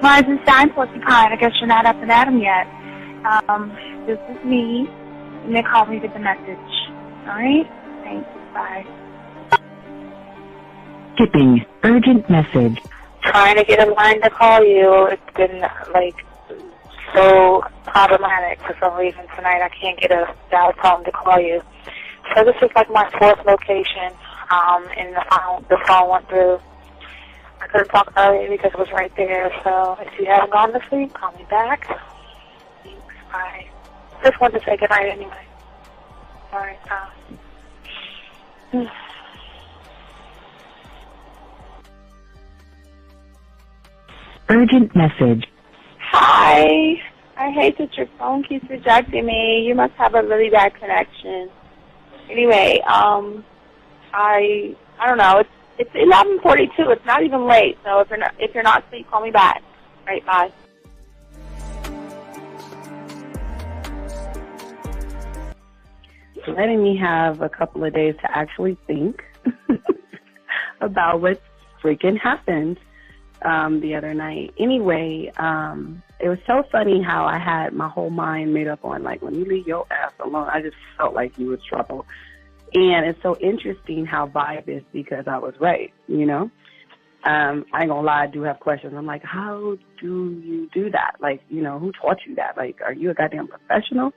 Rising Stein Porcupine, I guess you're not up and at 'em yet. This is me. You may call me with the message. Alright? Thanks. Bye. Skipping urgent message. Trying to get a line to call you. It's been, so problematic for some reason tonight. I can't get a dial tone to call you. So this is my fourth location, and the phone went through. I couldn't talk earlier because it was right there, so if you haven't gone to sleep, call me back. Thanks, bye. Just wanted to say goodnight anyway. Alright, Urgent message. Hi. I hate that your phone keeps rejecting me. You must have a really bad connection. Anyway, I don't know. It's 11:42. It's not even late. So if you're not asleep, call me back. Right, bye. Letting me have a couple of days to actually think about what freaking happened the other night. Anyway, it was so funny how I had my whole mind made up on, when you leave your ass alone, I just felt like you was trouble. And it's so interesting how vibe is because I was right, you know? I ain't gonna lie, I do have questions. I'm like, how do you do that? Who taught you that? Are you a goddamn professional?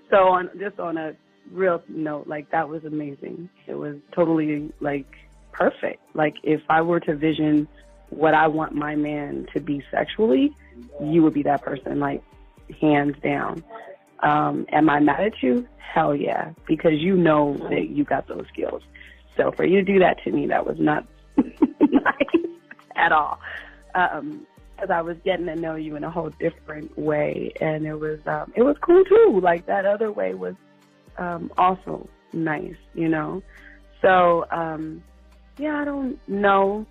So on a real note, that was amazing. It was totally, perfect. If I were to vision what I want my man to be sexually, you would be that person, hands down. Am I mad at you? Hell yeah, because you know that you got those skills. So for you to do that to me, that was not nice at all. Because I was getting to know you in a whole different way, and it was cool too. That other way was also nice, you know. So yeah, I don't know.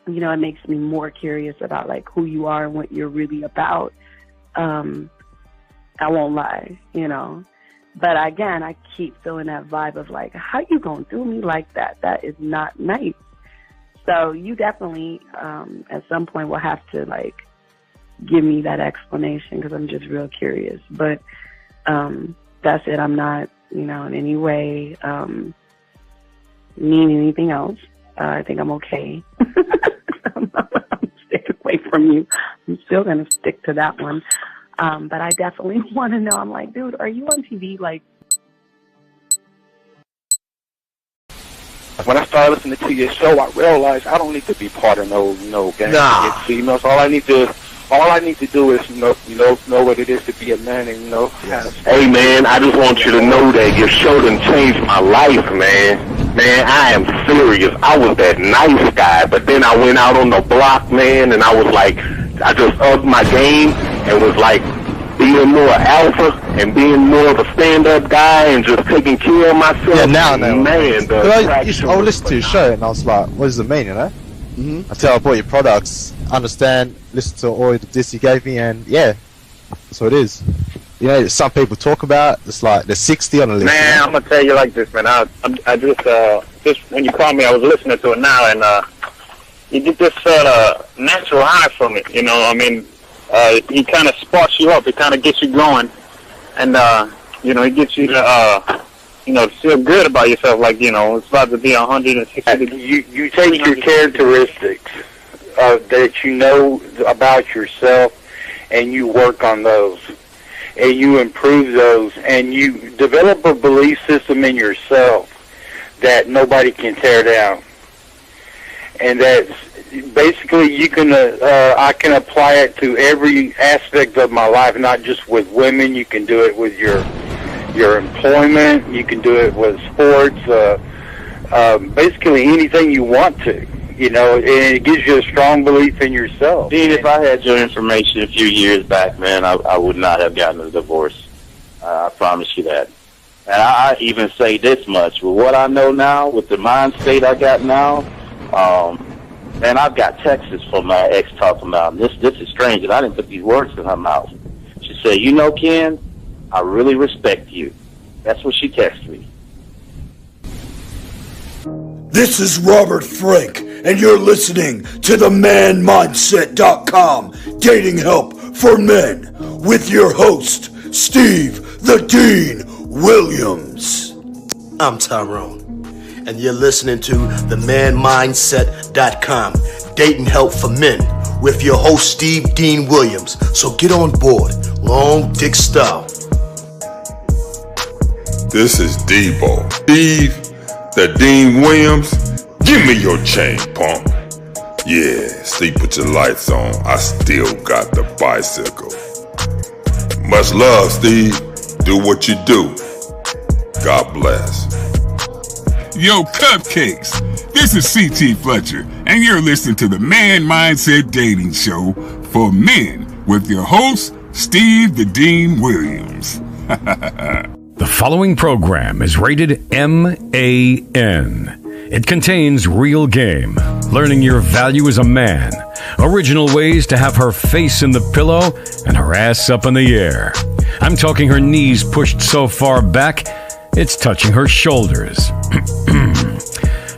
It makes me more curious about who you are and what you're really about. I won't lie, you know. But again, I keep feeling that vibe of how you gonna do me like that? That is not nice. So you definitely, at some point, will have to give me that explanation because I'm just real curious. But that's it. I'm not, in any way mean anything else. I think I'm okay. I'm staying away from you. I'm still gonna stick to that one. But I definitely want to know. I'm like, dude, are you on TV? When I started listening to your show, I realized I don't need to be part of no gang against females. All I need to do is know what it is to be a man and Hey man, I just want you to know that your show done changed my life, man. Man, I am serious. I was that nice guy, but then I went out on the block, man, and I was I just upped my game and was being more alpha and being more of a stand-up guy and just taking care of myself. Yeah, now. Man, I would listen to your show and I was like, what does it mean, you know? Mm-hmm. Until I bought your products, understand, listen to all the diss you gave me, and yeah, that's what it is. Some people talk about, it's there's 60 on the list. Man, I'm going to tell you like this, man. I just when you called me, I was listening to it now, and you get this natural high from it, you know? I mean, he kind of sparks you up. It kind of gets you going, and it gets you to feel good about yourself. It's about to be 160 degrees. You take your characteristics that you know about yourself, and you work on those, and you improve those, and you develop a belief system in yourself that nobody can tear down, and that's basically you can I can apply it to every aspect of my life, not just with women. You can do it with your employment. You can do it with sports. Basically anything you want to, and it gives you a strong belief in yourself. Dean, if I had your information a few years back, man, I would not have gotten a divorce. I promise you that. And I even say this much, with what I know now, with the mind state I got now, man, I've got texts from my ex talking about this is strange, and I didn't put these words in her mouth. She said, Ken, I really respect you. That's what she texted me. This is Robert Frank, and you're listening to the manmindset.com dating help for men with your host, Steve the Dean Williams. I'm Tyrone, and you're listening to the manmindset.com dating help for men with your host, Steve Dean Williams. So get on board, long dick style. This is Debo. Steve the Dean Williams. Give me your chain, punk. Yeah, sleep with your lights on. I still got the bicycle. Much love, Steve. Do what you do. God bless. Yo, cupcakes. This is C.T. Fletcher, and you're listening to the Man Mindset Dating Show for men with your host, Steve the Dean Williams. The following program is rated MAN. It contains real game, learning your value as a man, original ways to have her face in the pillow and her ass up in the air. I'm talking her knees pushed so far back, it's touching her shoulders.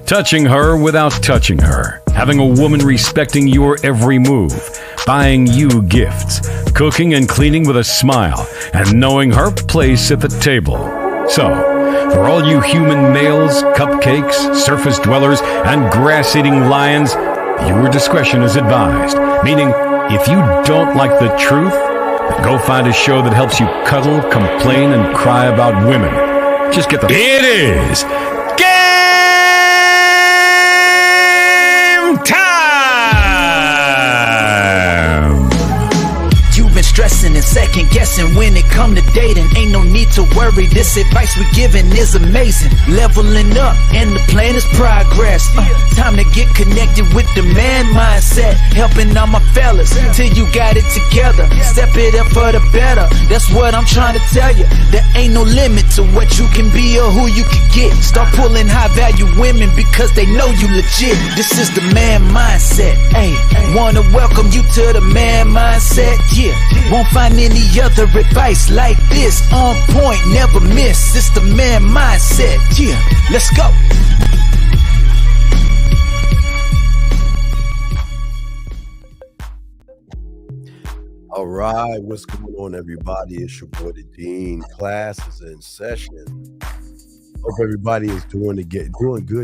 Touching her without touching her. Having a woman respecting your every move. Buying you gifts. Cooking and cleaning with a smile. And knowing her place at the table. So, for all you human males, cupcakes, surface dwellers, and grass-eating lions, your discretion is advised. Meaning, if you don't like the truth, then go find a show that helps you cuddle, complain, and cry about women. Just get the... It is game time! You've been stressing and second guessing when it come to dating. Ain't no need to worry, this advice we giving is amazing. Leveling up and the plan is progress. Time to get connected with the man mindset. Helping all my fellas till you got it together. Step it up for the better, that's what I'm trying to tell you. There ain't no limit to what you can be or who you can get. Start pulling high value women because they know you legit. This is the man mindset. Hey, wanna welcome you to the man mindset. Yeah, won't find any other advice like this. On point, never miss. It's the man mindset. Yeah, let's go. All right, what's going on, everybody? It's your boy, the Dean. Class is in session. Hope everybody is doing good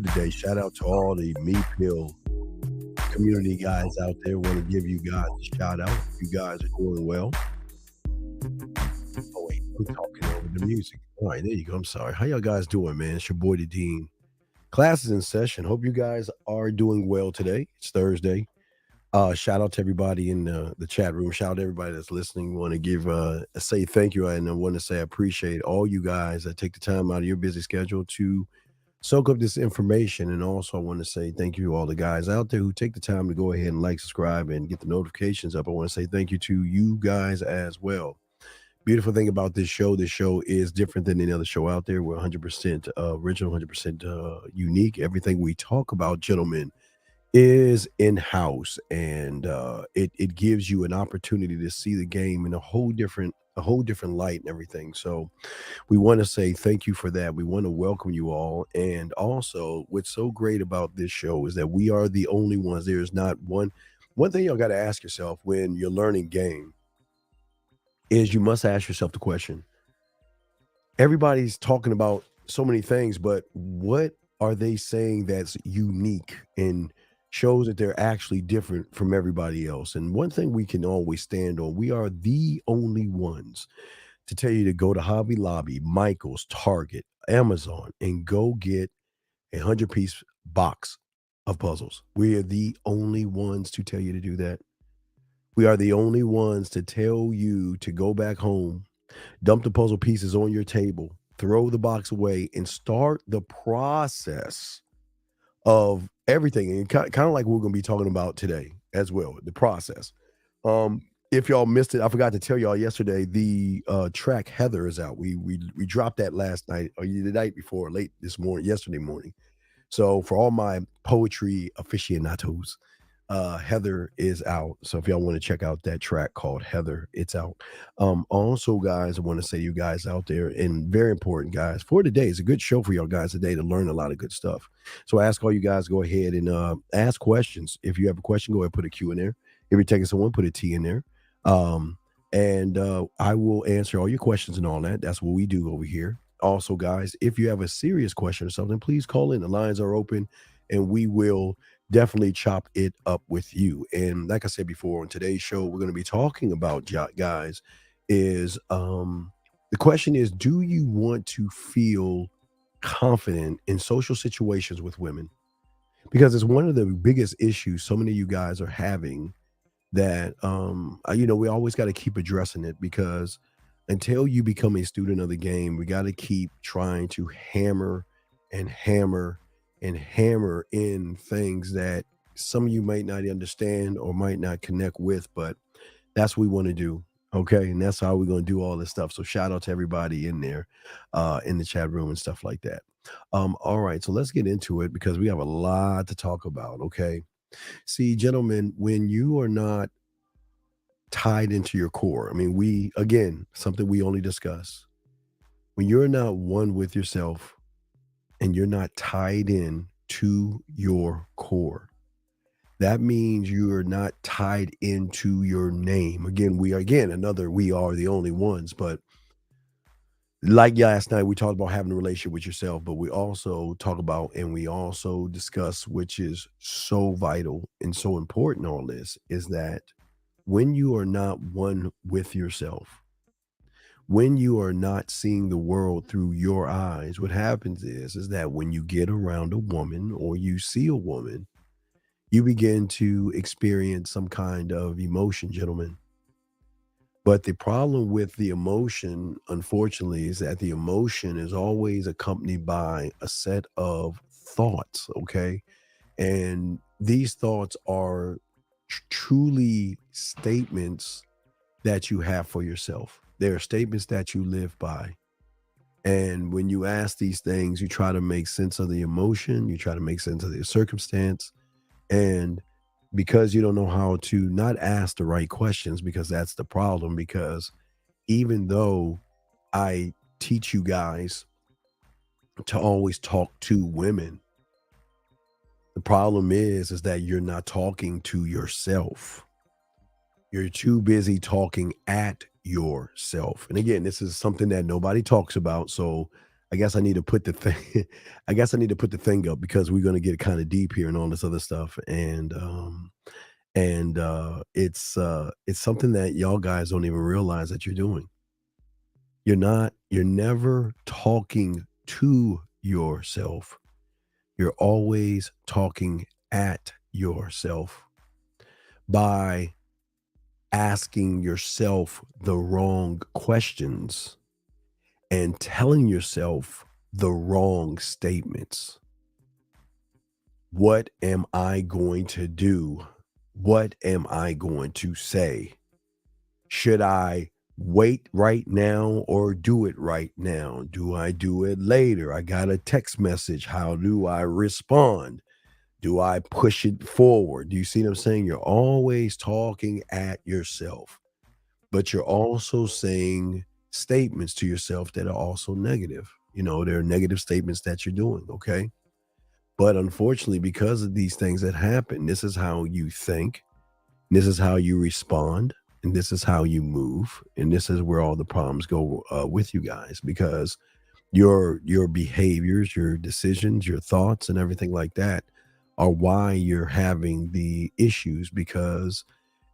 today. Shout out to all the Meat Pill community guys out there. Want to give you guys a shout out. You guys are doing well. Oh wait, I'm talking over the music. All right, there you go. I'm sorry. How y'all guys doing, man? It's your boy, the Dean. Class is in session. Hope you guys are doing well today. It's Thursday. Shout out to everybody in the chat room. Shout out to everybody that's listening. Want to give say thank you, and I want to say I appreciate all you guys that take the time out of your busy schedule to soak up this information. And also I want to say thank you to all the guys out there who take the time to go ahead and like, subscribe, and get the notifications up. I want to say thank you to you guys as well. Beautiful thing about this show is different than any other show out there. We're 100% original, 100% unique. Everything we talk about, gentlemen, is in-house, and it gives you an opportunity to see the game in a whole different light and everything. So we want to say thank you for that. We want to welcome you all. And also, what's so great about this show is that we are the only ones. There's not one thing y'all got to ask yourself when you're learning game is you must ask yourself the question. Everybody's talking about so many things, but what are they saying that's unique and shows that they're actually different from everybody else? And one thing we can always stand on, we are the only ones to tell you to go to Hobby Lobby, Michael's, Target, Amazon, and go get a 100-piece box of puzzles. We are the only ones to tell you to do that. We are the only ones to tell you to go back home, dump the puzzle pieces on your table, throw the box away, and start the process of everything. And kind of like we're going to be talking about today as well, the process. If y'all missed it, I forgot to tell y'all yesterday, the track Heather is out. We dropped that last night, or the night before, yesterday morning. So for all my poetry aficionados, Heather is out. So if y'all want to check out that track called Heather, it's out. Also, guys, I want to say to you guys out there, and very important, guys, for today, it's a good show for y'all guys today to learn a lot of good stuff. So I ask all you guys, go ahead and ask questions. If you have a question, go ahead and put a Q in there. If you're taking someone, put a T in there. And I will answer all your questions and all that. That's what we do over here. Also, guys, if you have a serious question or something, please call in. The lines are open, and we will definitely chop it up with you. And like I said before, on today's show, we're going to be talking about, guys, is the question is, do you want to feel confident in social situations with women? Because it's one of the biggest issues so many of you guys are having that, we always got to keep addressing it, because until you become a student of the game, we got to keep trying to hammer and hammer and hammer in things that some of you might not understand or might not connect with, but that's what we want to do. Okay. And that's how we're going to do all this stuff. So shout out to everybody in there, in the chat room and stuff like that. All right. So let's get into it, because we have a lot to talk about. Okay. See, gentlemen, when you are not tied into your core, something we only discuss, when you're not one with yourself and you're not tied in to your core, that means you are not tied into your name. Again, we are the only ones. But like last night, we talked about having a relationship with yourself, but we also talk about, and we also discuss, which is so vital and so important, all this is that when you are not one with yourself, when you are not seeing the world through your eyes, what happens is that when you get around a woman or you see a woman, you begin to experience some kind of emotion, gentlemen. But the problem with the emotion, unfortunately, is that the emotion is always accompanied by a set of thoughts, okay? And these thoughts are truly statements that you have for yourself. They're statements that you live by. And when you ask these things, you try to make sense of the emotion, you try to make sense of the circumstance. And because you don't know how to not ask the right questions, because that's the problem, because even though I teach you guys to always talk to women, the problem is that you're not talking to yourself. You're too busy talking at yourself. And again, this is something that nobody talks about. So I guess I need to put the thing, up, because we're going to get kind of deep here and all this other stuff. And it's something that y'all guys don't even realize that you're doing. You're never talking to yourself. You're always talking at yourself by asking yourself the wrong questions and telling yourself the wrong statements. What am I going to do? What am I going to say? Should I wait right now or do it right now? Do I do it later? I got a text message. How do I respond? Do I push it forward? Do you see what I'm saying? You're always talking at yourself, but you're also saying statements to yourself that are also negative. There are negative statements that you're doing, okay? But unfortunately, because of these things that happen, this is how you think, this is how you respond, and this is how you move, and this is where all the problems go with you guys, because your behaviors, your decisions, your thoughts, and everything like that are why you're having the issues, because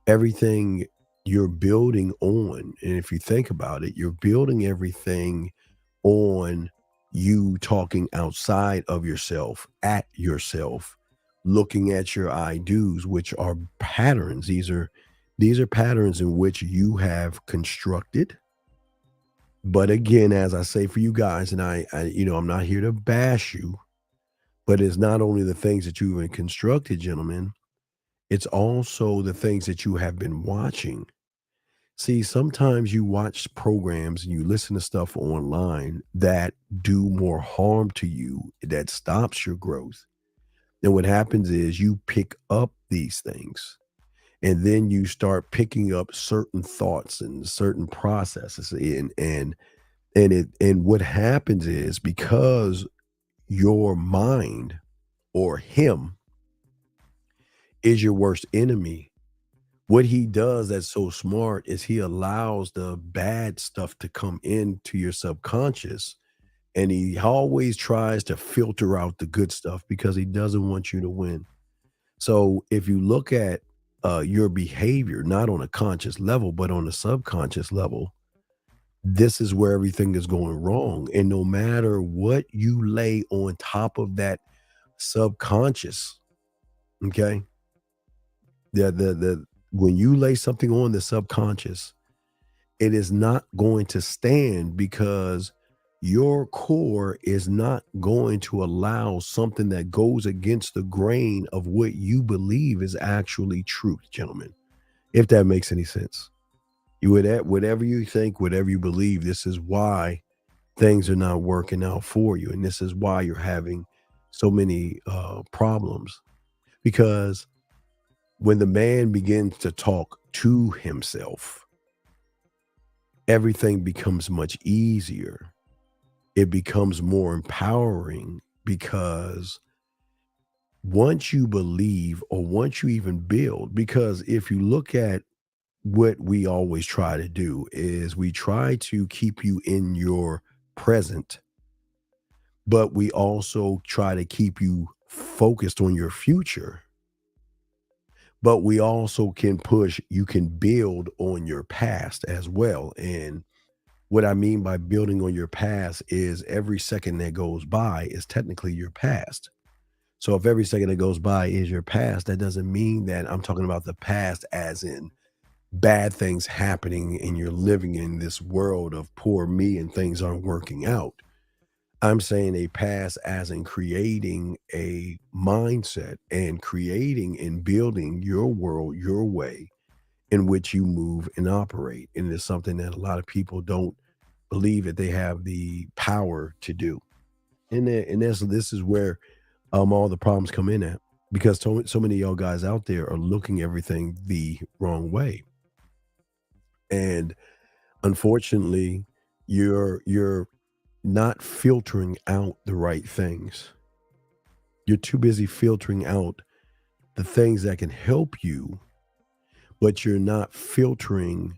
everything you're building on, and if you think about it, you're building everything on you talking outside of yourself, at yourself, looking at your I do's, which are patterns. These are patterns in which you have constructed. But again, as I say for you guys, and I'm not here to bash you, but it's not only the things that you've constructed, gentlemen, it's also the things that you have been watching. See, sometimes you watch programs and you listen to stuff online that do more harm to you, that stops your growth, And what happens is you pick up these things, and then you start picking up certain thoughts and certain processes. And what happens is, because your mind or him is your worst enemy, what he does that's so smart is he allows the bad stuff to come into your subconscious, and he always tries to filter out the good stuff because he doesn't want you to win. So if you look at your behavior, not on a conscious level, but on a subconscious level, this is where everything is going wrong. And no matter what you lay on top of that subconscious, okay, the when you lay something on the subconscious, it is not going to stand, because your core is not going to allow something that goes against the grain of what you believe is actually truth, gentlemen. If that makes any sense. You would, whatever you think, whatever you believe, this is why things are not working out for you. And this is why you're having so many problems. Because when the man begins to talk to himself, everything becomes much easier. It becomes more empowering, because once you believe, or once you even build, because if you look at what we always try to do, is we try to keep you in your present, but we also try to keep you focused on your future. But we also can you can build on your past as well. And what I mean by building on your past is every second that goes by is technically your past. So if every second that goes by is your past, that doesn't mean that I'm talking about the past as in bad things happening and you're living in this world of poor me and things aren't working out. I'm saying a past as in creating a mindset and creating and building your world, your way in which you move and operate. And it's something that a lot of people don't believe that they have the power to do. And this is where all the problems come in at, because so many of y'all guys out there are looking everything the wrong way. And unfortunately, you're not filtering out the right things. You're too busy filtering out the things that can help you, but you're not filtering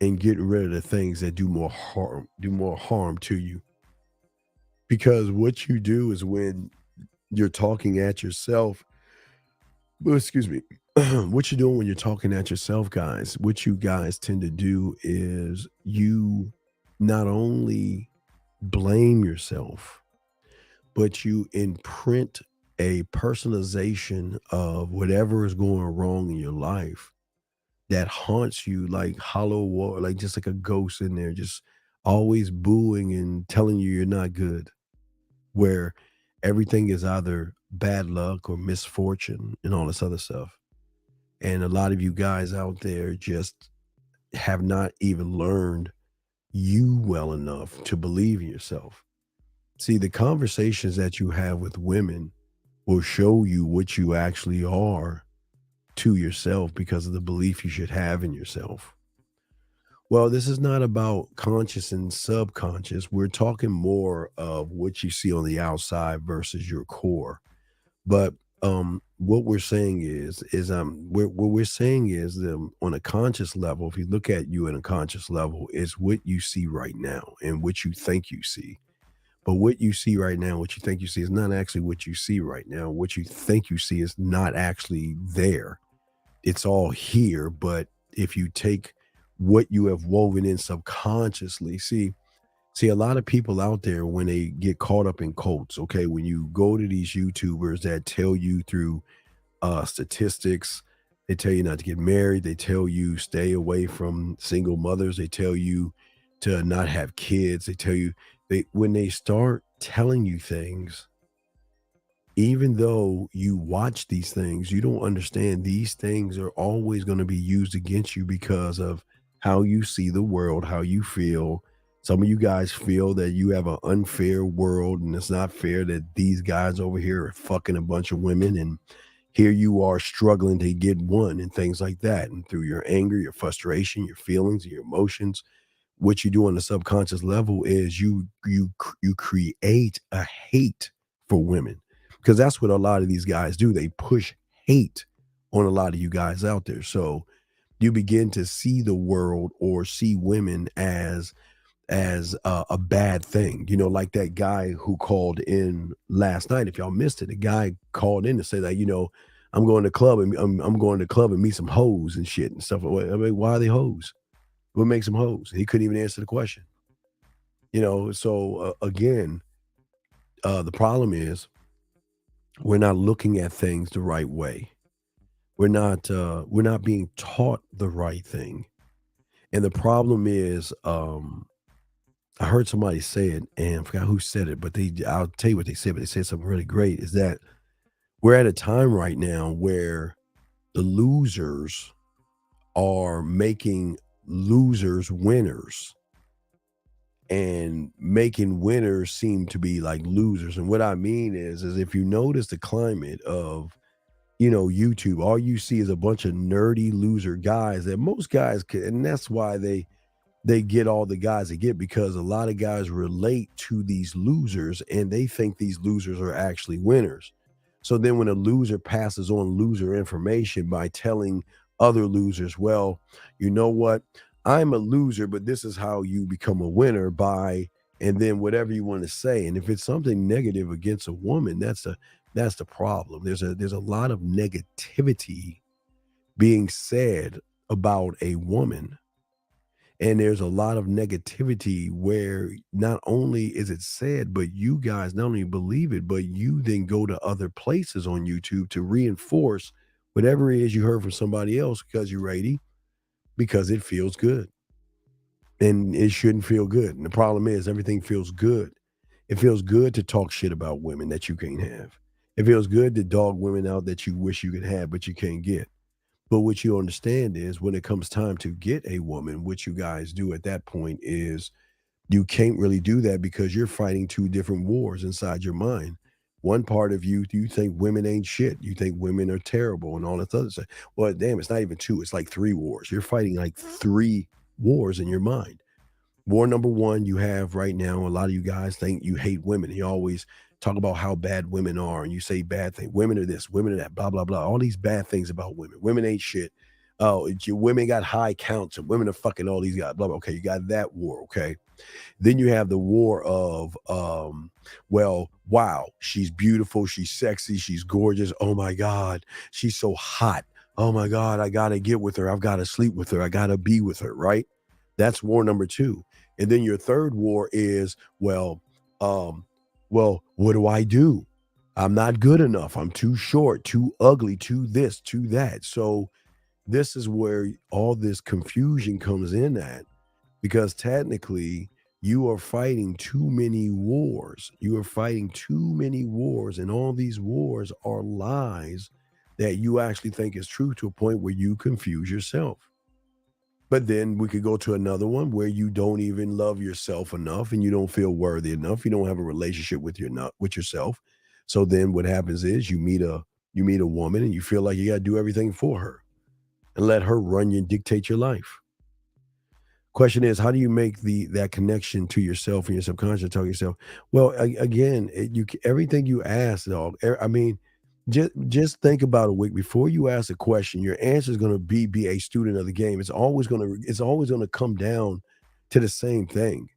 and getting rid of the things that do more harm to you. Because what you do is, when you're talking at yourself, excuse me, what you're doing when you're talking at yourself, guys, what you guys tend to do is you not only blame yourself, but you imprint a personalization of whatever is going wrong in your life that haunts you like hollow wall, like just like a ghost in there, just always booing and telling you you're not good, where everything is either bad luck or misfortune and all this other stuff. And a lot of you guys out there just have not even learned you well enough to believe in yourself. See, the conversations that you have with women will show you what you actually are to yourself, because of the belief you should have in yourself. Well, this is not about conscious and subconscious. We're talking more of what you see on the outside versus your core. But what we're saying is what we're saying is on a conscious level, if you look at you on a conscious level, is what you see right now and what you think you see. But what you see right now, what you think you see, is not actually what you see right now. What you think you see is not actually there. It's all here. But if you take what you have woven in subconsciously, see, a lot of people out there, when they get caught up in cults, okay, when you go to these YouTubers that tell you through statistics, they tell you not to get married, they tell you stay away from single mothers, they tell you to not have kids, they tell you, when they start telling you things, even though you watch these things, you don't understand these things are always going to be used against you because of how you see the world, how you feel, Some of you guys feel that you have an unfair world and it's not fair that these guys over here are fucking a bunch of women and here you are struggling to get one and things like that. And through your anger, your frustration, your feelings, your emotions, what you do on the subconscious level is you create a hate for women, because that's what a lot of these guys do. They push hate on a lot of you guys out there. So you begin to see the world or see women as a bad thing, you know, like that guy who called in last night. If y'all missed it, the guy called in to say that, you know, I'm going to club and I'm going to club and meet some hoes and shit and stuff. I mean, why are they hoes? What makes them hoes? He couldn't even answer the question. You know, so again, the problem is we're not looking at things the right way. We're not being taught the right thing. And the problem is, I heard somebody say it, and I forgot who said it, but I'll tell you what they said, but they said something really great, is that we're at a time right now where the losers are making losers winners and making winners seem to be like losers. And what I mean is if you notice the climate of, you know, YouTube, all you see is a bunch of nerdy loser guys that most guys can, and that's why they get all the guys they get, because a lot of guys relate to these losers and they think these losers are actually winners. So then when a loser passes on loser information by telling other losers, well, you know what, I'm a loser, but this is how you become a winner by, and then whatever you want to say. And if it's something negative against a woman, that's the problem. There's a lot of negativity being said about a woman. And there's a lot of negativity where not only is it said, but you guys not only believe it, but you then go to other places on YouTube to reinforce whatever it is you heard from somebody else because you're ready, because it feels good. And it shouldn't feel good. And the problem is everything feels good. It feels good to talk shit about women that you can't have. It feels good to dog women out that you wish you could have, but you can't get. But what you understand is when it comes time to get a woman, what you guys do at that point is you can't really do that because you're fighting two different wars inside your mind. One part of you think women ain't shit. You think women are terrible and all that other stuff. Well, damn, it's not even two. It's like three wars. You're fighting like three wars in your mind. War number one you have right now, a lot of you guys think you hate women. You always talk about how bad women are and you say bad things. Women are this, women are that, blah, blah, blah. All these bad things about women. Women ain't shit. Oh, women got high counts and women are fucking all these guys, blah, blah. Okay, you got that war, okay? Then you have the war of, well, wow, she's beautiful, she's sexy, she's gorgeous. Oh my God, she's so hot. Oh my God, I gotta get with her. I've got to sleep with her. I gotta be with her, right? That's war number two. And then your third war is, well, what do I do? I'm not good enough. I'm too short, too ugly, too this, too that. So this is where all this confusion comes in at, because technically you are fighting too many wars. You are fighting too many wars, and all these wars are lies that you actually think is true to a point where you confuse yourself. But then we could go to another one where you don't even love yourself enough and you don't feel worthy enough. You don't have a relationship with yourself. So then what happens is you meet a woman and you feel like you got to do everything for her and let her run you and dictate your life. Question is, how do you make that connection to yourself and your subconscious? Tell yourself, well, again, everything you ask, dog. I mean, just think about a week before you ask a question. Your answer is going to be a student of the game. It's always going to come down to the same thing.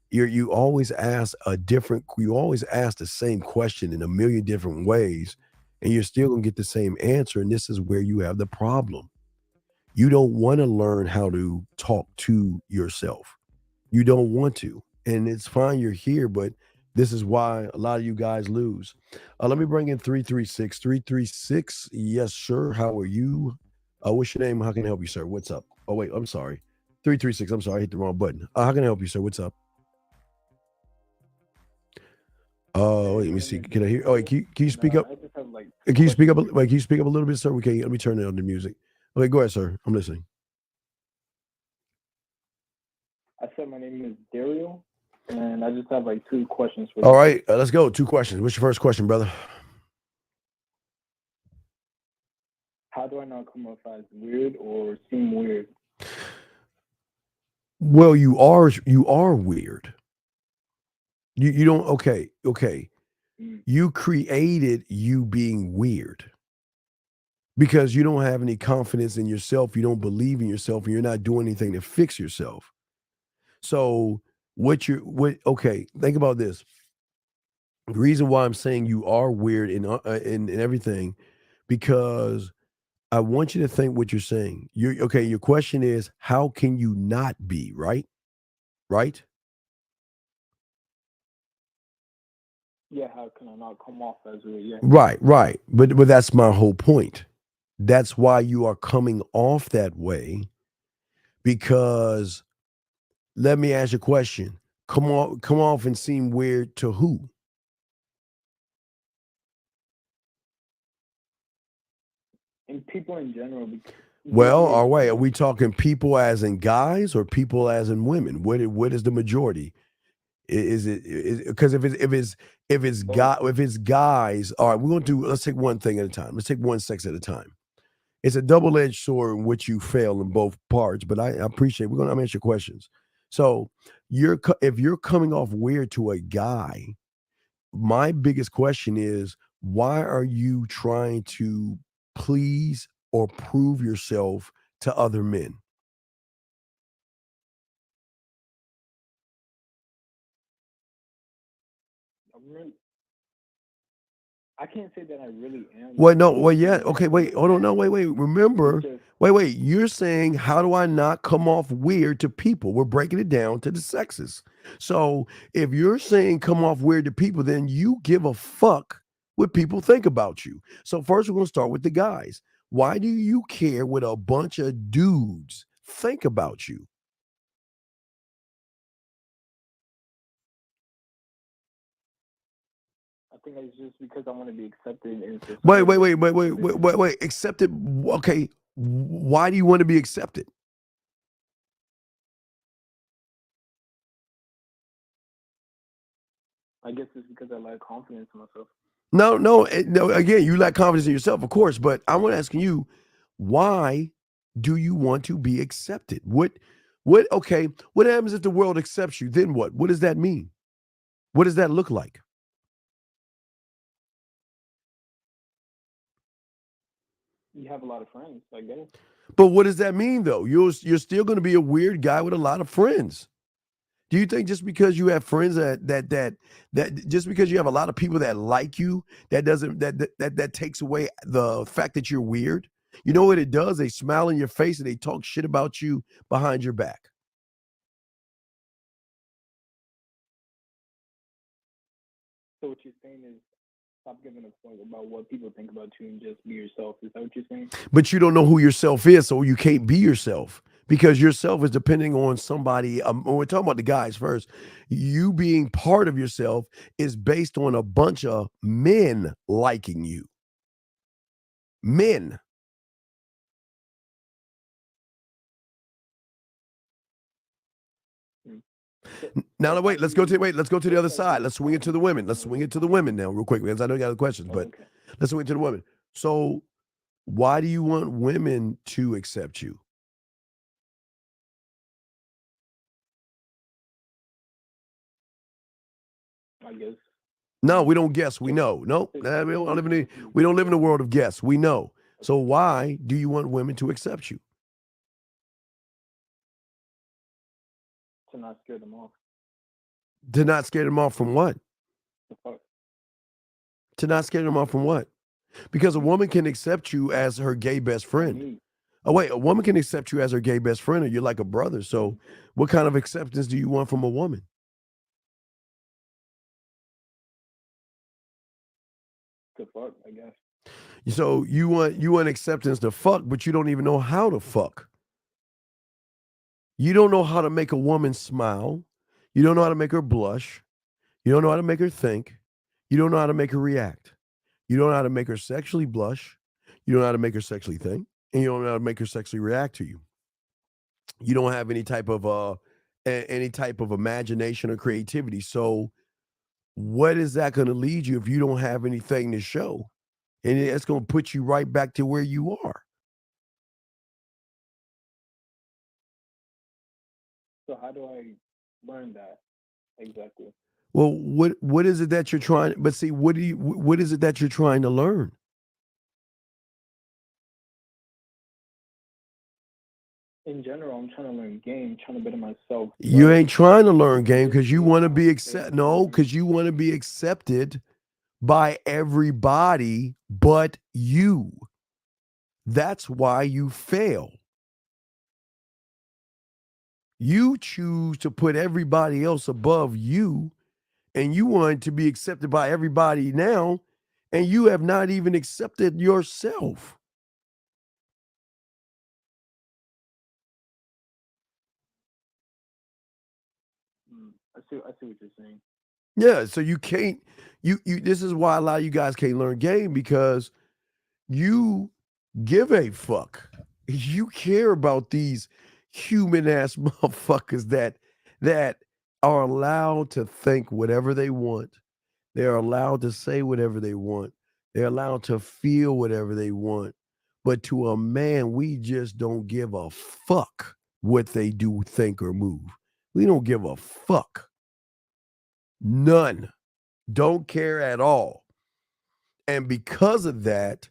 You always ask the same question in a million different ways, and you're still going to get the same answer. And this is where you have the problem. You don't want to learn how to talk to yourself. You don't want to, and it's fine. You're here, but this is why a lot of you guys lose. Let me bring in 336. 336, yes, sir. How are you? What's your name? How can I help you, sir? What's up? Oh, wait, I'm sorry. 336, I'm sorry, I hit the wrong button. How can I help you, sir? What's up? Wait, let me see. Can I hear? Oh, wait, can you speak up? Can you speak up? Wait, can you speak up a little bit, sir? Okay, let me turn down the music. Okay, go ahead, sir. I'm listening. I said my name is Dario, and I just have like 2 questions for you. All right, let's go. 2 questions. What's your first question, brother? How do I not come off as weird or seem weird? Well, you are weird. You don't okay. You created you being weird because you don't have any confidence in yourself, you don't believe in yourself, and you're not doing anything to fix yourself. So think about this. The reason why I'm saying you are weird in everything, because I want you to think what you're saying. Your question is, how can you not be, right? Right? Yeah, how can I not come off as weird? Yeah. Right. But that's my whole point. That's why you are coming off that way, because let me ask you a question. Come off and seem weird to who? And people in general. Well, are we talking people as in guys or people as in women? What is the majority? Is it because if it's guys, all right, let's take one thing at a time. Let's take one sex at a time. It's a double-edged sword in which you fail in both parts, but I appreciate I'm gonna answer your questions. So if you're coming off weird to a guy, my biggest question is, why are you trying to please or prove yourself to other men? I can't say that I really am. Well, no, well, yeah, okay, wait, hold on, no, wait, remember, wait, you're saying, how do I not come off weird to people? We're breaking it down to the sexes. So if you're saying come off weird to people, then you give a fuck what people think about you. So first we're going to start with the guys. Why do you care what a bunch of dudes think about you? I think it's just because I want to be accepted in society. Wait. Accepted. Okay. Why do you want to be accepted? I guess it's because I lack confidence in myself. No. Again, you lack confidence in yourself, of course, but I want to ask you, why do you want to be accepted? What happens if the world accepts you? Then what? What does that mean? What does that look like? You have a lot of friends, I guess. But what does that mean, though? You're still going to be a weird guy with a lot of friends. Do you think just because you have friends that just because you have a lot of people that like you, that takes away the fact that you're weird? You know what it does? They smile in your face and they talk shit about you behind your back. So what you're saying is, stop giving a fuck about what people think about you and just be yourself. Is that what you're saying? But you don't know who yourself is, so you can't be yourself, because yourself is depending on somebody. When we're talking about the guys first, you being part of yourself is based on a bunch of men liking you. Men. Now, wait, let's go to the other side. Let's swing it to the women. Let's swing it to the women now real quick, because I know you got other questions, but let's swing it to the women. So why do you want women to accept you? I guess. No, we don't guess. We know. No, we don't live in a world of guess. We know. So why do you want women to accept you? To not scare them off. To not scare them off from what? The fuck? To not scare them off from what? Because a woman can accept you as her gay best friend. Oh, wait, a woman can accept you as her gay best friend, or you're like a brother. So what kind of acceptance do you want from a woman? To fuck, I guess. So you want acceptance to fuck, but you don't even know how to fuck. You don't know how to make a woman smile. You don't know how to make her blush. You don't know how to make her think. You don't know how to make her react. You don't know how to make her sexually blush. You don't know how to make her sexually think. And you don't know how to make her sexually react to you. You don't have any type of any type of imagination or creativity. So what is that going to lead you if you don't have anything to show? And it's going to put you right back to where you are. So how do I learn that exactly? Well, what is it that you're trying? But see, what is it that you're trying to learn? In general, I'm trying to learn game, trying to better myself. You ain't trying to learn game because you want to be because you want to be accepted by everybody but you. That's why you fail. You choose to put everybody else above you, and you want to be accepted by everybody now, and you have not even accepted yourself. I see what you're saying. Yeah, so you can't you this is why a lot of you guys can't learn game, because you give a fuck. You care about these human ass motherfuckers that are allowed to think whatever they want. They're allowed to say whatever they want. They're allowed to feel whatever they want. But to a man, we just don't give a fuck what they do, think, or move. We don't give a fuck. None. Don't care at all. And because of that,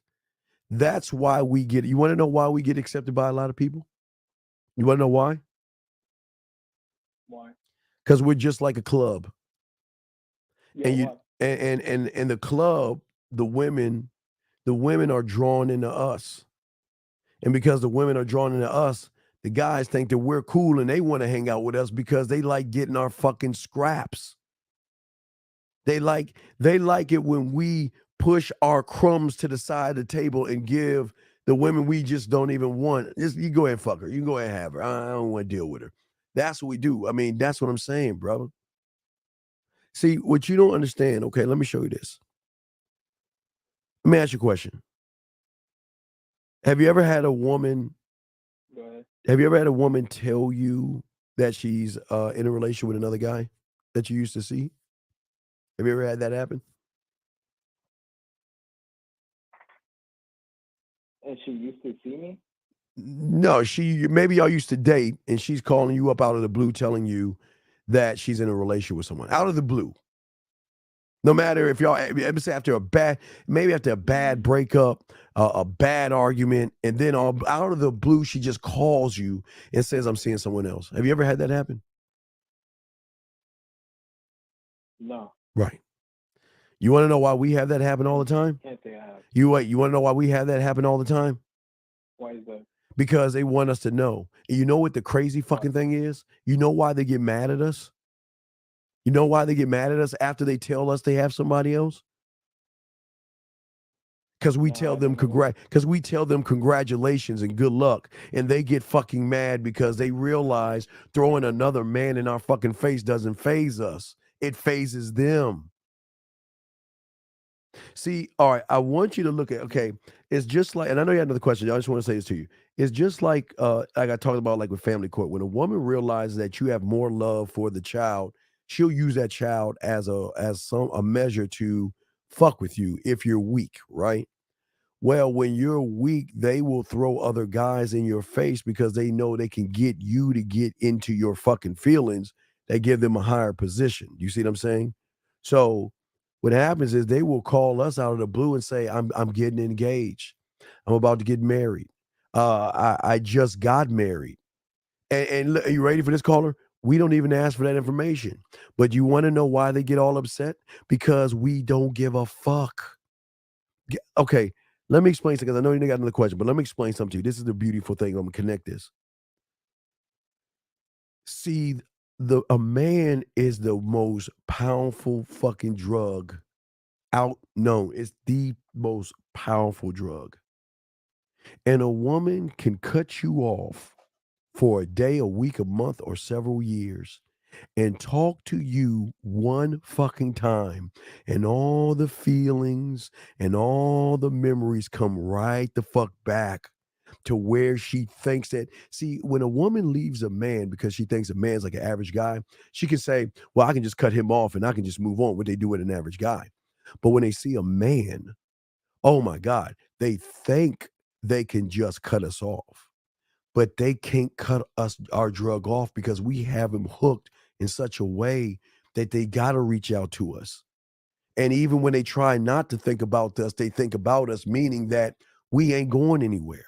that's why we get, you want to know why we get accepted by a lot of people? You want to know why? Why? Because we're just like a club. Yeah, and you and the club, the women are drawn into us. And because the women are drawn into us, the guys think that we're cool and they want to hang out with us because they like getting our fucking scraps. They like it when we push our crumbs to the side of the table and give the women we just don't even want. You go ahead and fuck her. You can go ahead and have her. I don't want to deal with her. That's what we do. I mean, that's what I'm saying, brother. See, what you don't understand, okay, let me show you this. Let me ask you a question. Have you ever had a woman tell you that she's in a relationship with another guy that you used to see? Have you ever had that happen? And she used to see me? No, maybe y'all used to date and she's calling you up out of the blue telling you that she's in a relationship with someone. Out of the blue. No matter if y'all, after a bad breakup, a bad argument, and then out of the blue, she just calls you and says, I'm seeing someone else. Have you ever had that happen? No. Right. You want to know why we have that happen all the time? Can't say I have. You want to know why we have that happen all the time? Why is that? Because they want us to know. And you know what the crazy fucking thing is? You know why they get mad at us? You know why they get mad at us after they tell us they have somebody else? Because we tell them congratulations and good luck, and they get fucking mad because they realize throwing another man in our fucking face doesn't faze us. It phases them. See, all right, I want you to look at, okay, it's just like, and I know you had another question. I just want to say this to you. It's just like I talked about, like with family court. When a woman realizes that you have more love for the child, she'll use that child as a measure to fuck with you if you're weak, right? Well, when you're weak, they will throw other guys in your face because they know they can get you to get into your fucking feelings. They give them a higher position. You see what I'm saying? So what happens is they will call us out of the blue and say, I'm getting engaged. I'm about to get married. I just got married. And are you ready for this, caller? We don't even ask for that information. But you want to know why they get all upset? Because we don't give a fuck. Okay, let me explain something, because I know you got another question, but let me explain something to you. This is the beautiful thing. I'm going to connect this. See, a man is the most powerful fucking drug out known. It's the most powerful drug. And a woman can cut you off for a day, a week, a month, or several years and talk to you one fucking time, and all the feelings and all the memories come right the fuck back to where she thinks that, see, when a woman leaves a man because she thinks a man's like an average guy, she can say, well, I can just cut him off and I can just move on, what they do with an average guy. But when they see a man, oh my God, they think they can just cut us off. But they can't cut our drug off because we have them hooked in such a way that they got to reach out to us. And even when they try not to think about us, they think about us, meaning that we ain't going anywhere.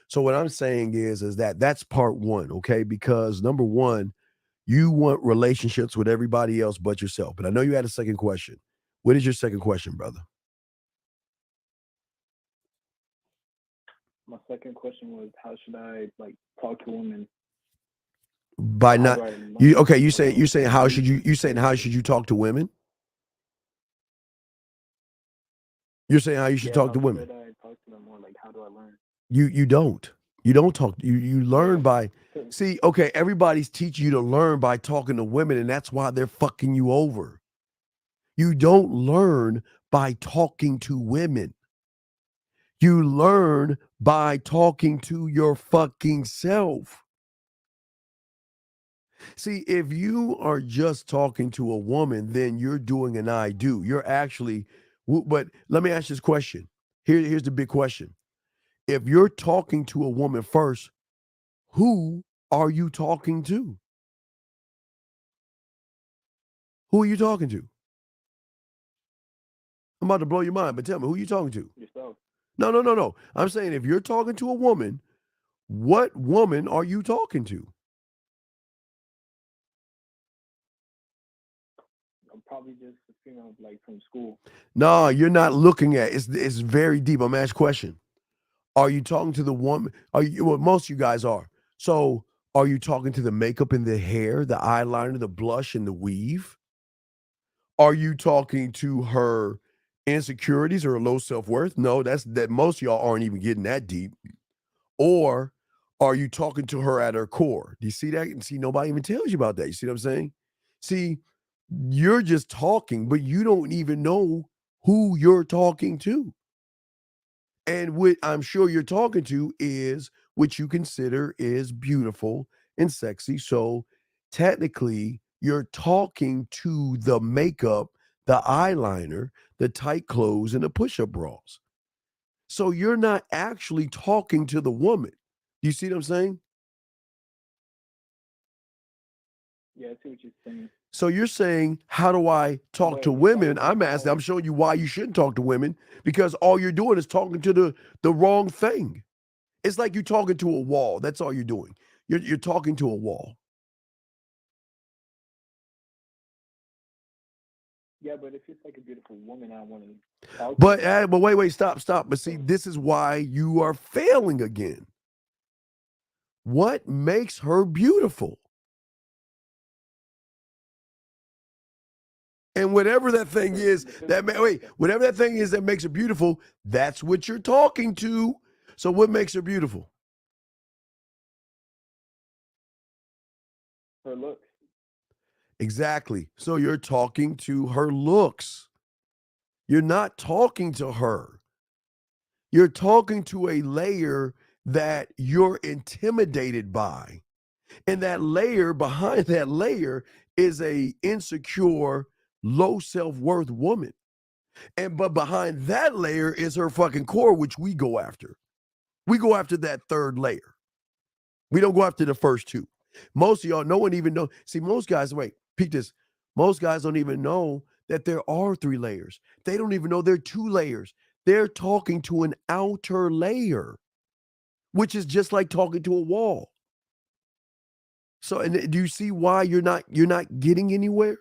So what I'm saying is that that's part one, okay? Because number one, you want relationships with everybody else but yourself. But I know you had a second question. What is your second question, brother? My second question was, how should I talk to women? By not you okay, you're saying how should you talk to women? You're saying how you should talk to women. How should I talk to them, or how do I learn? You don't talk. You learn by see, okay, everybody's teaching you to learn by talking to women, and that's why they're fucking you over. You don't learn by talking to women. You learn by talking to your fucking self. See, if you are just talking to a woman, then you're doing an I do. You're actually, but let me ask you this question. Here's the big question. If you're talking to a woman first, who are you talking to? Who are you talking to? I'm about to blow your mind, but tell me, who are you talking to? Yourself. No. I'm saying if you're talking to a woman, what woman are you talking to? I'm probably just a female from school. No, you're not looking at it. It's very deep. I'm asking a question. Are you talking to the woman? Well, most of you guys are. So are you talking to the makeup and the hair, the eyeliner, the blush, and the weave? Are you talking to her insecurities or low self-worth? No, that most of y'all aren't even getting that deep. Or are you talking to her at her core? Do you see that? And see, nobody even tells you about that. You see what I'm saying? See, you're just talking, but you don't even know who you're talking to. And what I'm sure you're talking to is what you consider is beautiful and sexy. So technically, you're talking to the makeup, the eyeliner, the tight clothes, and the push-up bras. So you're not actually talking to the woman. Do you see what I'm saying? Yeah, I see what you're saying. So you're saying, how do I talk to women? I'm showing you why you shouldn't talk to women, because all you're doing is talking to the wrong thing. It's like you're talking to a wall. That's all you're doing. You're talking to a wall. Yeah, but if it's a beautiful woman, I want to talk to But her. but wait, stop. But see, this is why you are failing again. What makes her beautiful? And whatever that thing is whatever that thing is that makes her beautiful, that's what you're talking to. So what makes her beautiful? Her looks. Exactly. So you're talking to her looks. You're not talking to her. You're talking to a layer that you're intimidated by. And that layer, behind that layer, is a insecure, low self-worth woman. But behind that layer is her fucking core, which we go after. We go after that third layer. We don't go after the first two. Most of y'all, no one even know. See, most guys, peek this. Most guys don't even know that there are 3 layers. They don't even know there are 2 layers. They're talking to an outer layer, which is just like talking to a wall. So, and do you see why you're not getting anywhere?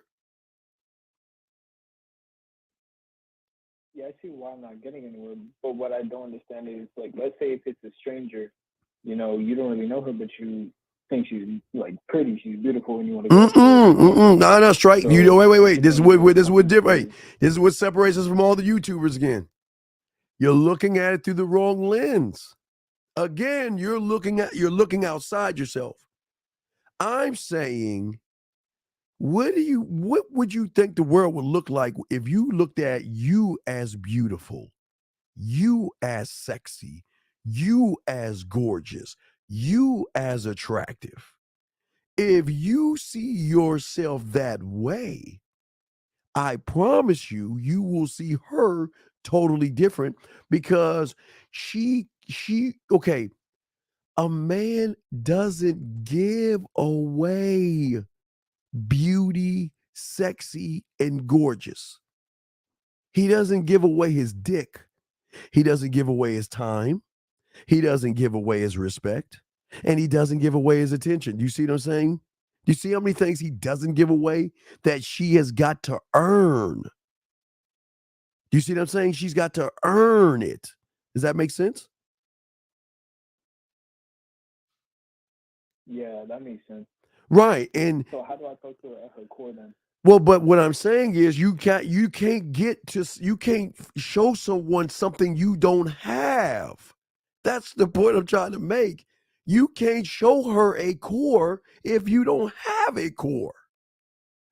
Yeah, I see why I'm not getting anywhere. But what I don't understand is, let's say if it's a stranger, you don't really know her, but you think she's pretty, she's beautiful, and you want to go. No, strike. So, wait. This is what different. This is what separates us from all the YouTubers again. You're looking at it through the wrong lens. Again, you're looking outside yourself. I'm saying, what would you think the world would look like if you looked at you as beautiful, you as sexy, you as gorgeous, you as attractive. If you see yourself that way, I promise you, you will see her totally different because okay, a man doesn't give away beauty, sexy, and gorgeous. He doesn't give away his dick. He doesn't give away his time. He doesn't give away his respect. And he doesn't give away his attention. Do you see what I'm saying? Do you see how many things he doesn't give away that she has got to earn? Do you see what I'm saying? She's got to earn it. Does that make sense? Yeah, that makes sense. Right. And so how do I talk to her at her core then? Well, but what I'm saying is you can't show someone something you don't have. That's the point I'm trying to make. You can't show her a core if you don't have a core.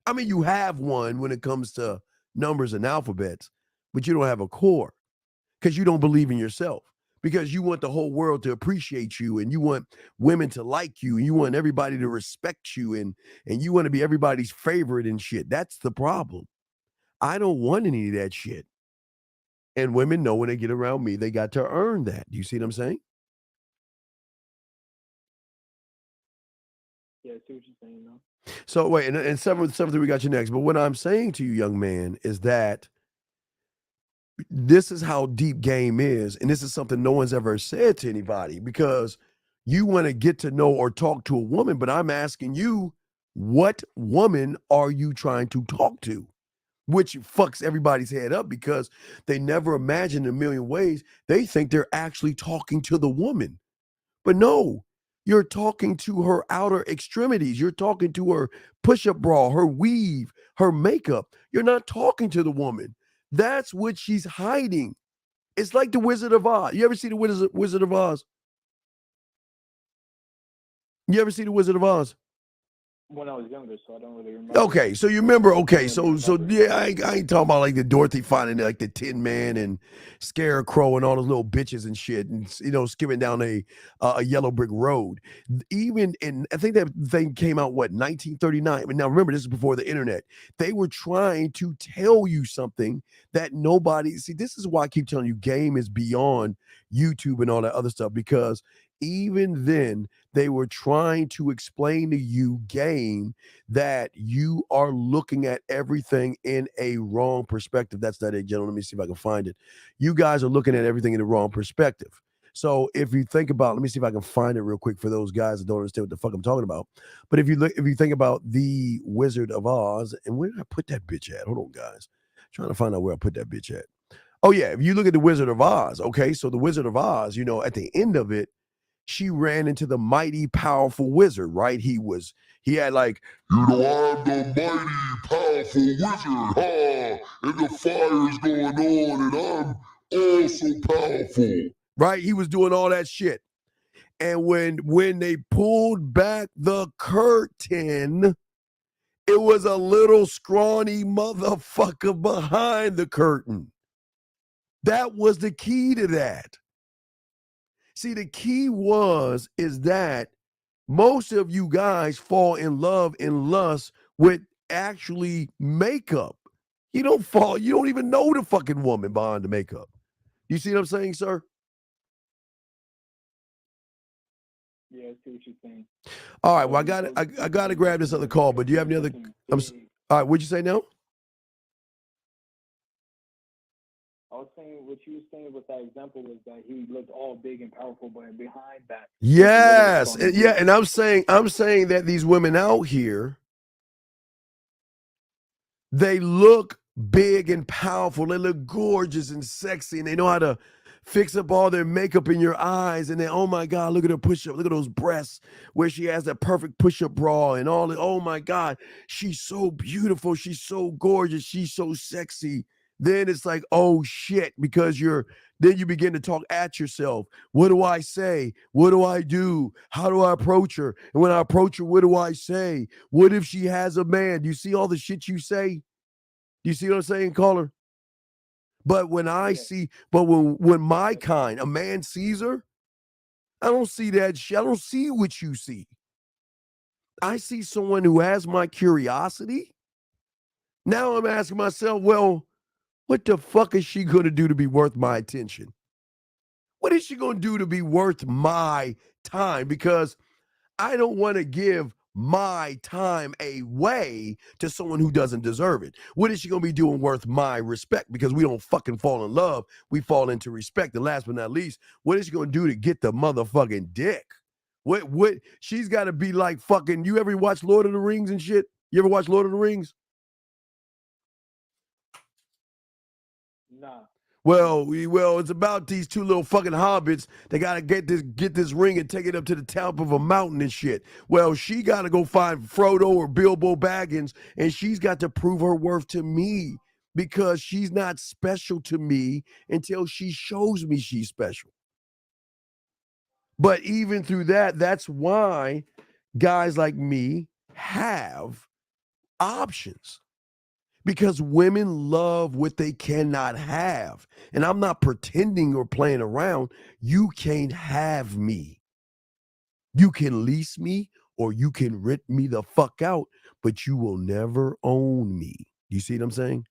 I mean, you have one when it comes to numbers and alphabets, but you don't have a core because you don't believe in yourself, because you want the whole world to appreciate you, and you want women to like you, and you want everybody to respect you, and you want to be everybody's favorite and shit. That's the problem. I don't want any of that shit. And women know when they get around me, they got to earn that. Do you see what I'm saying? Yeah, I see what you're saying now. So wait, and something we got you next. But what I'm saying to you, young man, is that this is how deep game is, and this is something no one's ever said to anybody, because you want to get to know or talk to a woman, but I'm asking you, what woman are you trying to talk to? Which fucks everybody's head up, because they never imagine in a million ways. They think they're actually talking to the woman, but no, you're talking to her outer extremities. You're talking to her push-up bra, her weave, her makeup. You're not talking to the woman. That's what she's hiding. It's like the Wizard of Oz. You ever see the Wizard of Oz? You ever see the Wizard of Oz? When I was younger, so I don't really remember. Okay, so you remember? Okay, so yeah, I ain't talking about like the Dorothy finding like the Tin Man and Scarecrow and all those little bitches and shit, and skimming down a yellow brick road. Even in, I think that thing came out 1939. But now remember, this is before the internet. They were trying to tell you something that nobody. See, this is why I keep telling you, game is beyond YouTube and all that other stuff, because even then they were trying to explain to you, game, that you are looking at everything in a wrong perspective. That's that, gentlemen. Let me see if I can find it. You guys are looking at everything in the wrong perspective. So if you think about, let me see if I can find it real quick for those guys that don't understand what the fuck I'm talking about. But if you think about the Wizard of Oz, and where did I put that bitch at? Hold on, guys. I'm trying to find out where I put that bitch at. Oh yeah, if you look at the Wizard of Oz, okay, so the Wizard of Oz, at the end of it, she ran into the mighty powerful wizard, right? He had like, I'm the mighty powerful wizard, and the fire's going on, and I'm also powerful. Right? He was doing all that shit. And when they pulled back the curtain, it was a little scrawny motherfucker behind the curtain. That was the key to that. See, the key is that most of you guys fall in love and lust with actually makeup. You don't even know the fucking woman behind the makeup. You see what I'm saying, sir? Yeah, I see what you're saying. All right, well, I got to grab this other call, but do you have any other? All right, what'd you say now? I was saying what you were saying with that example was that he looked all big and powerful, but behind that. Yes, yeah, and I'm saying that these women out here, they look big and powerful. They look gorgeous and sexy, and they know how to fix up all their makeup in your eyes. And then, oh my God, look at her push-up. Look at those breasts where she has that perfect push-up bra and all that. Oh my God, she's so beautiful. She's so gorgeous. She's so sexy. Then it's like, oh shit, because then you begin to talk at yourself. What do I say? What do I do? How do I approach her? And when I approach her, what do I say? What if she has a man? Do you see all the shit you say? Do you see what I'm saying, caller? But when I see, when my kind, a man sees her, I don't see that shit. I don't see what you see. I see someone who has my curiosity. Now I'm asking myself, well, what the fuck is she going to do to be worth my attention? What is she going to do to be worth my time? Because I don't want to give my time away to someone who doesn't deserve it. What is she going to be doing worth my respect? Because we don't fucking fall in love. We fall into respect. And last but not least, what is she going to do to get the motherfucking dick? What she's got to be like fucking, you ever watch Lord of the Rings and shit? You ever watch Lord of the Rings? Nah. Well, it's about these two little fucking hobbits. They gotta get this ring and take it up to the top of a mountain and shit. Well, she gotta go find Frodo or Bilbo Baggins, and she's got to prove her worth to me because she's not special to me until she shows me she's special. But even through that, that's why guys like me have options. Because women love what they cannot have. And I'm not pretending or playing around. You can't have me. You can lease me or you can rent me the fuck out, but you will never own me. You see what I'm saying?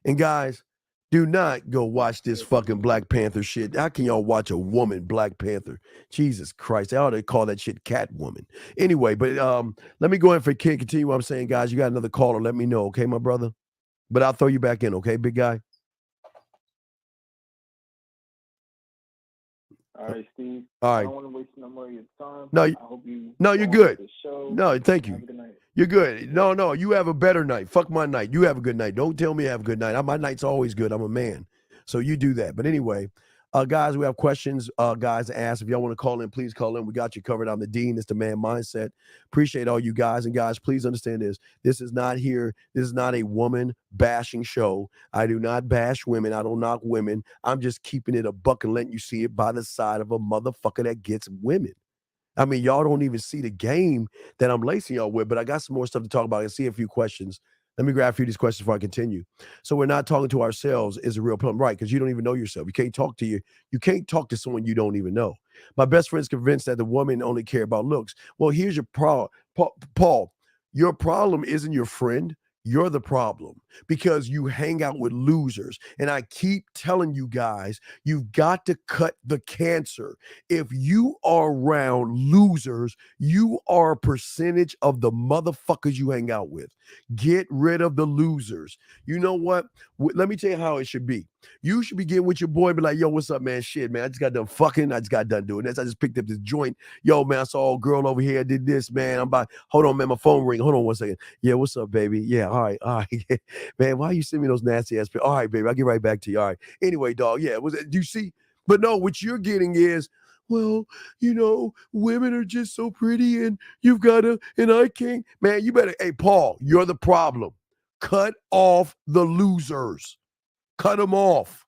And guys, do not go watch this fucking Black Panther shit. How can y'all watch a woman Black Panther? Jesus Christ. I ought to call that shit Catwoman. Anyway, but let me go in for Ken. Continue what I'm saying, guys. You got another caller. Let me know, okay, my brother? But I'll throw you back in, okay, big guy? All right, Steve. All right. I don't want to waste no more of your time. No, I hope you you're good. the show. No, thank Have you. a good night. You're good. No, you have a better night. Fuck my night. You have a good night. Don't tell me I have a good night. My night's always good. I'm a man. So you do that. But anyway, guys, we have questions. Guys, ask if y'all want to call in, please call in. We got you covered. I'm the Dean. It's the Man Mindset. Appreciate all you guys. And guys, please understand this. This is not a woman bashing show. I do not bash women. I don't knock women. I'm just keeping it a buck and letting you see it by the side of a motherfucker that gets women. I mean, y'all don't even see the game that I'm lacing y'all with, but I got some more stuff to talk about. I see a few questions. Let me grab a few of these questions before I continue. So we're not talking to ourselves is a real problem, right? Because you don't even know yourself. You can't talk to someone you don't even know. My best friend's convinced that the woman only care about looks. Well, here's your problem, Paul. Your problem isn't your friend. You're the problem because you hang out with losers. And I keep telling you guys, you've got to cut the cancer. If you are around losers, you are a percentage of the motherfuckers you hang out with. Get rid of the losers. You know what? Let me tell you how it should be. You should be getting with your boy and be like, yo, what's up, man? Shit, man. I just got done fucking. I just got done doing this. I just picked up this joint. Yo, man, I saw a girl over here. Did this, man. Hold on, man. My phone ring. Hold on 1 second. Yeah, what's up, baby? Yeah, all right. Man, why you send me those nasty ass? All right, baby. I'll get right back to you. All right. Anyway, dog. Yeah, do you see? But no, what you're getting is, well, women are just so pretty and you've got to, and I can't. Man, you better, hey, Paul, you're the problem. Cut off the losers. Cut them off.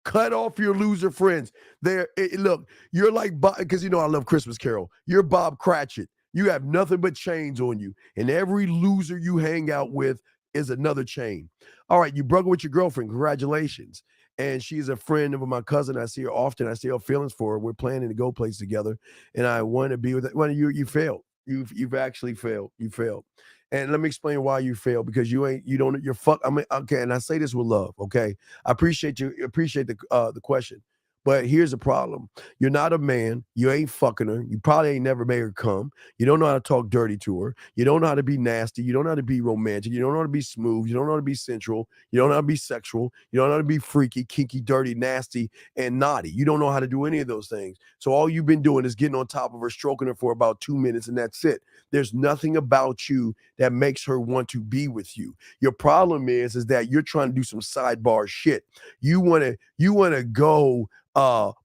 Cut off your loser friends. Look, you're like, because I love Christmas Carol. You're Bob Cratchit. You have nothing but chains on you. And every loser you hang out with is another chain. All right, you broke up with your girlfriend. Congratulations. And she's a friend of my cousin. I see her often. I see her feelings for her. We're planning to go places together. And I want to be with her. Well, you failed. You've actually failed. You failed. And let me explain why you failed, because you're fuck. I mean, okay, and I say this with love, okay? I appreciate the question. But here's the problem. You're not a man. You ain't fucking her. You probably ain't never made her come. You don't know how to talk dirty to her. You don't know how to be nasty. You don't know how to be romantic. You don't know how to be smooth. You don't know how to be sensual. You don't know how to be sexual. You don't know how to be freaky, kinky, dirty, nasty, and naughty. You don't know how to do any of those things. So all you've been doing is getting on top of her, stroking her for about 2 minutes, and that's it. There's nothing about you that makes her want to be with you. Your problem is that you're trying to do some sidebar shit. You want to go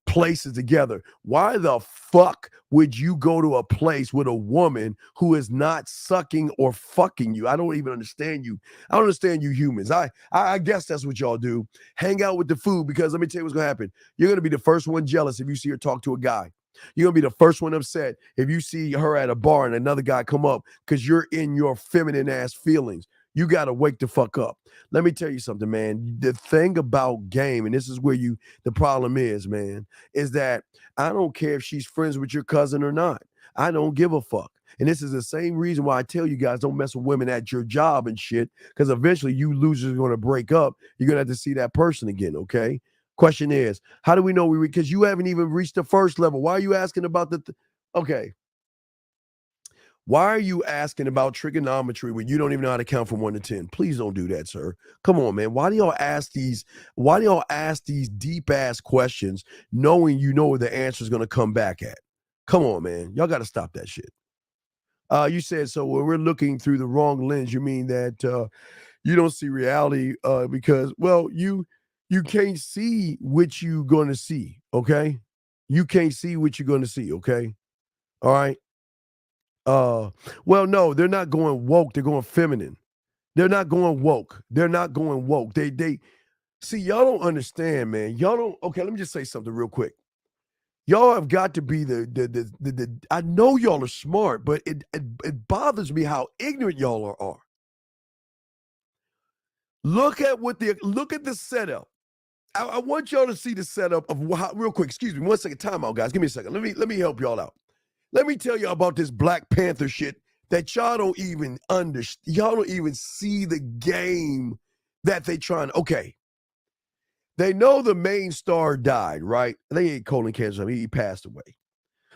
places together. Why the fuck would you go to a place with a woman who is not sucking or fucking you? I don't even understand you. I don't understand you humans. I guess that's what y'all do. Hang out with the food, because let me tell you what's gonna happen. You're gonna be the first one jealous if you see her talk to a guy. You're gonna be the first one upset if you see her at a bar and another guy come up, because you're in your feminine ass feelings. You got to wake the fuck up. Let me tell you something, man. The thing about game, and this is where the problem is, man, is that I don't care if she's friends with your cousin or not. I don't give a fuck. And this is the same reason why I tell you guys don't mess with women at your job and shit, because eventually you losers are going to break up. You're going to have to see that person again, okay? Question is, how do we know because you haven't even reached the first level. Why are you asking about okay. Why are you asking about trigonometry when you don't even know how to count from 1 to 10? Please don't do that, sir. Come on, man. Why do y'all ask these deep ass questions knowing you know where the answer is going to come back at? Come on, man. Y'all got to stop that shit. You said, so when we're looking through the wrong lens, you mean that you don't see reality because, well, you can't see what you're going to see, okay? You can't see what you're going to see, okay? All right? Well, no, they're not going woke. They're going feminine. They're not going woke. They're not going woke. They see, y'all don't understand, man. Y'all don't. Okay, let me just say something real quick. Y'all have got to be the I know y'all are smart, but it bothers me how ignorant y'all are. Look at the setup. I want y'all to see the setup of how, real quick. Excuse me, 1 second. Time out, guys. Give me a second. Let me help y'all out. Let me tell you about this Black Panther shit that y'all don't even understand. Y'all don't even see the game that they trying. Okay. They know the main star died, right? They ain't colon cancer. I mean, he passed away.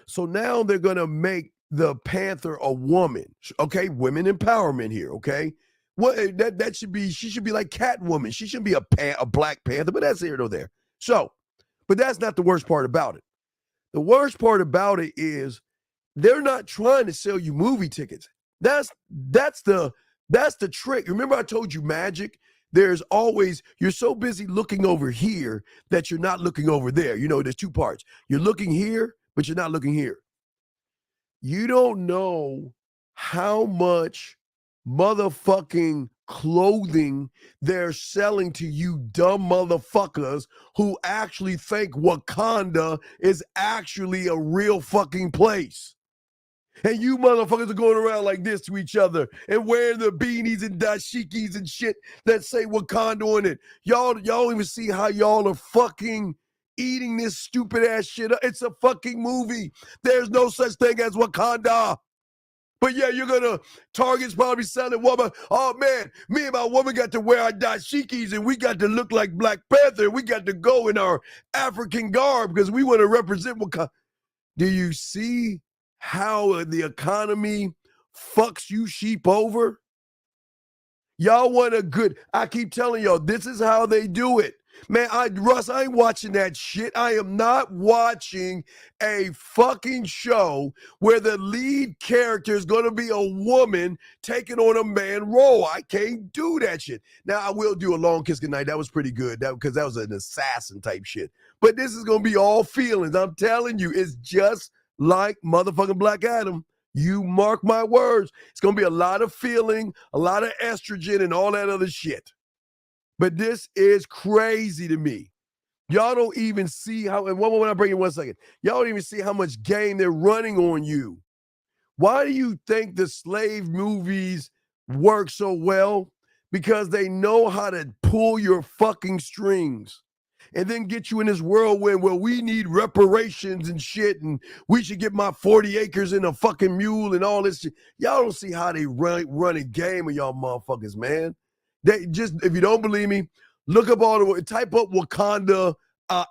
So now they're going to make the Panther a woman. Okay. Women empowerment here. Okay. What that should be, she should be like Catwoman. She shouldn't be a Black Panther, but that's here or there. So, but that's not the worst part about it. The worst part about it is they're not trying to sell you movie tickets. That's the trick. Remember I told you magic? There's always, you're so busy looking over here that you're not looking over there. You know, there's two parts. You're looking here, but you're not looking here. You don't know how much motherfucking clothing they're selling to you dumb motherfuckers who actually think Wakanda is actually a real fucking place. And you motherfuckers are going around like this to each other and wearing the beanies and dashikis and shit that say Wakanda on it. Y'all even see how y'all are fucking eating this stupid ass shit up. It's a fucking movie. There's no such thing as Wakanda. But yeah, you're gonna, Target's probably selling woman. Oh man, me and my woman got to wear our dashikis and we got to look like Black Panther. We got to go in our African garb because we want to represent Wakanda. Do you see how the economy fucks you sheep over? Y'all want a good, I keep telling y'all, this is how they do it. Man, Russ, I ain't watching that shit. I am not watching a fucking show where the lead character is going to be a woman taking on a man role. I can't do that shit. Now, I will do a Long Kiss Goodnight. That was pretty good because that was an assassin type shit. But this is going to be all feelings. I'm telling you, it's just like motherfucking Black Adam. You mark my words. It's going to be a lot of feeling, a lot of estrogen and all that other shit. But this is crazy to me. Y'all don't even see how, and one moment I bring in 1 second. Y'all don't even see how much game they're running on you. Why do you think the slave movies work so well? Because they know how to pull your fucking strings and then get you in this whirlwind where we need reparations and shit, and we should get my 40 acres and a fucking mule and all this shit. Y'all don't see how they run a game of y'all motherfuckers, man. They just, if you don't believe me, look up type up Wakanda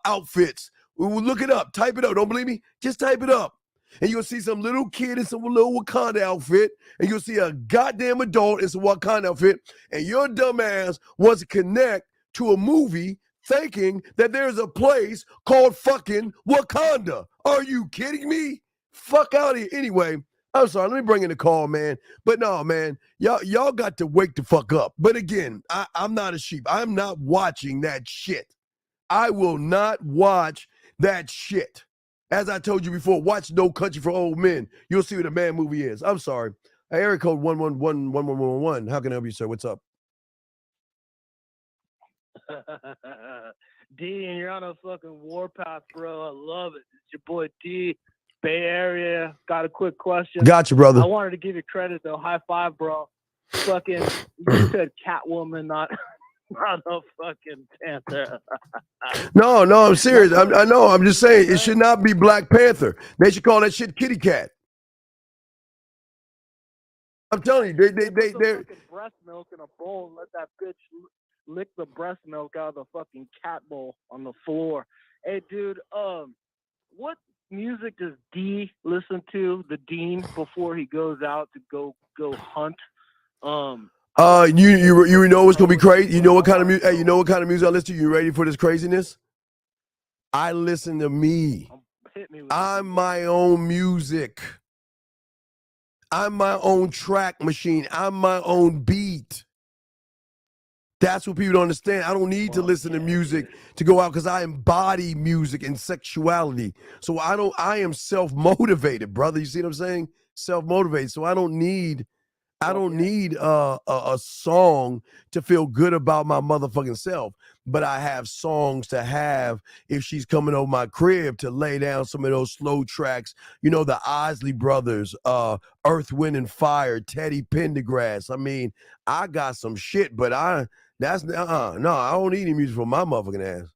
outfits. Look it up, type it up. Don't believe me? Just type it up. And you'll see some little kid in some little Wakanda outfit, and you'll see a goddamn adult in some Wakanda outfit, and your dumb ass wants to connect to a movie thinking that there's a place called fucking Wakanda. Are you kidding me? Fuck out of here. Anyway, I'm sorry, let me bring in the call, man. But no, man, y'all got to wake the fuck up. But again, I'm not a sheep. I'm not watching that shit. I will not watch that shit. As I told you before, watch No Country for Old Men. You'll see what a man movie is. I'm sorry. Area code 1111111. How can I help you, sir? What's up? D, and you're on a fucking warpath, bro. I love it. It's your boy D, Bay Area. Got a quick question. Got you, brother. I wanted to give you credit, though. High five, bro. fucking, you said Catwoman, not a fucking Panther. No, I'm serious. I know. I'm just saying it should not be Black Panther. They should call that shit Kitty Cat. I'm telling you, they're fucking breast milk in a bowl and let that bitch lick the breast milk out of the fucking cat bowl on the floor. Hey, dude, what music does D listen to, the Dean, before he goes out to go hunt? You know what's gonna be crazy? You know what kind of music? Hey, you know what kind of music I listen to? You ready for this craziness? I listen to me. I'm my own music. I'm my own track machine. I'm my own beat. That's what people don't understand. I don't need to listen to music to go out because I embody music and sexuality. So I am self-motivated, brother. You see what I'm saying? Self-motivated. So I don't need a song to feel good about my motherfucking self. But I have songs to have if she's coming over my crib to lay down some of those slow tracks. You know, the Isley Brothers, Earth, Wind, and Fire, Teddy Pendergrass. I mean, I got some shit, but I don't need any music from my motherfucking ass.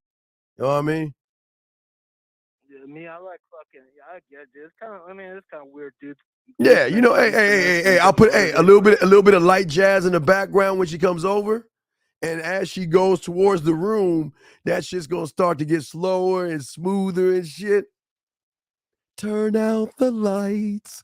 You know what I mean? Yeah, me, I like fucking, I get it. It's kind of weird, dude. Yeah, you know, hey, I'll put a little bit of light jazz in the background when she comes over. And as she goes towards the room, that shit's gonna start to get slower and smoother and shit. Turn out the lights.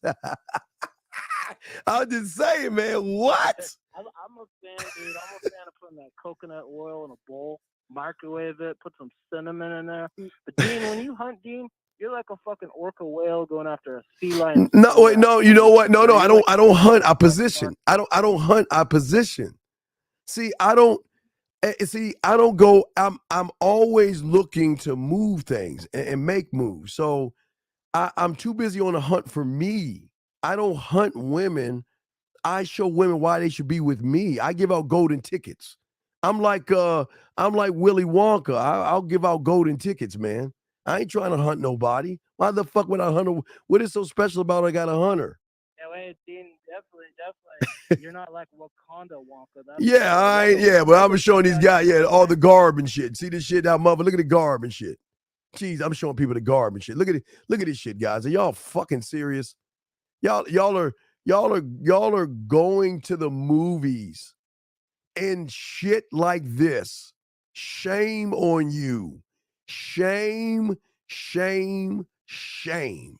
I'm just saying, man, what? I'm a fan, dude. I'm a fan of putting that coconut oil in a bowl, microwave it, put some cinnamon in there. But Dean, when you hunt, Dean, you're like a fucking orca whale going after a sea lion. No, wait, no, you know what? No, I don't hunt. I position. I don't hunt. I position. See, I don't go. I'm always looking to move things and make moves. So I'm too busy on a hunt for me. I don't hunt women. I show women why they should be with me. I give out golden tickets. I'm like Willy Wonka. I'll give out golden tickets, man. I ain't trying to hunt nobody. Why the fuck would I hunt her? What is so special about I got a hunter? Yeah, wait, Dean, definitely. You're not like Wakanda Wonka. But I'm showing these guys, all the garb and shit. See this shit out, mother. Look at the garb and shit. Jeez, I'm showing people the garb and shit. Look at it. Look at this shit, guys. Are y'all fucking serious? Y'all are going to the movies and shit like this. Shame on you. Shame, shame, shame.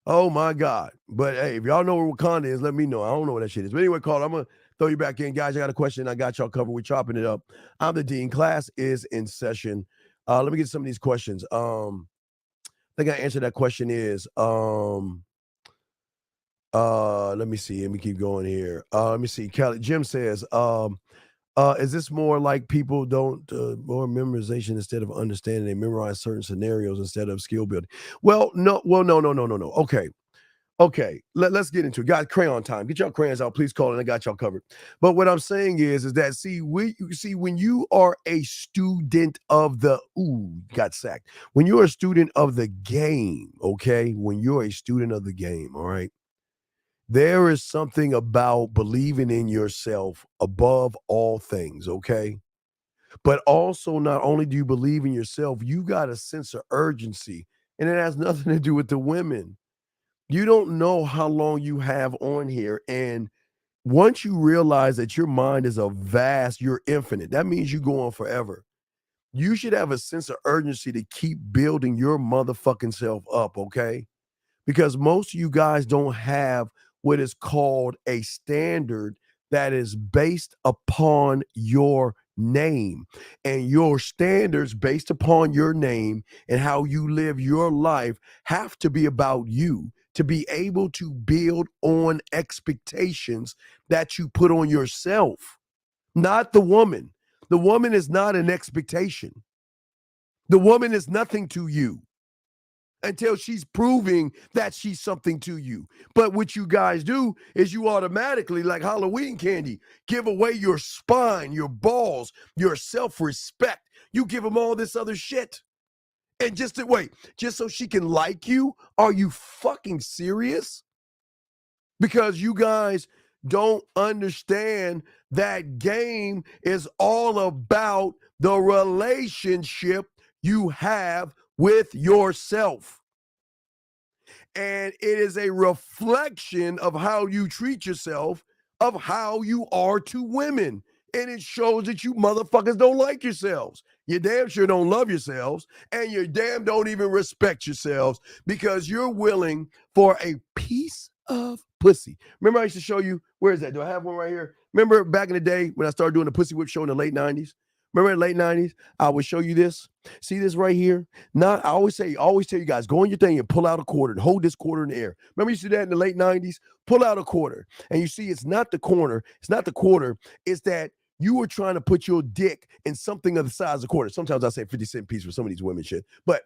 Oh my God. But hey, if y'all know where Wakanda is, let me know. I don't know what that shit is. But anyway, Carl, I'm going to throw you back in. Guys, I got a question. I got y'all covered. We're chopping it up. I'm the Dean. Class is in session. Let me get some of these questions. I think I answered that question is, let me see. Let me keep going here. Let me see. Jim says, is this more like people don't more memorization instead of understanding? They memorize certain scenarios instead of skill building. No. Okay. Let's get into it. Guys, crayon time. Get y'all crayons out. Please call and I got y'all covered. But what I'm saying is that when you are a student of the got sacked. When you're a student of the game, okay? When you're a student of the game, all right? There is something about believing in yourself above all things, okay? But also, not only do you believe in yourself, you got a sense of urgency, and it has nothing to do with the women. You don't know how long you have on here, and once you realize that your mind is you're infinite, that means you go on forever. You should have a sense of urgency to keep building your motherfucking self up, okay? Because most of you guys don't have what is called a standard that is based upon your name, and your standards based upon your name and how you live your life have to be about you to be able to build on expectations that you put on yourself, not the woman. The woman is not an expectation. The woman is nothing to you until she's proving that she's something to you. But what you guys do is you automatically, like Halloween candy, give away your spine, your balls, your self-respect. You give them all this other shit. And just so she can like you? Are you fucking serious? Because you guys don't understand that game is all about the relationship you have with yourself. And it is a reflection of how you treat yourself, of how you are to women. And it shows that you motherfuckers don't like yourselves. You damn sure don't love yourselves, and you damn don't even respect yourselves because you're willing for a piece of pussy. Remember I used to show you, where is that? Do I have one right here? Remember back in the day when I started doing the Pussy Whip show in the late 90s? Remember in the late 90s, I would show you this. See this right here? Now, I always tell you guys, go on your thing and pull out a quarter and hold this quarter in the air. Remember you see that in the late 90s? Pull out a quarter. And you see it's not the corner, it's not the quarter, it's that you were trying to put your dick in something of the size of a quarter. Sometimes I say 50-cent piece for some of these women shit. But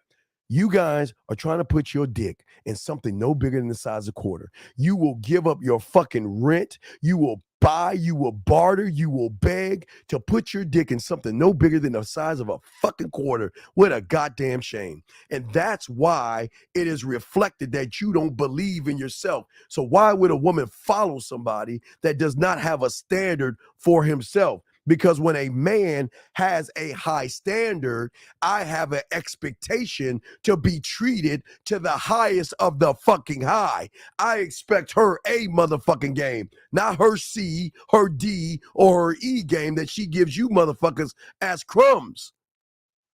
you guys are trying to put your dick in something no bigger than the size of a quarter. You will give up your fucking rent. You will buy, you will barter, you will beg to put your dick in something no bigger than the size of a fucking quarter. What a goddamn shame. And that's why it is reflected that you don't believe in yourself. So why would a woman follow somebody that does not have a standard for himself? Because when a man has a high standard, I have an expectation to be treated to the highest of the fucking high. I expect her A motherfucking game, not her C, her D, or her E game that she gives you motherfuckers as crumbs.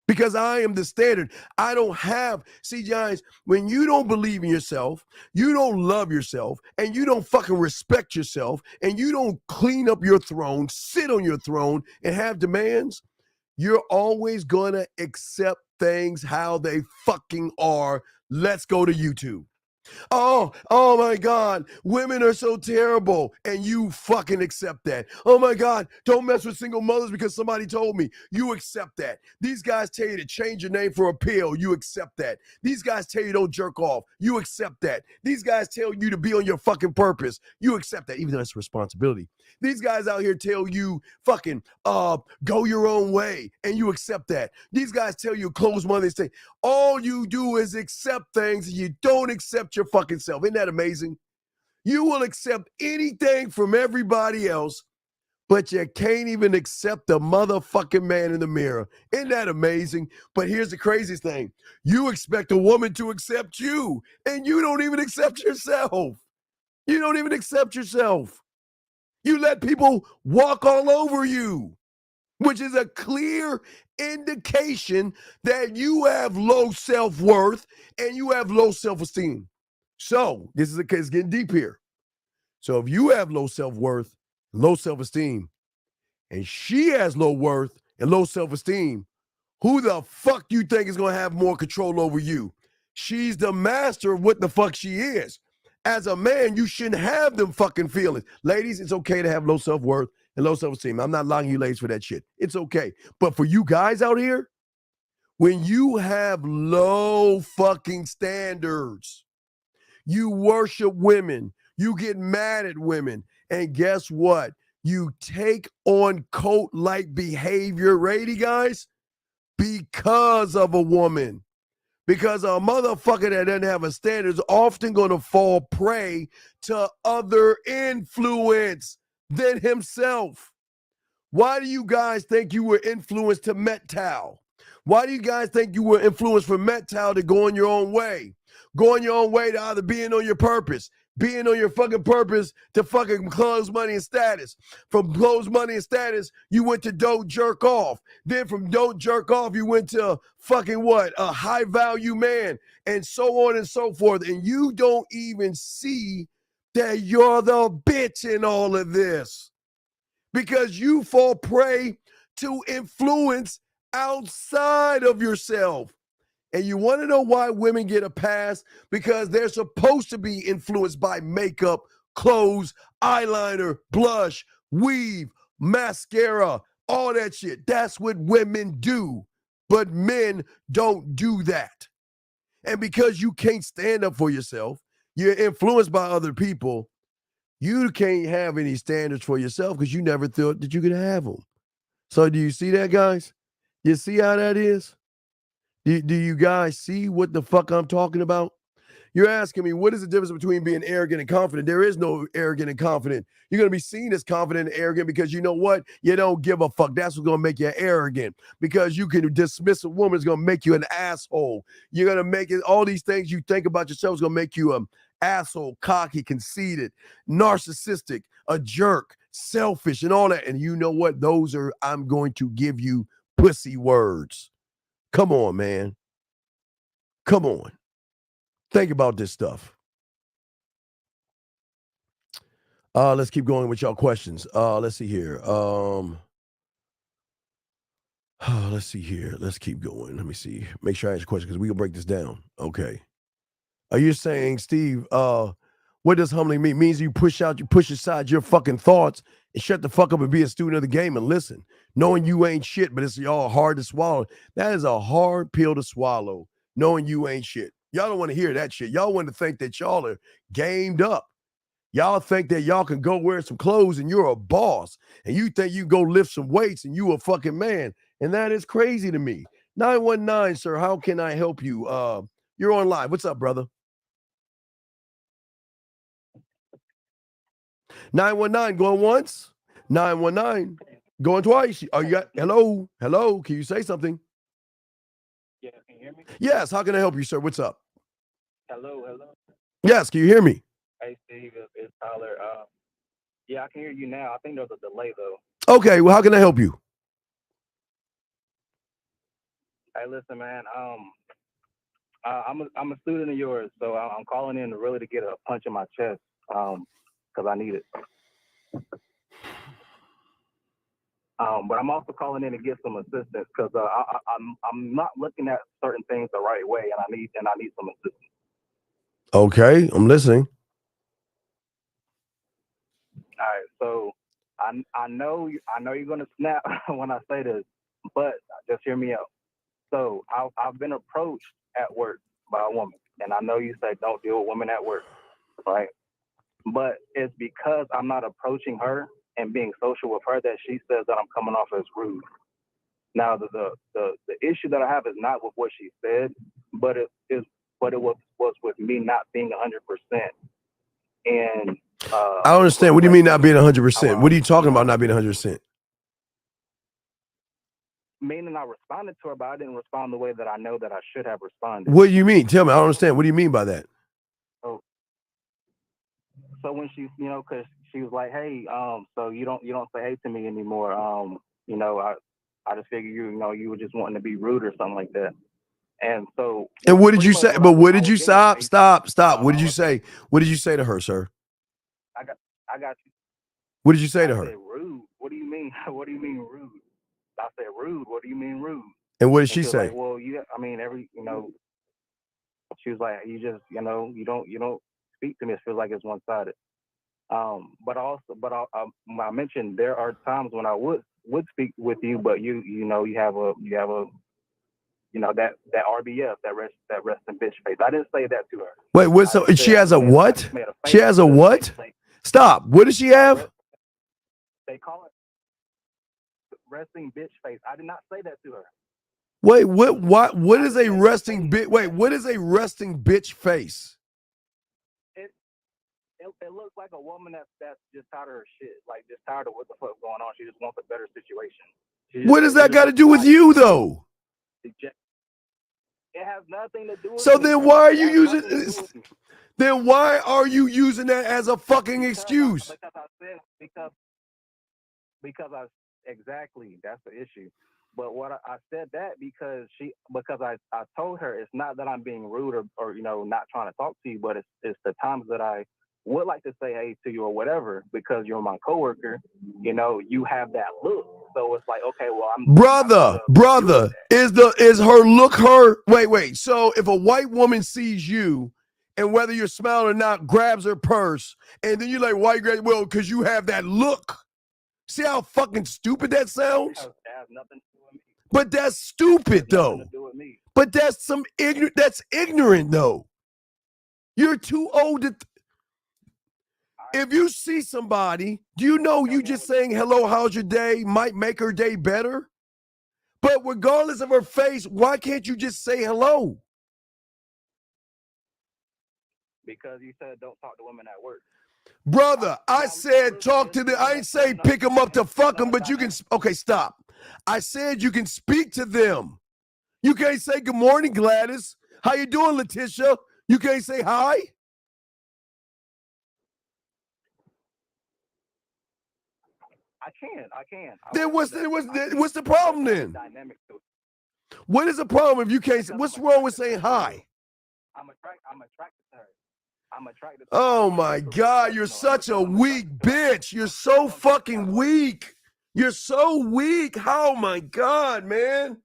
Because I am the standard. I don't have, see guys, when you don't believe in yourself, you don't love yourself, and you don't fucking respect yourself, and you don't clean up your throne, sit on your throne, and have demands, you're always gonna accept things how they fucking are. Let's go to YouTube. Oh my God, women are so terrible, and you fucking accept that. Oh my God, don't mess with single mothers because somebody told me. You accept that. These guys tell you to change your name for a pill. You accept that. These guys tell you don't jerk off. You accept that. These guys tell you to be on your fucking purpose. You accept that, even though it's a responsibility. These guys out here tell you fucking go your own way, and you accept that. These guys tell you close money. Say all you do is accept things, and you don't accept your fucking self. Isn't that amazing? You will accept anything from everybody else, but you can't even accept the motherfucking man in the mirror. Isn't that amazing? But here's the craziest thing. You expect a woman to accept you, and you don't even accept yourself. You don't even accept yourself. You let people walk all over you, which is a clear indication that you have low self-worth and you have low self-esteem. So this is it's getting deep here. So if you have low self-worth, low self-esteem, and she has low worth and low self-esteem, who the fuck you think is going to have more control over you? She's the master of what the fuck she is. As a man, you shouldn't have them fucking feelings. Ladies, it's okay to have low self-worth and low self-esteem. I'm not knocking you ladies for that shit. It's okay. But for you guys out here, when you have low fucking standards, you worship women, you get mad at women, and guess what? You take on cult-like behavior, ready, guys? Because of a woman. Because a motherfucker that doesn't have a standard is often going to fall prey to other influence than himself. Why do you guys think you were influenced to MGTOW? Why do you guys think you were influenced from MGTOW to go on your own way? Going your own way to either being on your purpose, being on your fucking purpose to fucking close money and status. From close money and status, you went to don't jerk off. Then from don't jerk off, you went to fucking what? A high value man, and so on and so forth. And you don't even see that you're the bitch in all of this because you fall prey to influence outside of yourself. And you want to know why women get a pass? Because they're supposed to be influenced by makeup, clothes, eyeliner, blush, weave, mascara, all that shit. That's what women do. But men don't do that. And because you can't stand up for yourself, you're influenced by other people, you can't have any standards for yourself because you never thought that you could have them. So do you see that, guys? You see how that is? Do you guys see what the fuck I'm talking about? You're asking me, what is the difference between being arrogant and confident? There is no arrogant and confident. You're going to be seen as confident and arrogant because you know what? You don't give a fuck. That's what's going to make you arrogant, because you can dismiss a woman is going to make you an asshole. You're going to make it, all these things you think about yourself is going to make you an asshole, cocky, conceited, narcissistic, a jerk, selfish, and all that. And you know what? Those are, I'm going to give you pussy words. Come on, man. Come on. Think about this stuff. Let's keep going with y'all questions. Let's see here. Let's see here. Let's keep going. Let me see. Make sure I answer your question because we can break this down. Okay. Are you saying, Steve, what does humbling mean? It means you push aside your fucking thoughts and shut the fuck up and be a student of the game and listen. Knowing you ain't shit, but it's all hard to swallow. That is a hard pill to swallow, knowing you ain't shit. Y'all don't want to hear that shit. Y'all want to think that y'all are gamed up. Y'all think that y'all can go wear some clothes and you're a boss. And you think you go lift some weights and you a fucking man. And that is crazy to me. 919, sir, how can I help you? You're on live. What's up, brother? 919, going once. 919, going twice. Are you got, hello? Hello? Can you say something? Yeah, can you hear me? Yes, how can I help you, sir? What's up? Hello. Yes, can you hear me? Hey, Steve, it's Tyler. Yeah, I can hear you now. I think there's a delay, though. Okay, well, how can I help you? Hey, listen, man. I'm a student of yours, so I'm calling in really to get a punch in my chest, because I need it. But I'm also calling in to get some assistance because I'm not looking at certain things the right way, and I need some assistance. Okay, I'm listening. All right, so I know you're gonna snap when I say this, but just hear me out. So I've been approached at work by a woman, and I know you say don't deal with women at work, right? But it's because I'm not approaching her and being social with her that she says that I'm coming off as rude. Now the issue that I have is not with what she said, but it was with me not being 100%. And I don't understand. What do you mean not being 100%? What are you talking about not being 100%? Meaning I responded to her, but I didn't respond the way that I know that I should have responded. What do you mean? Tell me. I don't understand. What do you mean by that? So when she, because she was like, hey, so you don't say hey to me anymore. I just figured you were just wanting to be rude or something like that. And so. And what did you say? But what did you stop? What did you say? What did you say to her, sir? I got you. What did you say to her? I said rude. What do you mean? What do you mean rude? I said rude. What do you mean rude? And what did she say? Like, well, she was like, you just, you don't speak to me. It feels like it's one-sided. But I mentioned there are times when I would speak with you, but you have a that RBF, that resting bitch face. I didn't say that to her. Wait, what? So she has a what? She has a what? Stop. What does she have? They call it resting bitch face. I did not say that to her. Wait, what is a resting bitch? Wait, what is a resting bitch face? It looks like a woman that's just tired of her shit, like just tired of what the fuck going on. She just wants a better situation. What does that got to do with you, though? It has nothing to do with So me. then why are you using this? Then why are you using that as a fucking excuse? Exactly, that's the issue. But what I said that because I told her it's not that I'm being rude or not trying to talk to you, but it's the times that I would like to say hey to you or whatever because you're my coworker. You have that look, so it's like okay, well I'm brother. Is her look her? Wait. So if a white woman sees you, and whether you're smiling or not, grabs her purse, and then you're like, why you grab? Well, because you have that look. See how fucking stupid that sounds? It has nothing to do with me. But that's stupid though. But that's that's ignorant though. You're too old to. If you see somebody, do you know you just saying hello, how's your day might make her day better? But regardless of her face, why can't you just say hello? because you said don't talk to women at work. Brother, I said talk to them. I ain't say pick them up to fuck them, but you can. Okay, stop. I said you can speak to them. You can't say good morning, Gladys. How you doing, Letitia? You can't say hi. I can. Then what's the problem then? What is the problem if you can't? What's wrong with saying hi? I'm attracted to her. I'm attracted to Oh my God, you're such a weak bitch. You're so fucking weak. You're so weak. Oh my God, man.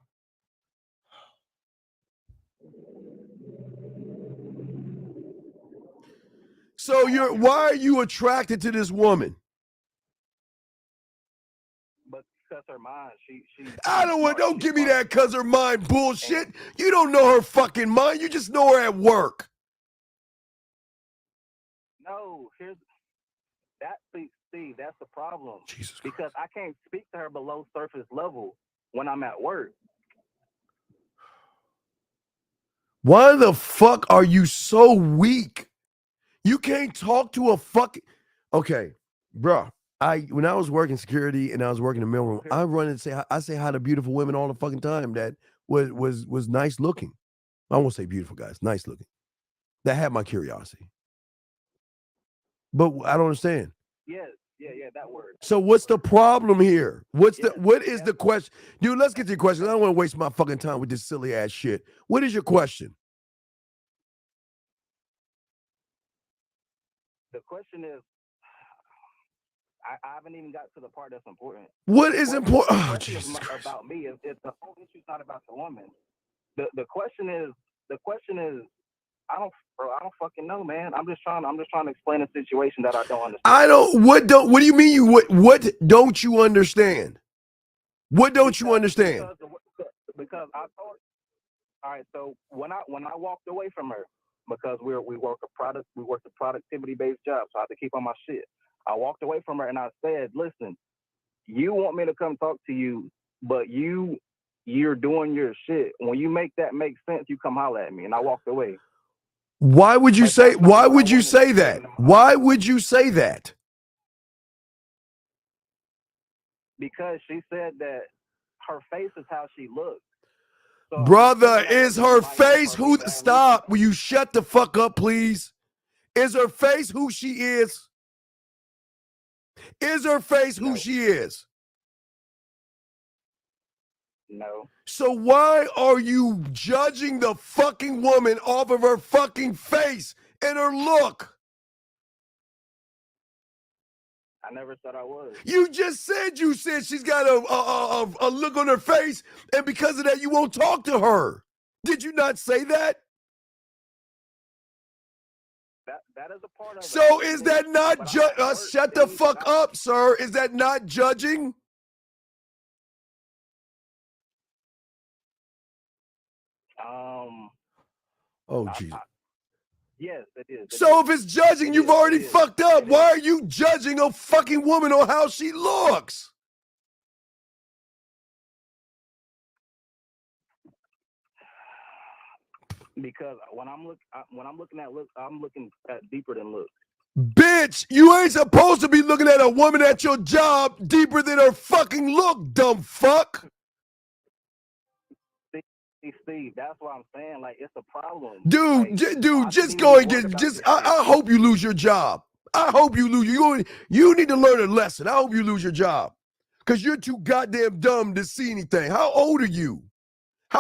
So why are you attracted to this woman? Because her mind, don't give me that cause her mind bullshit. You don't know her fucking mind. You just know her at work. No, Steve, that's the problem. Jesus Christ. Because I can't speak to her below surface level when I'm at work. Why the fuck are you so weak? You can't talk to a fucking... Okay, bro. When I was working security and I was working in the mailroom, I run and say hi to beautiful women all the fucking time that was nice looking. I won't say beautiful guys, nice looking. That had my curiosity. But I don't understand. Yes, yeah, that word. So what's the problem here? What is the question? Dude, let's get to your question. I don't want to waste my fucking time with this silly ass shit. What is your question? The question is, I haven't even got to the part that's important. What is important? Oh, Jesus Christ. About me. It's the whole issue's not about the woman. The question is, I don't fucking know, man. I'm just trying to explain a situation that I don't understand. What do you mean what don't you understand? What don't you understand? Because I thought, all right, so when I walked away from her, because we work a productivity based job, so I have to keep on my shit. I walked away from her and I said, listen, you want me to come talk to you, but you're doing your shit. When you make that make sense, you come holler at me. And I walked away. Why would you say that? Why would you say that? Because she said that her face is how she looks. So Brother, is her face who? Stop. Will you shut the fuck up, please? Is her face who she is? Is her face who she is? No. So why are you judging the fucking woman off of her fucking face and her look? I never said I was. You just said she's got a look on her face, and because of that, you won't talk to her. Did you not say that? That is a part of it. So is that not shut the fuck up, sir? Is that not judging? Oh, Jesus. Yes, it is. So if it's judging, you've already fucked up. Why are you judging a fucking woman on how she looks? Because when I'm looking at looks, I'm looking at deeper than looks. Bitch, you ain't supposed to be looking at a woman at your job deeper than her fucking look, dumb fuck. Steve, that's what I'm saying. Like, it's a problem. Dude, just go and I hope you lose your job. I hope you lose. You need to learn a lesson. I hope you lose your job. Because you're too goddamn dumb to see anything. How old are you? It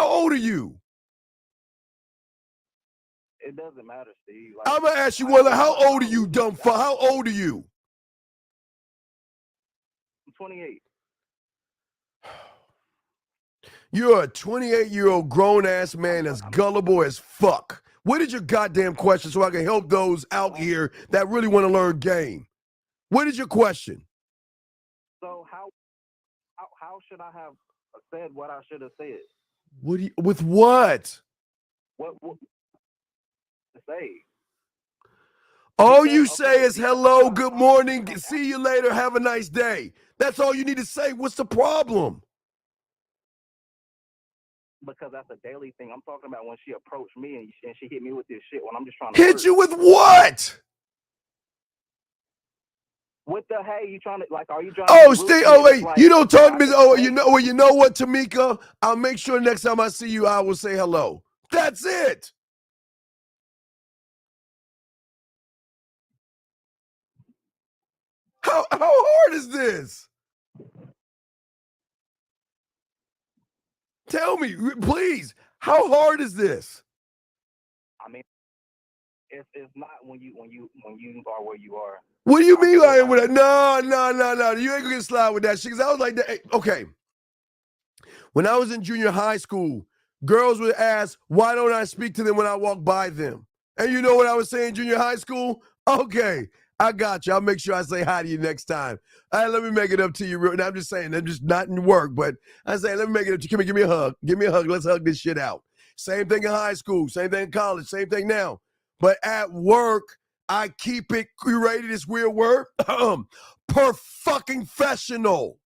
doesn't matter, Steve. I'm going to ask you one. How old are you, dumb fuck? How old are you? I'm 28. You're a 28-year-old grown-ass man that's gullible as fuck. What is your goddamn question so I can help those out here that really want to learn game? What is your question? So how should I have said what I should have said? With what? What to say? All you say is hello, good morning, see you later, have a nice day. That's all you need to say. What's the problem? because that's a daily thing. I'm talking about when she approached me and she hit me with this shit when I'm just trying to hit you with what? What the hey? You trying to like? Are you trying? Oh, to Steve. Oh, wait. You don't talk to me. Oh, you know. Well, you know what, Tamika? I'll make sure next time I see you, I will say hello. That's it. How hard is this? Tell me, please. How hard is this? I mean, it's not when you are where you are. What do you mean I ain't with that? No. You ain't gonna get slide with that shit. Cause I was like that. Okay. When I was in junior high school, girls would ask, why don't I speak to them when I walk by them? And you know what I was saying in junior high school? Okay, I got you. I'll make sure I say hi to you next time. All right, let me make it up to you. And I'm just saying, I'm just not in work, but I say, let me make it up to you. Come here, give me a hug. Give me a hug. Let's hug this shit out. Same thing in high school. Same thing in college. Same thing now. But at work, I keep it, you ready this weird word? Per-fucking-fessional.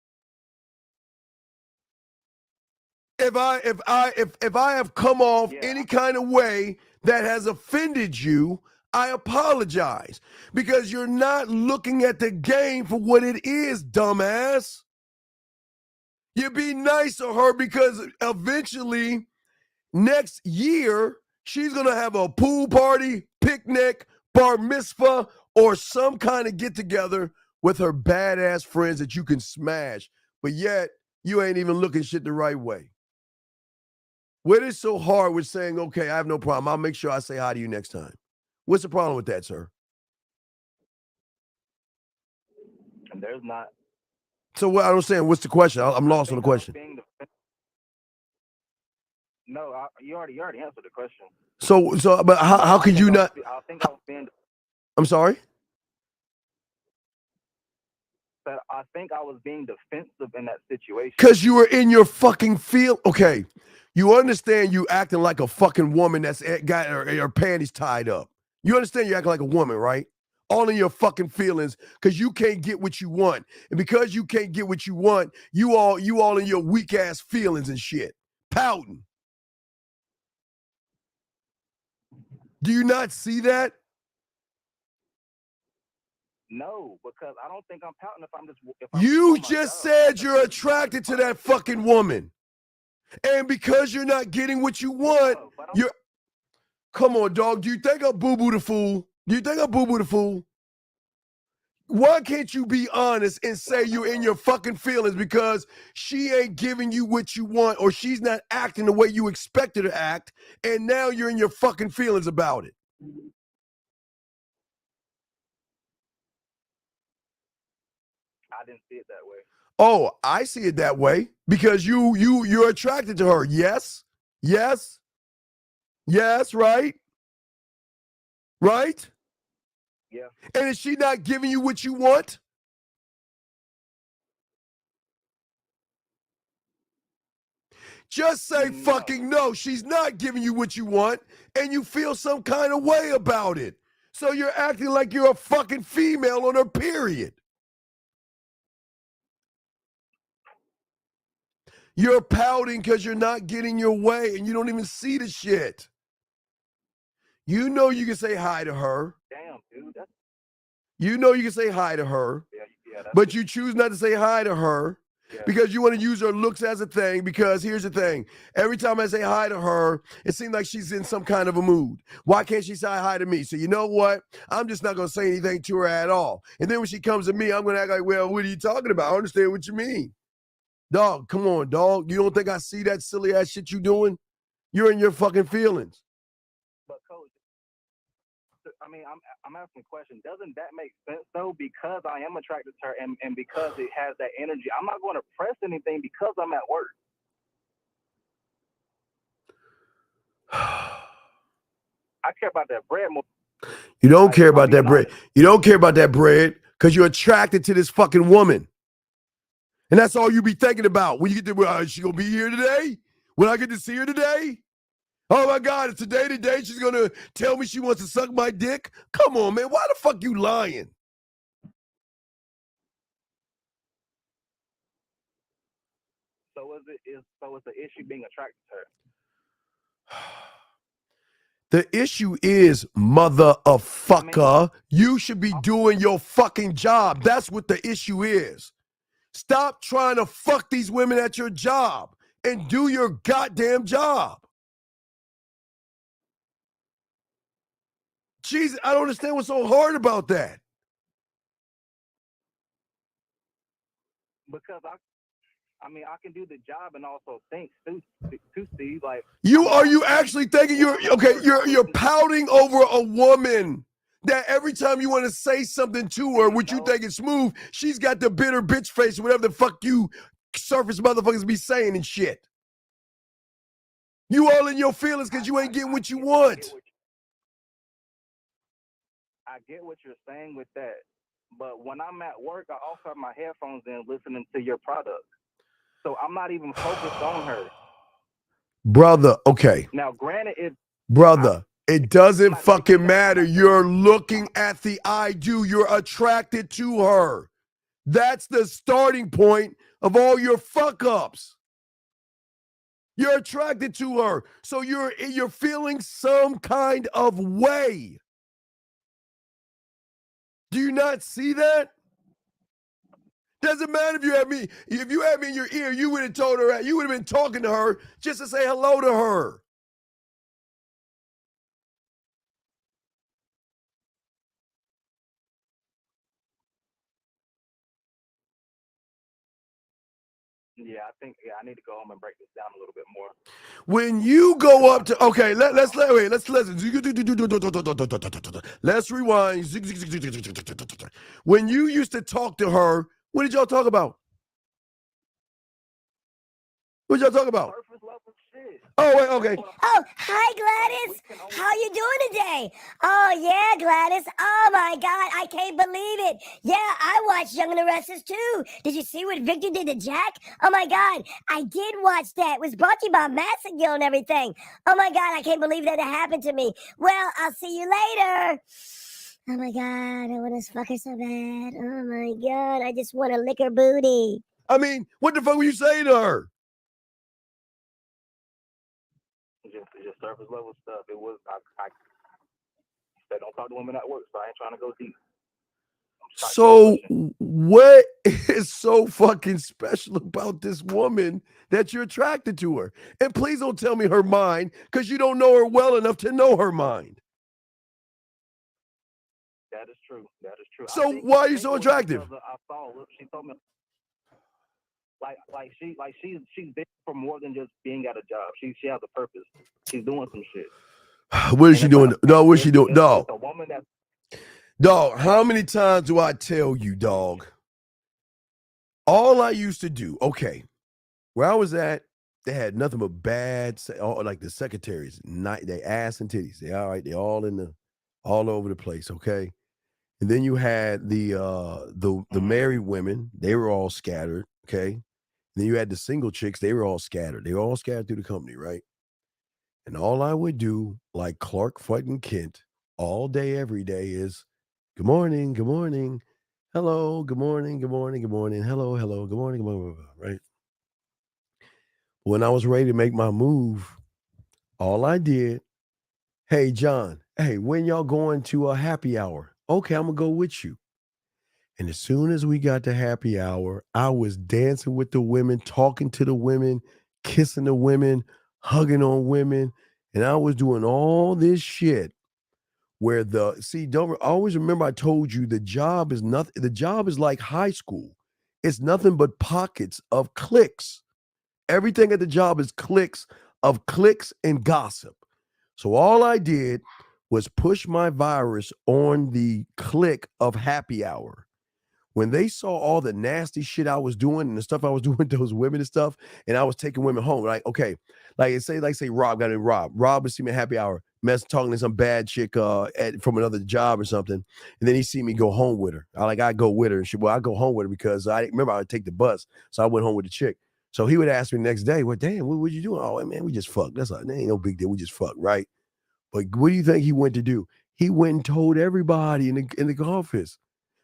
If I have come off any kind of way that has offended you, I apologize. Because you're not looking at the game for what it is, dumbass. You be nice to her because eventually, next year, she's going to have a pool party, picnic, bar mitzvah, or some kind of get-together with her badass friends that you can smash. But yet, you ain't even looking shit the right way. What is so hard with saying, okay, I have no problem. I'll make sure I say hi to you next time. What's the problem with that, sir? And there's not. So what I don't understand. What's the question? I'm lost on the question. No, you already answered the question. So, but how could you not? I think I was being. I'm sorry? But I think I was being defensive in that situation. Because you were in your fucking field. Okay. You understand you acting like a fucking woman that's got her panties tied up. You understand you acting like a woman, right? All in your fucking feelings because you can't get what you want. And because you can't get what you want, you all in your weak ass feelings and shit. Pouting. Do you not see that? No, because I don't think I'm pouting if I'm just. You just said you're attracted to that fucking woman. And because you're not getting what you want, you're. Come on, dog. Do you think I'm boo-boo the fool? Do you think I'm boo-boo the fool? Why can't you be honest and say you're in your fucking feelings because she ain't giving you what you want or she's not acting the way you expect her to act, and now you're in your fucking feelings about it? I didn't see it that way. Oh, I see it that way because you're attracted to her. Yes, right, right. Yeah. And is she not giving you what you want? Just say fucking no. She's not giving you what you want, and you feel some kind of way about it. So you're acting like you're a fucking female on her period. You're pouting because you're not getting your way, and you don't even see the shit. You know you can say hi to her. Damn, dude. You know you can say hi to her, but you choose not to say hi to her because you want to use her looks as a thing. Because here's the thing. Every time I say hi to her, it seems like she's in some kind of a mood. Why can't she say hi to me? So you know what? I'm just not going to say anything to her at all. And then when she comes to me, I'm going to act like, well, what are you talking about? I understand what you mean. Dog, come on, dog. You don't think I see that silly ass shit you doing? You're in your fucking feelings. But coach, I mean, I'm asking a question. Doesn't that make sense though? Because I am attracted to her and because it has that energy, I'm not going to press anything because I'm at work. I care about that bread more. You don't care about that bread. You don't care about that bread because you're attracted to this fucking woman. And that's all you be thinking about. When you get to, is she going to be here today? Will I get to see her today? Oh my God, it's today. She's going to tell me she wants to suck my dick? Come on, man. Why the fuck you lying? So it's the issue being attracted to her. The issue is, motherfucker, you should be doing your fucking job. That's what the issue is. Stop trying to fuck these women at your job and do your goddamn job. Jesus, I don't understand what's so hard about that. Because I mean, I can do the job and also think too, Steve. Like, Are you actually thinking you're pouting over a woman that every time you want to say something to her, which you think is smooth, she's got the bitter bitch face or whatever the fuck you surface motherfuckers be saying and shit. You all in your feelings because you ain't getting what you want. I get what you're saying with that, but when I'm at work, I also have my headphones in listening to your product. So I'm not even focused on her. Brother, okay. Now, granted, it doesn't fucking matter. You're looking at the I do. You're attracted to her. That's the starting point of all your fuck-ups. You're attracted to her. So you're feeling some kind of way. Do you not see that? Doesn't matter if you had me in your ear, you would have told her, you would have been talking to her just to say hello to her. Yeah, I think I need to go home and break this down a little bit more. When you go up to let's rewind. When you used to talk to her, what did y'all talk about? What did y'all talk about? Oh, wait, okay. Oh, hi, Gladys. How you doing today? Oh, yeah, Gladys. Oh, my God. I can't believe it. Yeah, I watched Young and the Restless, too. Did you see what Victor did to Jack? Oh, my God. I did watch that. It was brought to you by Massagill and everything. Oh, my God. I can't believe that it happened to me. Well, I'll see you later. Oh, my God. I want to fuck her so bad. Oh, my God. I just want to lick her booty. I mean, what the fuck were you saying to her? Just surface level stuff. It was I said don't talk to women at work, so I ain't trying to go deep. So what is so fucking special about this woman that you're attracted to her? And please don't tell me her mind, because you don't know her well enough to know her mind. That is true. That is true. So why are you so attractive? I saw. She told me she's there for more than just being at a job. She has a purpose. She's doing some shit. What is she doing? No, what is she doing? Dog. A woman that. Dog, how many times do I tell you, dog? All I used to do, okay, where I was at, they had nothing but bad, like the secretaries, they ass and titties. They all right, they all over the place, okay? And then you had the married women, they were all scattered, okay? And then you had the single chicks, they were all scattered. They were all scattered through the company, right? And all I would do, like Clark fucking Kent, all day, every day is, good morning, hello, good morning, hello, good morning, right? When I was ready to make my move, all I did, hey, John, hey, when y'all going to a happy hour? Okay, I'm going to go with you. And as soon as we got to happy hour, I was dancing with the women, talking to the women, kissing the women, hugging on women. And I was doing all this shit where don't always remember I told you the job is nothing. The job is like high school. It's nothing but pockets of clicks. Everything at the job is clicks and gossip. So all I did was push my virus on the click of happy hour. When they saw all the nasty shit I was doing and the stuff I was doing with those women and stuff, and I was taking women home, like, okay, say Rob got in. Rob would see me at happy hour, talking to some bad chick from another job or something, and then he see me go home with her. I go with her, and I go home with her because I remember I would take the bus, so I went home with the chick. So he would ask me the next day, well, damn, what you doing? Oh, man, we just fucked. That ain't no big deal. We just fucked, right? But what do you think he went to do? He went and told everybody in the office.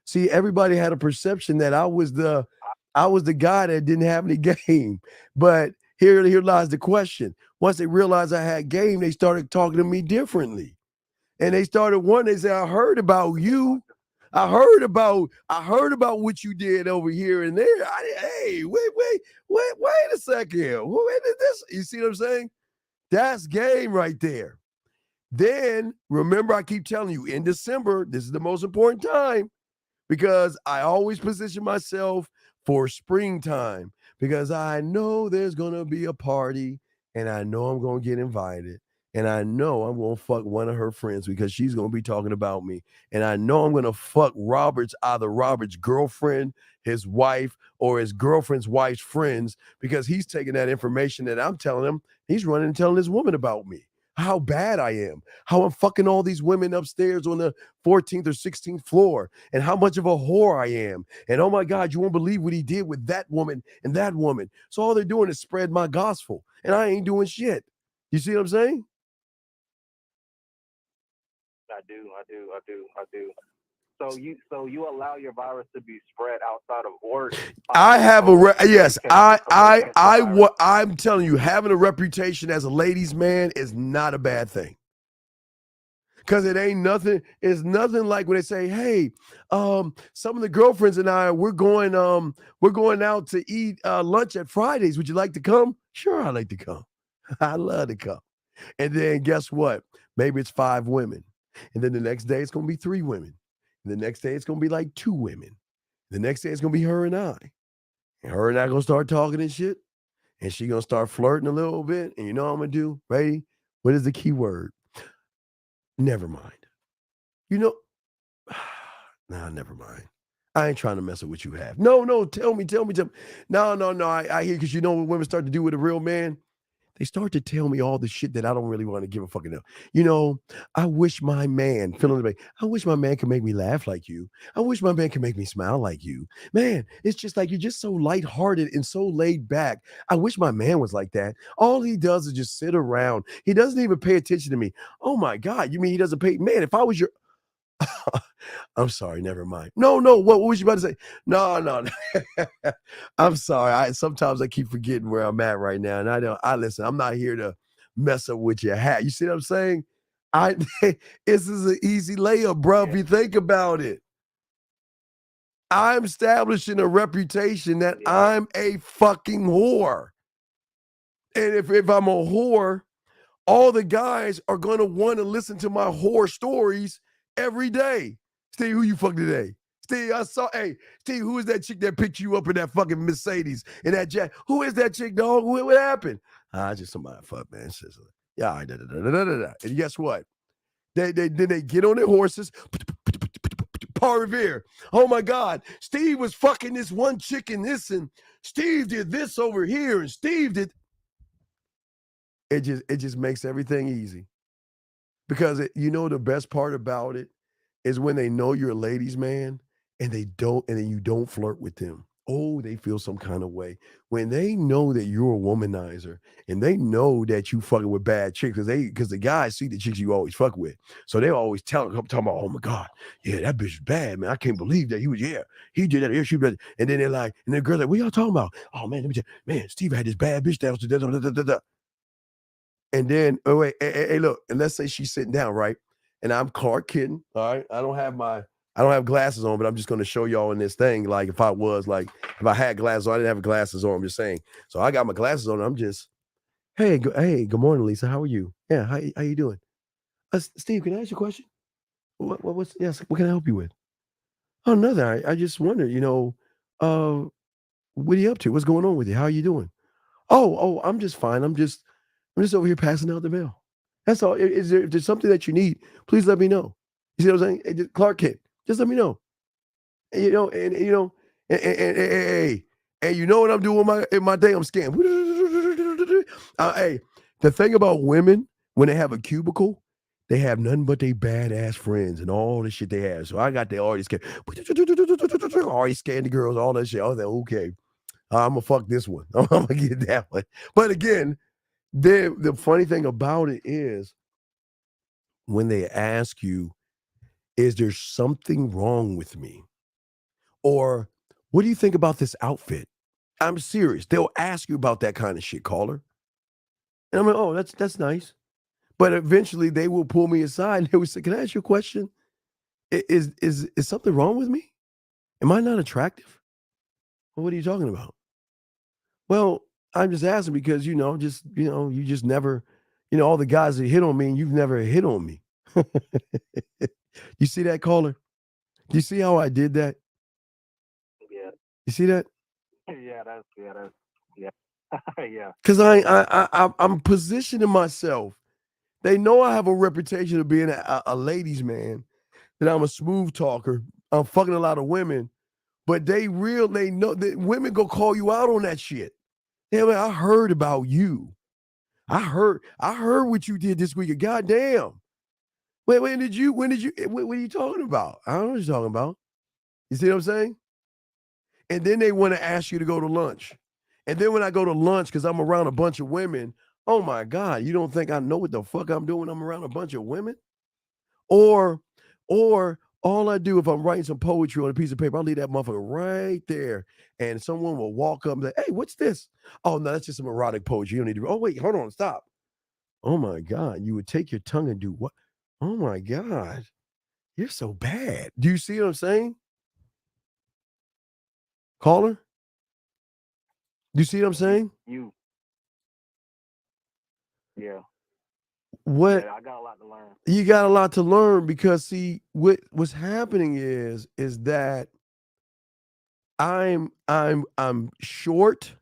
See, everybody had a perception that I was the guy that didn't have any game. But here lies the question. Once they realized I had game, they started talking to me differently. And they started wondering, they said, I heard about you. I heard about what you did over here and there. Hey, wait a second. Wait a this. You see what I'm saying? That's game right there. Then remember, I keep telling you, in December, this is the most important time because I always position myself for springtime because I know there's gonna be a party and I know I'm gonna get invited. And I know I'm going to fuck one of her friends because she's going to be talking about me. And I know I'm going to fuck either Robert's girlfriend, his wife, or his girlfriend's wife's friends because he's taking that information that I'm telling him. He's running and telling this woman about me, how bad I am, how I'm fucking all these women upstairs on the 14th or 16th floor, and how much of a whore I am. And oh my God, you won't believe what he did with that woman and that woman. So all they're doing is spread my gospel, and I ain't doing shit. You see what I'm saying? I do. So you allow your virus to be spread outside of work. I'm telling you, having a reputation as a ladies' man is not a bad thing. Cause it ain't nothing. It's nothing like when they say, "Hey, some of the girlfriends and I we're going out to eat lunch at Fridays. Would you like to come?" Sure, I'd like to come. I love to come. And then guess what? Maybe it's 5 women. And then the next day it's going to be 3 women. And the next day it's going to be like 2 women. The next day it's going to be her and I. And her and I going to start talking and shit. And she going to start flirting a little bit. And you know what I'm going to do? Ready? What is the key word? Never mind. You know, nah, never mind. I ain't trying to mess with what you have. No, tell me. No. I hear, because you know what women start to do with a real man? They start to tell me all the shit that I don't really want to give a fucking know. You know, I wish my man, I wish my man could make me laugh like you. I wish my man could make me smile like you. Man, it's just like you're just so lighthearted and so laid back. I wish my man was like that. All he does is just sit around. He doesn't even pay attention to me. Oh my God, you mean he doesn't pay? Man, if I was your... I'm sorry, never mind. No, what was you about to say? No. I'm sorry. Sometimes I keep forgetting where I'm at right now. And I listen, I'm not here to mess up with your hat. You see what I'm saying? This is an easy layup, bro, if you think about it. I'm establishing a reputation that I'm a fucking whore. And if I'm a whore, all the guys are going to want to listen to my whore stories every day. Steve, who you fuck today? Steve, Steve, who is that chick that picked you up in that fucking Mercedes in that jack? Who is that chick, dog? What happened? Just somebody fuck, man. It's just, yeah, and guess what? Then they get on their horses. Paul Revere. Oh my God, Steve was fucking this one chick and this, and Steve did this over here, and Steve did. It just makes everything easy. Because the best part about it is when they know you're a ladies' man and then you don't flirt with them. Oh, they feel some kind of way. When they know that you're a womanizer and they know that you fucking with bad chicks, because the guys see the chicks you always fuck with. So they always talking about, oh my God, yeah, that bitch is bad, man. I can't believe that he did that. She did that. And then they're like, and the girl's like, what y'all talking about? Oh man, man, Steve had this bad bitch down. And then, oh wait, hey, look, and let's say she's sitting down, right? And I'm Clark Kent, all right? I don't have glasses on, but I'm just going to show y'all in this thing, like if I had glasses on, I didn't have glasses on, I'm just saying. So I got my glasses on, I'm just, hey, good morning, Lisa, how are you? Yeah, how you doing? Steve, can I ask you a question? What can I help you with? Oh, nothing, I just wondered, what are you up to? What's going on with you? How are you doing? Oh, I'm just fine, I'm just over here passing out the mail. That's all. If there's something that you need, please let me know. You see what I'm saying? Clark Kent, just let me know. And you know what I'm doing in my day? I'm scanning. Hey, the thing about women, when they have a cubicle, they have nothing but they badass friends and all the shit they have. So I got they already scared. Already scared the girls, all that shit. I was like, okay, I'm gonna fuck this one. I'm gonna get that one. But again, the funny thing about it is when they ask you, is there something wrong with me? Or what do you think about this outfit? I'm serious. They'll ask you about that kind of shit, caller. And I'm like, oh, that's nice. But eventually they will pull me aside and they will say, can I ask you a question? Is something wrong with me? Am I not attractive? Well, what are you talking about? Well, I'm just asking because, you just never, all the guys that hit on me and you've never hit on me. You see that, caller? You see how I did that? Yeah. You see that? Yeah. Yeah. Because I'm positioning myself. They know I have a reputation of being a ladies' man, that I'm a smooth talker. I'm fucking a lot of women, but they know that women go call you out on that shit. Yeah, man, I heard about you. I heard what you did this week. Goddamn. When are you talking about? I don't know what you're talking about. You see what I'm saying? And then they want to ask you to go to lunch. And then when I go to lunch, because I'm around a bunch of women, oh my God, you don't think I know what the fuck I'm doing? I'm around a bunch of women? Or all I do if I'm writing some poetry on a piece of paper, I'll leave that motherfucker right there. And someone will walk up and say, hey, what's this? Oh, no, that's just some erotic poetry. You don't need to. Oh, wait, hold on, stop. Oh my God, you would take your tongue and do what? Oh my God, you're so bad. Do you see what I'm saying? Caller? Do you see what I'm saying? Yeah. What? Yeah, I got a lot to learn. You got a lot to learn because see what's happening is that I'm short.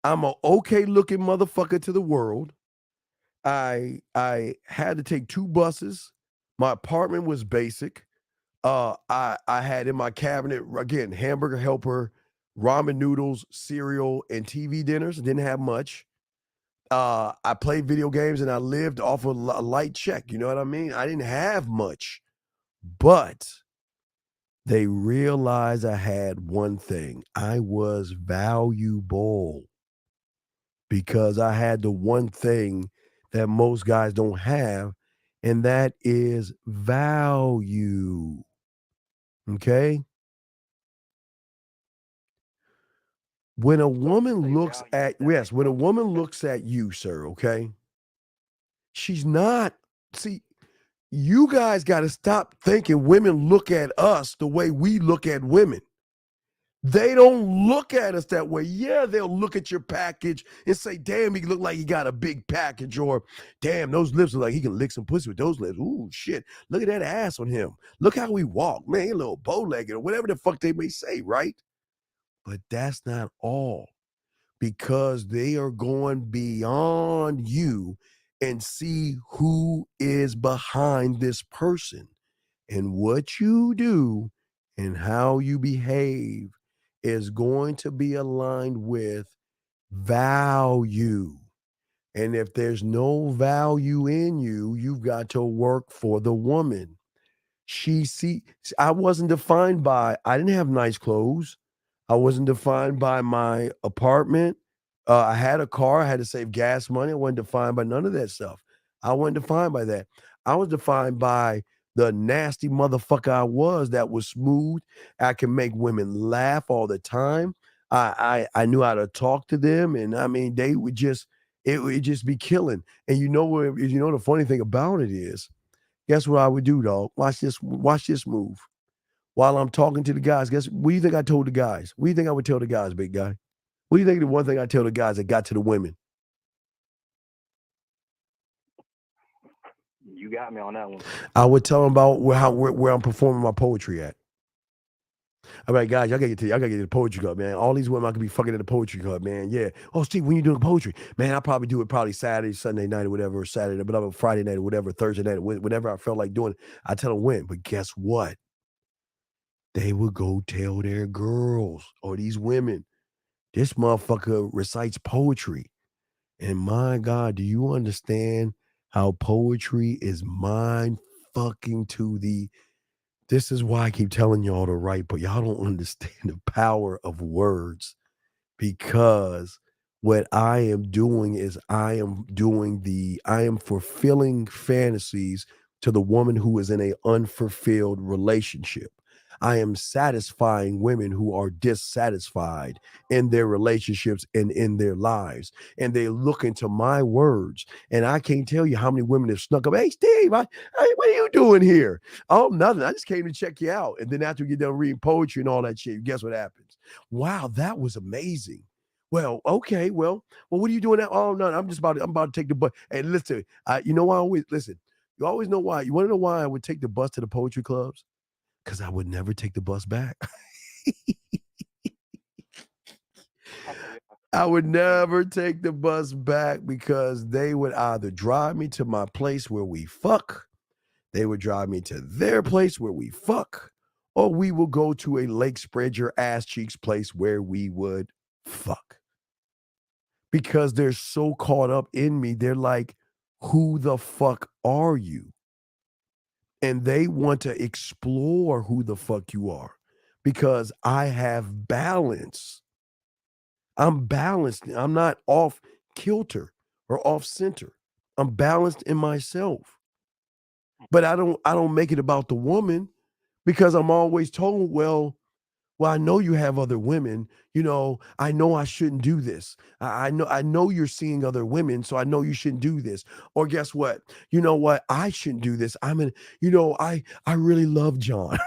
I'm an okay looking motherfucker to the world. I had to take 2 buses. My apartment was basic. I had in my cabinet again hamburger helper, ramen noodles, cereal, and TV dinners. Didn't have much. I played video games and I lived off of a light check. You know what I mean? I didn't have much, but they realized I had one thing. I was valuable because I had the one thing that most guys don't have, and that is value. Okay? When a woman looks at you, sir, okay? She's not, see, you guys got to stop thinking women look at us the way we look at women. They don't look at us that way. Yeah, they'll look at your package and say, damn, he look like he got a big package, or damn, those lips look like he can lick some pussy with those lips. Ooh, shit, look at that ass on him. Look how he walk, man, he a little bow-legged, or whatever the fuck they may say, right? But that's not all, because they are going beyond you and see who is behind this person. And what you do and how you behave is going to be aligned with value. And if there's no value in you, you've got to work for the woman. I wasn't defined by, I didn't have nice clothes. I wasn't defined by my apartment. I had a car. I had to save gas money. I wasn't defined by none of that stuff. I wasn't defined by that. I was defined by the nasty motherfucker I was that was smooth. I can make women laugh all the time. I knew how to talk to them. And I mean, they would just, it would just be killing. And the funny thing about it is, guess what I would do, dog? Watch this move. While I'm talking to the guys, what do you think I told the guys? What do you think I would tell the guys, big guy? What do you think the one thing I tell the guys that got to the women? You got me on that one. I would tell them about where I'm performing my poetry at. All right, guys, y'all gotta get to the poetry club, man. All these women I could be fucking at the poetry club, man. Yeah. Oh, Steve, when you doing poetry? Man, I probably do it Saturday, Sunday night or whatever, or Saturday, but I'm Friday night or whatever, Thursday night, whenever I felt like doing it. I tell them when. But guess what? They would go tell their girls or these women, this motherfucker recites poetry. And my God, do you understand how poetry is mind fucking to the... This is why I keep telling y'all to write, but y'all don't understand the power of words, because what I am doing is I am fulfilling fantasies to the woman who is in an unfulfilled relationship. I am satisfying women who are dissatisfied in their relationships and in their lives. And they look into my words. And I can't tell you how many women have snuck up. Hey, Steve, what are you doing here? Oh, nothing. I just came to check you out. And then after we get done reading poetry and all that shit, guess what happens? Wow, that was amazing. Well, okay, well, what are you doing now? Oh, no, I'm about to take the bus. Hey, listen, you know why I always listen. You always know why. You want to know why I would take the bus to the poetry clubs? Because I would never take the bus back. I would never take the bus back because they would either drive me to my place where we fuck, they would drive me to their place where we fuck, or we will go to a lake spread your ass cheeks place where we would fuck. Because they're so caught up in me, they're like, who the fuck are you? And they want to explore who the fuck you are because I have balance. I'm balanced. I'm not off kilter or off center. I'm balanced in myself. But I don't make it about the woman because I'm always told, well, I know you have other women, you know, I know I shouldn't do this. I know you're seeing other women, so I know you shouldn't do this. Or guess what? You know what? I shouldn't do this. I really love John.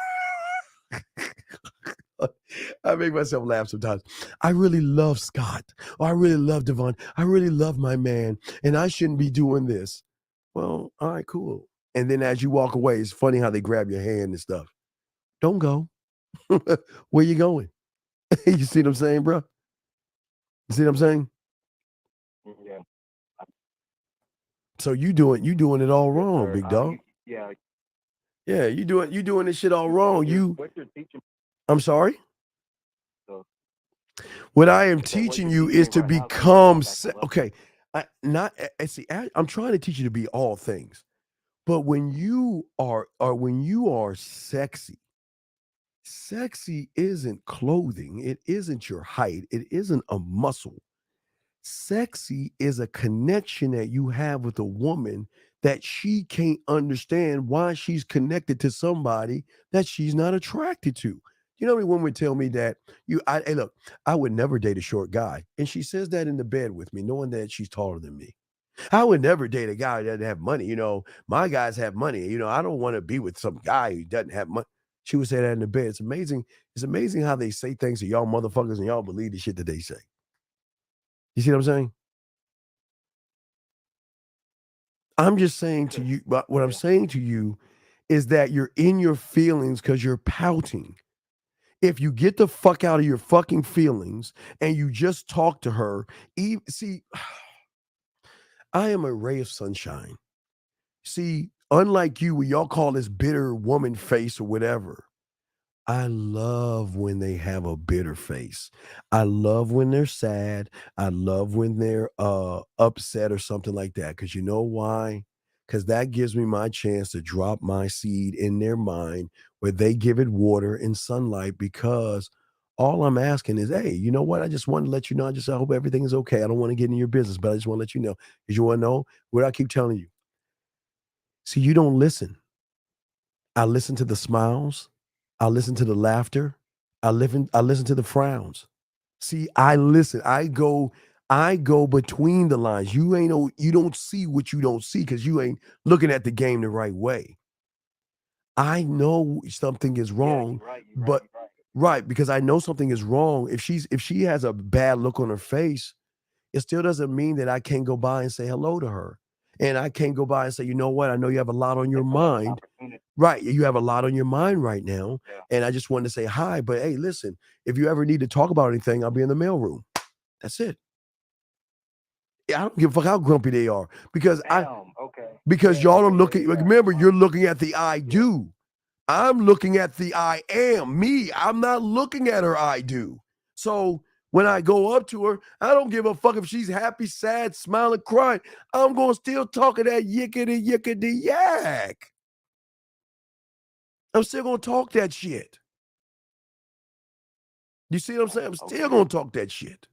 I make myself laugh sometimes. I really love Scott. Or I really love Devon. I really love my man. And I shouldn't be doing this. Well, all right, cool. And then as you walk away, it's funny how they grab your hand and stuff. Don't go. Where you going? You see what I'm saying, bro? You see what I'm saying? Yeah. So you doing it all wrong, big dog. Yeah. Yeah, you doing this shit all wrong. What you're teaching. I'm sorry? So, what I am teaching you is to become okay. I'm trying to teach you to be all things. But when you are sexy, sexy isn't clothing. It isn't your height. It isn't a muscle. Sexy is a connection that you have with a woman that she can't understand why she's connected to somebody that she's not attracted to. You know, women would tell me that hey, look, I would never date a short guy. And she says that in the bed with me, knowing that she's taller than me. I would never date a guy that doesn't have money. You know, my guys have money. You know, I don't want to be with some guy who doesn't have money. She would say that in the bed. It's amazing. It's amazing how they say things to y'all motherfuckers and y'all believe the shit that they say. You see what I'm saying? I'm just saying to you, but what I'm saying to you is that you're in your feelings because you're pouting. If you get the fuck out of your fucking feelings and you just talk to her, see, I am a ray of sunshine. See, unlike you, where y'all call this bitter woman face or whatever, I love when they have a bitter face. I love when they're sad. I love when they're upset or something like that. Because you know why? Because that gives me my chance to drop my seed in their mind where they give it water and sunlight, because all I'm asking is, hey, you know what? I just want to let you know. I hope everything is okay. I don't want to get in your business, but I just want to let you know. Because you want to know what I keep telling you. See, you don't listen. I listen to the smiles. I listen to the laughter. I listen to the frowns. See, I listen. I go between the lines. You don't see what you don't see because you ain't looking at the game the right way. I know something is wrong, right, because I know something is wrong. If she has a bad look on her face, it still doesn't mean that I can't go by and say hello to her. And I can't go by and say, you know what? I know you have a lot on your mind. Right. You have a lot on your mind right now. Yeah. And I just wanted to say hi. But hey, listen, if you ever need to talk about anything, I'll be in the mailroom. That's it. I don't give a fuck how grumpy they are. Because y'all are looking, remember, you're looking at the I do. I'm looking at the I am, me. I'm not looking at her I do. So when I go up to her, I don't give a fuck if she's happy, sad, smiling, crying. I'm going to still talk of that yickety yak. I'm still going to talk that shit. You see what I'm saying? I'm still going to talk that shit.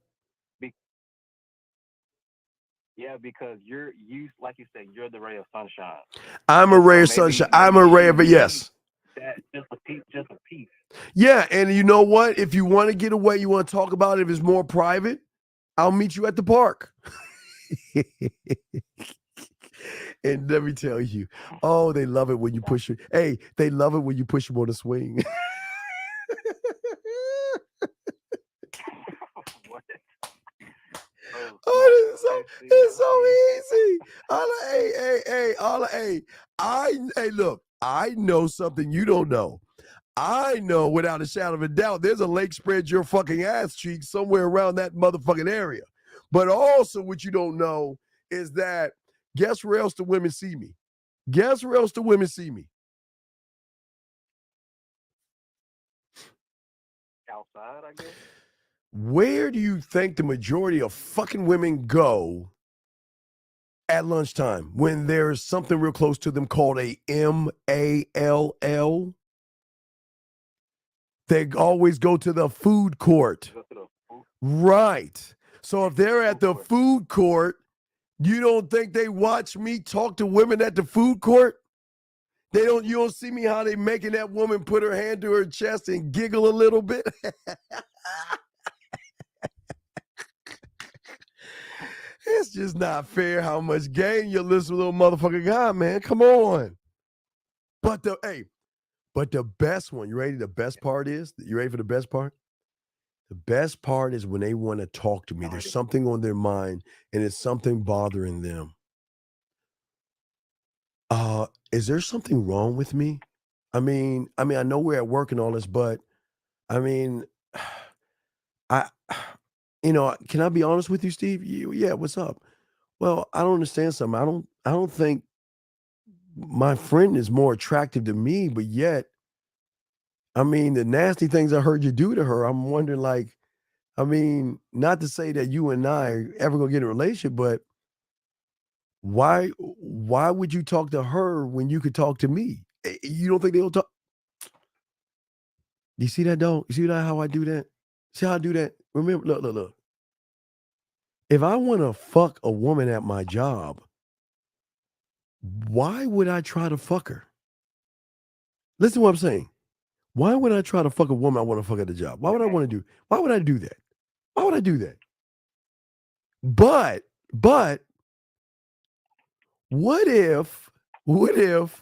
Yeah, because you like you said, you're the ray of sunshine. I'm a ray of sunshine. I'm a ray of it, yes. that, just a piece. Yeah, and you know what? If you want to get away, you want to talk about it, if it's more private, I'll meet you at the park. And let me tell you, oh, they love it when you push it. Hey, they love it when you push them on the swing. Oh, it's so easy. Look, I know something you don't know. I know without a shadow of a doubt, there's a lake spread your fucking ass cheeks somewhere around that motherfucking area. But also what you don't know is that, guess where else the women see me? Guess where else the women see me? Outside, I guess. Where do you think the majority of fucking women go at lunchtime when there's something real close to them called a MALL? They always go to the food court. Right. So if they're at the food court, you don't think they watch me talk to women at the food court? You don't see me how they making that woman put her hand to her chest and giggle a little bit? It's just not fair how much game your little motherfucker got, man. Come on. But the best one, you ready? The best part is, you ready for the best part? The best part is when they want to talk to me. There's something on their mind and it's something bothering them. Is there something wrong with me? I mean, I know we're at work and all this, but I mean, can I be honest with you, Steve? Yeah, what's up? Well, I don't understand something. I don't think my friend is more attractive to me, but yet, I mean, the nasty things I heard you do to her, I'm wondering, like, I mean, not to say that you and I are ever gonna get in a relationship, but why would you talk to her when you could talk to me? You don't think they'll talk? You see that, though? You see that, how I do that? See how I do that? Remember, look. If I want to fuck a woman at my job, why would I try to fuck her? Listen to what I'm saying. Why would I try to fuck a woman I want to fuck at the job? Why would I want to do? Why would I do that? Why would I do that? But what if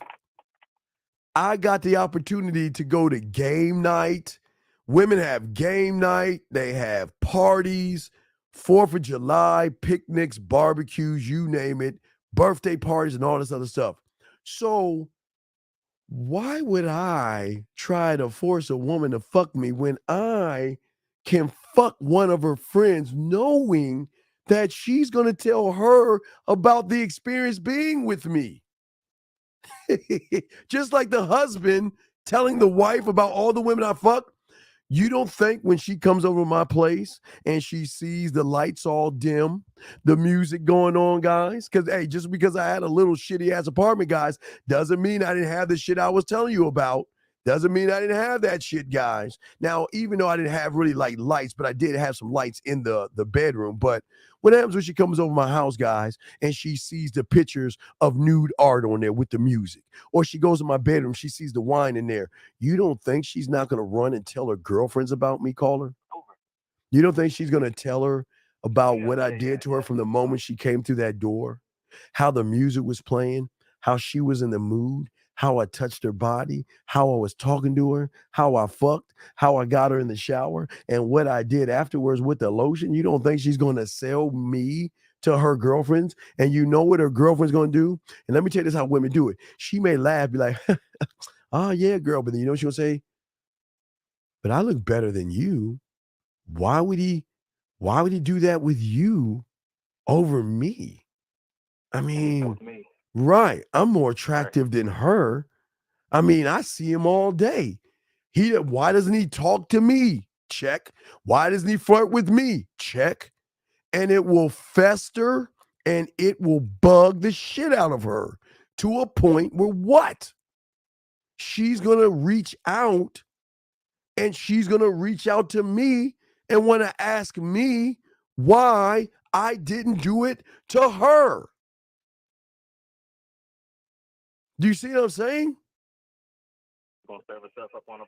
I got the opportunity to go to game night? Women have game night. They have parties, 4th of July, picnics, barbecues, you name it, birthday parties and all this other stuff. So why would I try to force a woman to fuck me when I can fuck one of her friends knowing that she's going to tell her about the experience being with me? Just like the husband telling the wife about all the women I fuck. You don't think when she comes over to my place and she sees the lights all dim, the music going on, guys? Because, hey, just because I had a little shitty-ass apartment, guys, doesn't mean I didn't have the shit I was telling you about. Doesn't mean I didn't have that shit, guys. Now, even though I didn't have really, like, lights, but I did have some lights in the bedroom. But what happens when she comes over my house, guys, and she sees the pictures of nude art on there with the music? Or she goes in my bedroom, she sees the wine in there. You don't think she's not going to run and tell her girlfriends about me, caller? You don't think she's going to tell her about what I did to her from the moment she came through that door? How the music was playing, how she was in the mood, how I touched her body, how I was talking to her, how I fucked, how I got her in the shower, and what I did afterwards with the lotion? You don't think she's going to sell me to her girlfriends? And you know what her girlfriend's going to do? And let me tell you this, how women do it. She may laugh, be like, oh, yeah, girl. But then you know what she'll say? But I look better than you. Why would he do that with you over me? I mean, right. I'm more attractive than her. I mean, I see him all day. Why doesn't he talk to me? Check. Why doesn't he flirt with me? Check. And it will fester and it will bug the shit out of her to a point where what? She's going to reach out, and she's going to reach out to me and want to ask me why I didn't do it to her. Do you see what I'm saying? gonna serve herself up on a.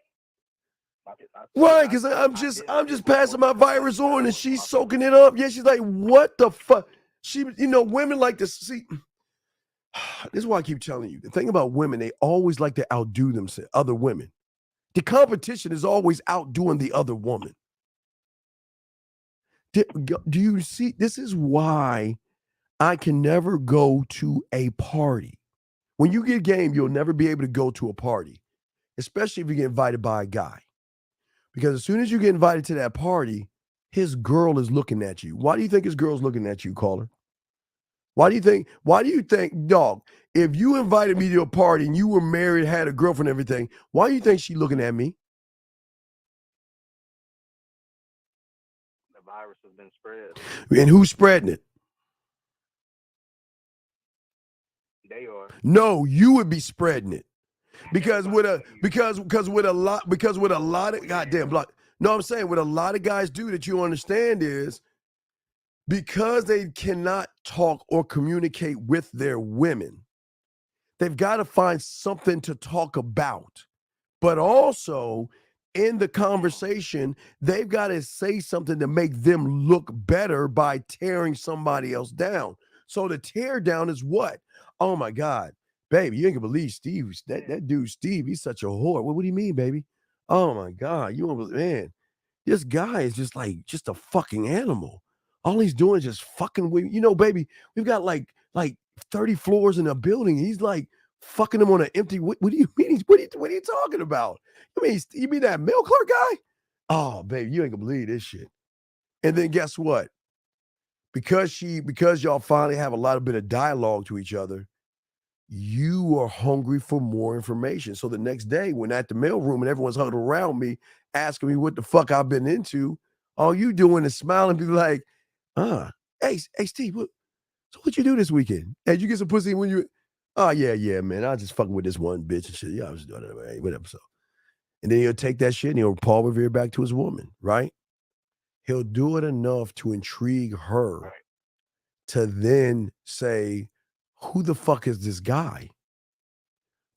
Right, because I'm just passing my virus on and she's soaking it up. Yeah, she's like, what the fuck? She, women like to see. This is why I keep telling you. The thing about women, they always like to outdo themselves, other women. The competition is always outdoing the other woman. Do you see? This is why I can never go to a party. When you get game, you'll never be able to go to a party, especially if you get invited by a guy. Because as soon as you get invited to that party, his girl is looking at you. Why do you think his girl's looking at you, caller? Why do you think, dog, if you invited me to a party and you were married, had a girlfriend and everything, why do you think she's looking at me? The virus has been spread. And who's spreading it? They are. No, you would be spreading it. Because with a lot of goddamn block. No, I'm saying what a lot of guys do that you understand is because they cannot talk or communicate with their women, they've got to find something to talk about. But also in the conversation, they've got to say something to make them look better by tearing somebody else down. So the tear down is what? Oh my God. Baby, you ain't gonna believe Steve. That dude, Steve, he's such a whore. What do you mean, baby? Oh my God. You don't believe, man. This guy is just a fucking animal. All he's doing is just fucking with, baby, we've got like 30 floors in a building. He's like fucking them on an empty. What do you mean? What are you talking about? You mean that mail clerk guy? Oh, baby, you ain't gonna believe this shit. And then guess what? Because y'all finally have a lot of bit of dialogue to each other, you are hungry for more information. So the next day, when at the mailroom and everyone's huddled around me, asking me what the fuck I've been into, all you doing is smiling and be like, hey, Steve, what you do this weekend? Hey, you get some pussy when you, yeah, man, I was just fucking with this one bitch and shit. Yeah, I was doing it, whatever. So, and then he'll take that shit and he'll Paul Revere back to his woman, right? He'll do it enough to intrigue her to then say, who the fuck is this guy?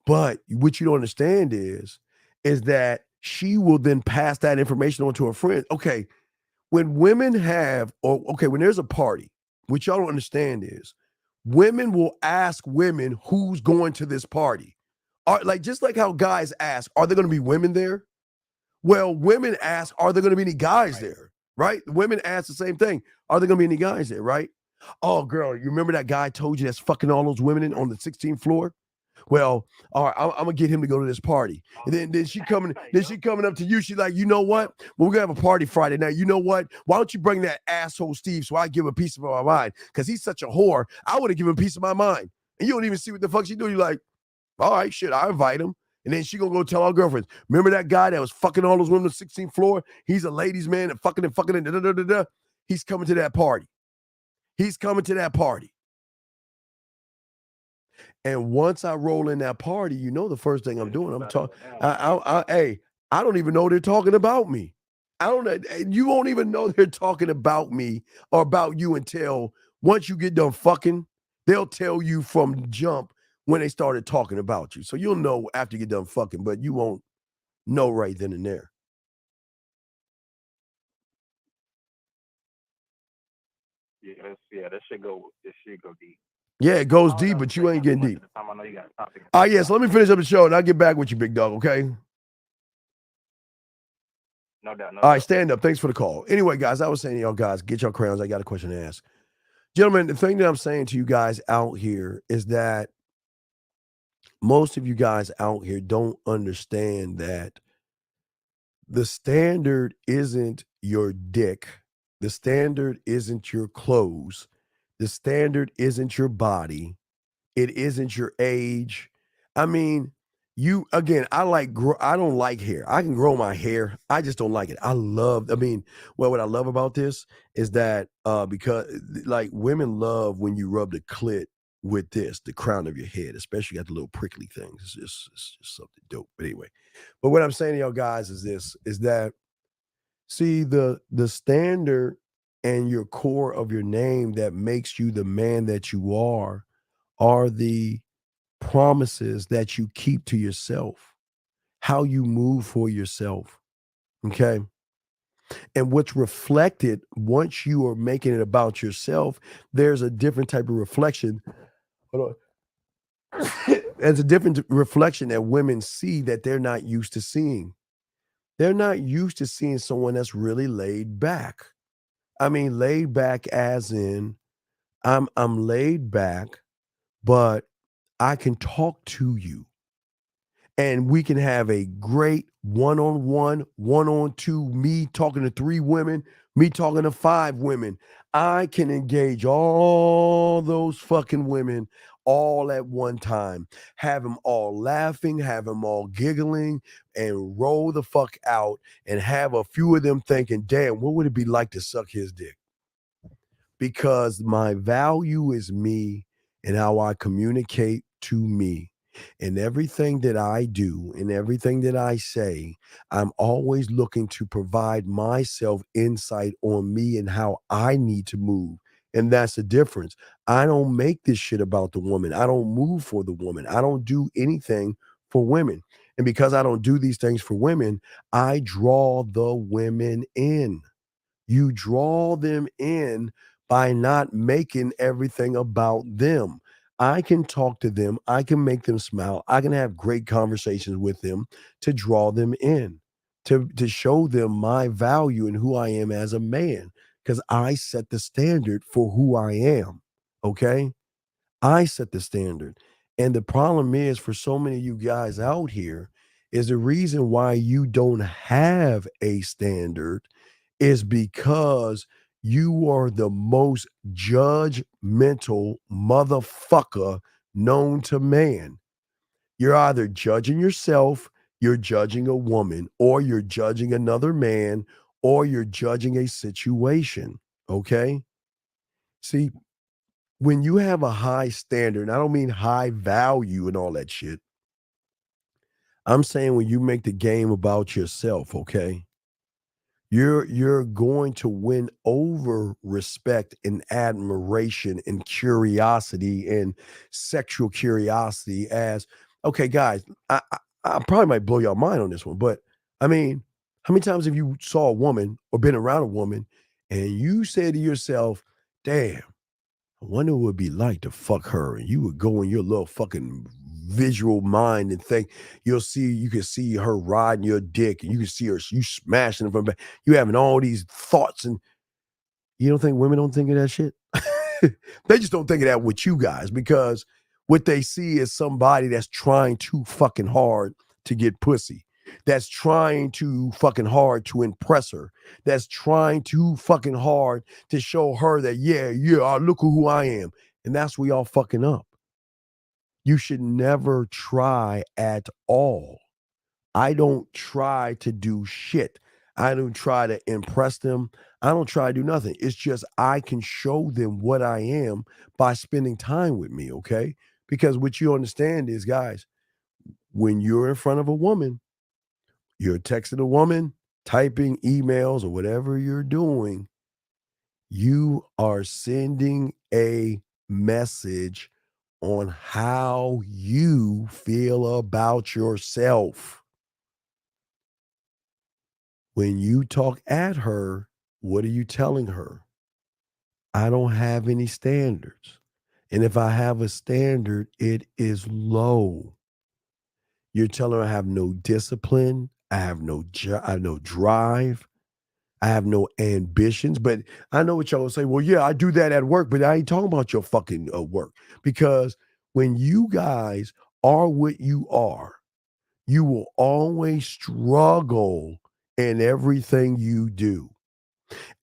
But what you don't understand is that she will then pass that information on to her friend. Okay, when women when there's a party, what y'all don't understand is women will ask women who's going to this party. Just like how guys ask, are there going to be women there? Well, women ask, are there going to be any guys there? Right? Women ask the same thing. Are there going to be any guys there? Right? Oh, girl, you remember that guy I told you that's fucking all those women on the 16th floor? Well, all right, I'm gonna get him to go to this party. And then she coming up to you. She's like, you know what? Well, we're gonna have a party Friday night. You know what? Why don't you bring that asshole Steve so I give him a piece of my mind? Because he's such a whore. I would have given him a piece of my mind. And you don't even see what the fuck she do. You're like, all right, shit, I invite him. And then she gonna go tell our girlfriends, remember that guy that was fucking all those women on the 16th floor? He's a ladies' man and fucking and da-da-da-da-da. He's coming to that party. He's coming to that party. And once I roll in that party, the first thing I'm doing, I'm talking. I don't even know they're talking about me. I don't know. You won't even know they're talking about me or about you until once you get done fucking, they'll tell you from jump when they started talking about you. So you'll know after you get done fucking, but you won't know right then and there. Yeah, that should go deep. Yeah, it goes deep, but you ain't getting deep. Yes, let me finish up the show and I'll get back with you, big dog, okay? No doubt. All right, stand up. Thanks for the call. Anyway, guys, I was saying to y'all guys, get your crowns. I got a question to ask. Gentlemen, the thing that I'm saying to you guys out here is that most of you guys out here don't understand that the standard isn't your dick. The standard isn't your clothes. The standard isn't your body. It isn't your age. I mean, I don't like hair. I can grow my hair. I just don't like it. What I love about this is that because like women love when you rub the clit with the crown of your head, especially got the little prickly things. It's just something dope. But anyway, but what I'm saying to y'all guys is that see the standard and your core of your name that makes you the man that you are the promises that you keep to yourself. how you move for yourself. Okay. And what's reflected once you are making it about yourself, there's a different type of reflection. Hold on. There's a different reflection that women see that they're not used to seeing. They're not used to seeing someone that's really laid back. I mean, laid back as in I'm laid back, but I can talk to you. And we can have a great one-on-one, one-on-two, me talking to 3 women, me talking to 5 women. I can engage all those fucking women all at one time, have them all laughing, have them all giggling, and roll the fuck out, and have a few of them thinking, damn, what would it be like to suck his dick? Because my value is me and how I communicate to me. And everything that I do and everything that I say, I'm always looking to provide myself insight on me and how I need to move. And that's the difference. I don't make this shit about the woman. I don't move for the woman. I don't do anything for women. And because I don't do these things for women, I draw the women in. You draw them in by not making everything about them. I can talk to them. I can make them smile. I can have great conversations with them to draw them in, to show them my value and who I am as a man, because I set the standard for who I am. Okay? I set the standard. And the problem is, for so many of you guys out here, is the reason why you don't have a standard is because you are the most judgmental motherfucker known to man. You're either judging yourself, you're judging a woman, or you're judging another man, or you're judging a situation. Okay? See, when you have a high standard, I don't mean high value and all that shit. I'm saying when you make the game about yourself, okay? You're going to win over respect and admiration and curiosity and sexual curiosity. As okay, guys, I probably might blow your mind on this one, but I mean, how many times have you saw a woman or been around a woman and you say to yourself, damn, I wonder what it would be like to fuck her? And you would go in your little fucking visual mind and think you can see her riding your dick, and you can see her, you smashing it from back. You having all these thoughts, and you don't think women don't think of that shit? They just don't think of that with you guys, because what they see is somebody that's trying too fucking hard to get pussy, that's trying too fucking hard to impress her, that's trying too fucking hard to show her that yeah, look who I am. And that's where y'all fucking up. You should never try at all. I don't try to do shit. I don't try to impress them. I don't try to do nothing. It's just I can show them what I am by spending time with me, okay? Because what you understand is, guys, when you're in front of a woman, you're texting a woman, typing emails or whatever you're doing, you are sending a message on how you feel about yourself. When you talk at her, what are you telling her? I don't have any standards. And if I have a standard, it is low. You're telling her I have no discipline. I have no drive. I have no ambitions. But I know what y'all will say. Well, yeah, I do that at work, but I ain't talking about your fucking work. Because when you guys are what you are, you will always struggle in everything you do.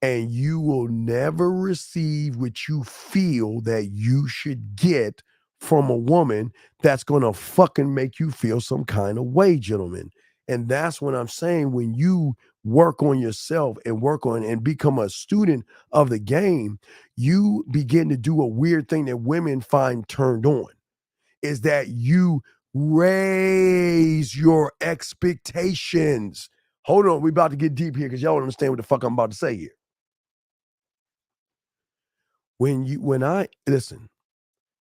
And you will never receive what you feel that you should get from a woman that's going to fucking make you feel some kind of way, gentlemen. And that's what I'm saying. When you work on yourself and work on and become a student of the game, you begin to do a weird thing that women find turned on, is that you raise your expectations. Hold on, we're about to get deep here because y'all don't understand what the fuck I'm about to say here.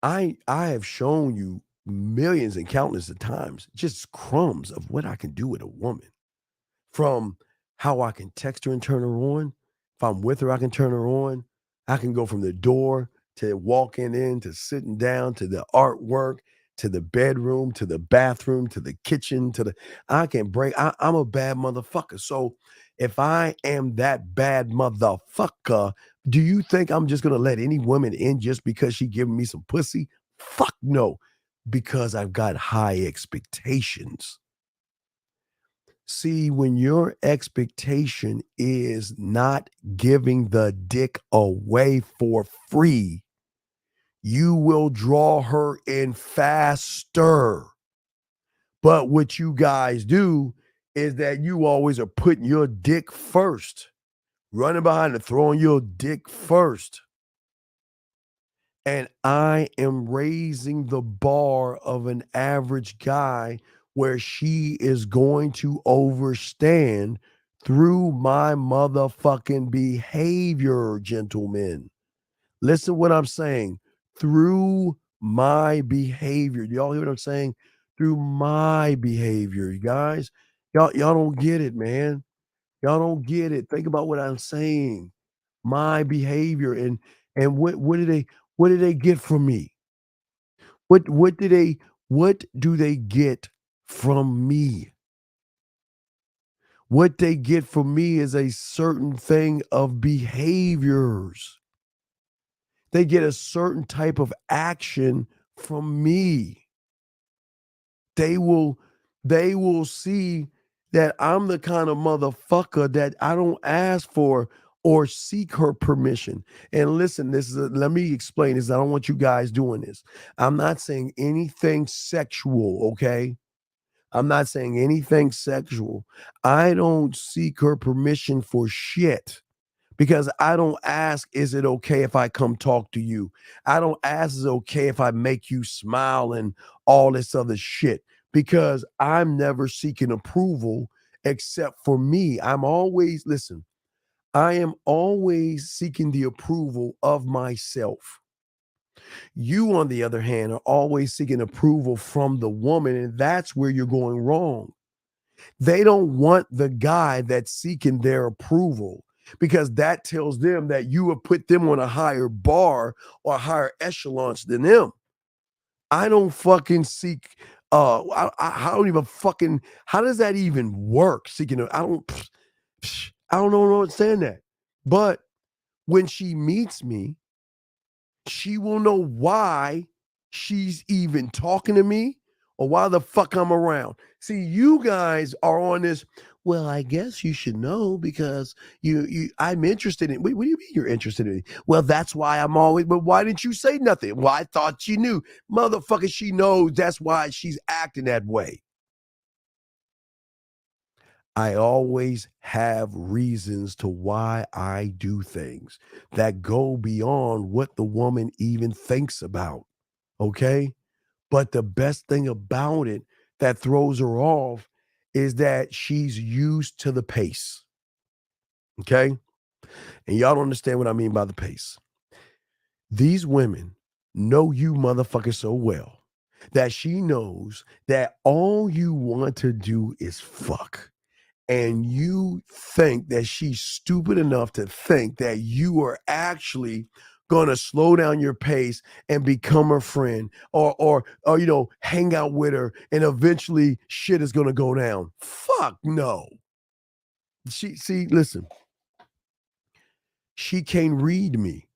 I have shown you millions and countless of times, just crumbs of what I can do with a woman. From how I can text her and turn her on. If I'm with her, I can turn her on. I can go from the door to walking in, to sitting down, to the artwork, to the bedroom, to the bathroom, to the kitchen, I can break. I'm a bad motherfucker. So if I am that bad motherfucker, do you think I'm just going to let any woman in just because she giving me some pussy? Fuck no, because I've got high expectations. See, when your expectation is not giving the dick away for free, you will draw her in faster. But what you guys do is that you always are putting your dick first, running behind and throwing your dick first. And I am raising the bar of an average guy where she is going to overstand through my motherfucking behavior, gentlemen. Listen what I'm saying. Through my behavior. Do y'all hear what I'm saying? Through my behavior, you guys. Y'all don't get it, man. Y'all don't get it. Think about what I'm saying. My behavior. And what do they get from me? What do they get from me? What they get from me is a certain thing of behaviors. They get a certain type of action from me. They will see that I'm the kind of motherfucker that I don't ask for or seek her permission. And listen, let me explain this. I don't want you guys doing this. I'm not saying anything sexual, okay? I'm not saying anything sexual. I don't seek her permission for shit. Because I don't ask, is it okay if I come talk to you? I don't ask, is it okay if I make you smile and all this other shit? Because I'm never seeking approval except for me. I am always seeking the approval of myself. You, on the other hand, are always seeking approval from the woman, and that's where you're going wrong. They don't want the guy that's seeking their approval, because that tells them that you have put them on a higher bar or higher echelons than them. I don't fucking seek, I don't even fucking, how does that even work? Seeking, I don't understand that. But when she meets me, she will know why she's even talking to me or why the fuck I'm around. See, you guys are on this, well, I guess you should know because I'm interested in. What do you mean you're interested in? Well, that's why I'm always. But why didn't you say nothing? Well, I thought she knew. Motherfucker, she knows. That's why she's acting that way. I always have reasons to why I do things that go beyond what the woman even thinks about. Okay? But the best thing about it that throws her off is that she's used to the pace. Okay? And y'all don't understand what I mean by the pace. These women know you motherfuckers so well that she knows that all you want to do is fuck. And you think that she's stupid enough to think that you are actually going to slow down your pace and become her friend or hang out with her, and eventually shit is going to go down. Fuck no. Listen. She can't read me.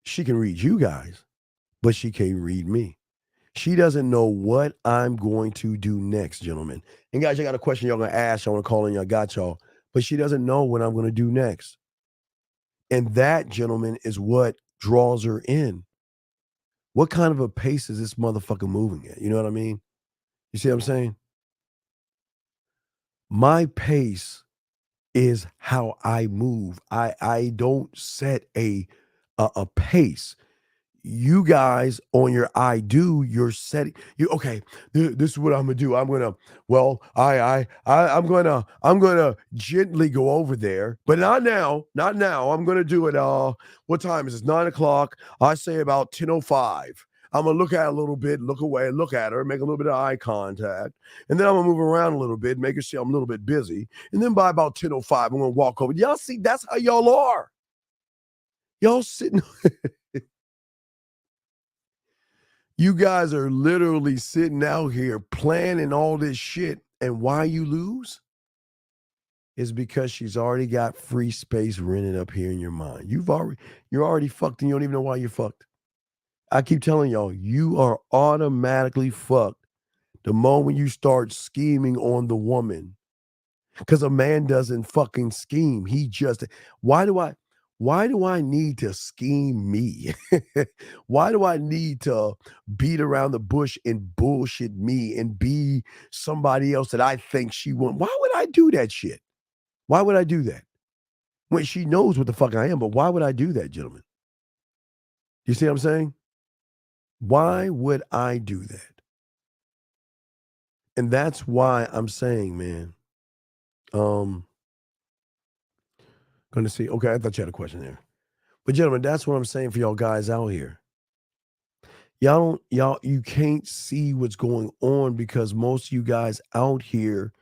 She can read you guys, but she can't read me. She doesn't know what I'm going to do next, gentlemen. And guys, I got a question y'all going to ask. I want to call in. Y'all got y'all. But she doesn't know what I'm going to do next. And that, gentlemen, is what draws her in. What kind of a pace is this motherfucker moving at? You know what I mean? You see what I'm saying? My pace is how I move. I don't set a pace. You guys on your you're setting okay, this is what I'm gonna do. I'm gonna gently go over there, but not now. I'm gonna do it. What time is it? 9:00. I say about 10:05. I'm going to look at her a little bit, look away, look at her, make a little bit of eye contact. And then I'm going to move around a little bit, make her see I'm a little bit busy. And then by about 10:05, I'm going to walk over. Y'all see, that's how y'all are. Y'all sitting. You guys are literally sitting out here planning all this shit. And why you lose is because she's already got free space rented up here in your mind. You're already fucked and you don't even know why you're fucked. I keep telling y'all, you are automatically fucked the moment you start scheming on the woman. Because a man doesn't fucking scheme. He just, why do I need to scheme me? Why do I need to beat around the bush and bullshit me and be somebody else that I think she wants? Why would I do that shit? Why would I do that? When she knows what the fuck I am, but why would I do that, gentlemen? You see what I'm saying? Why would I do that? And that's why I'm saying, man, gonna see. Okay, I thought you had a question there. But gentlemen, that's what I'm saying for y'all guys out here. You can't see what's going on because most of you guys out here,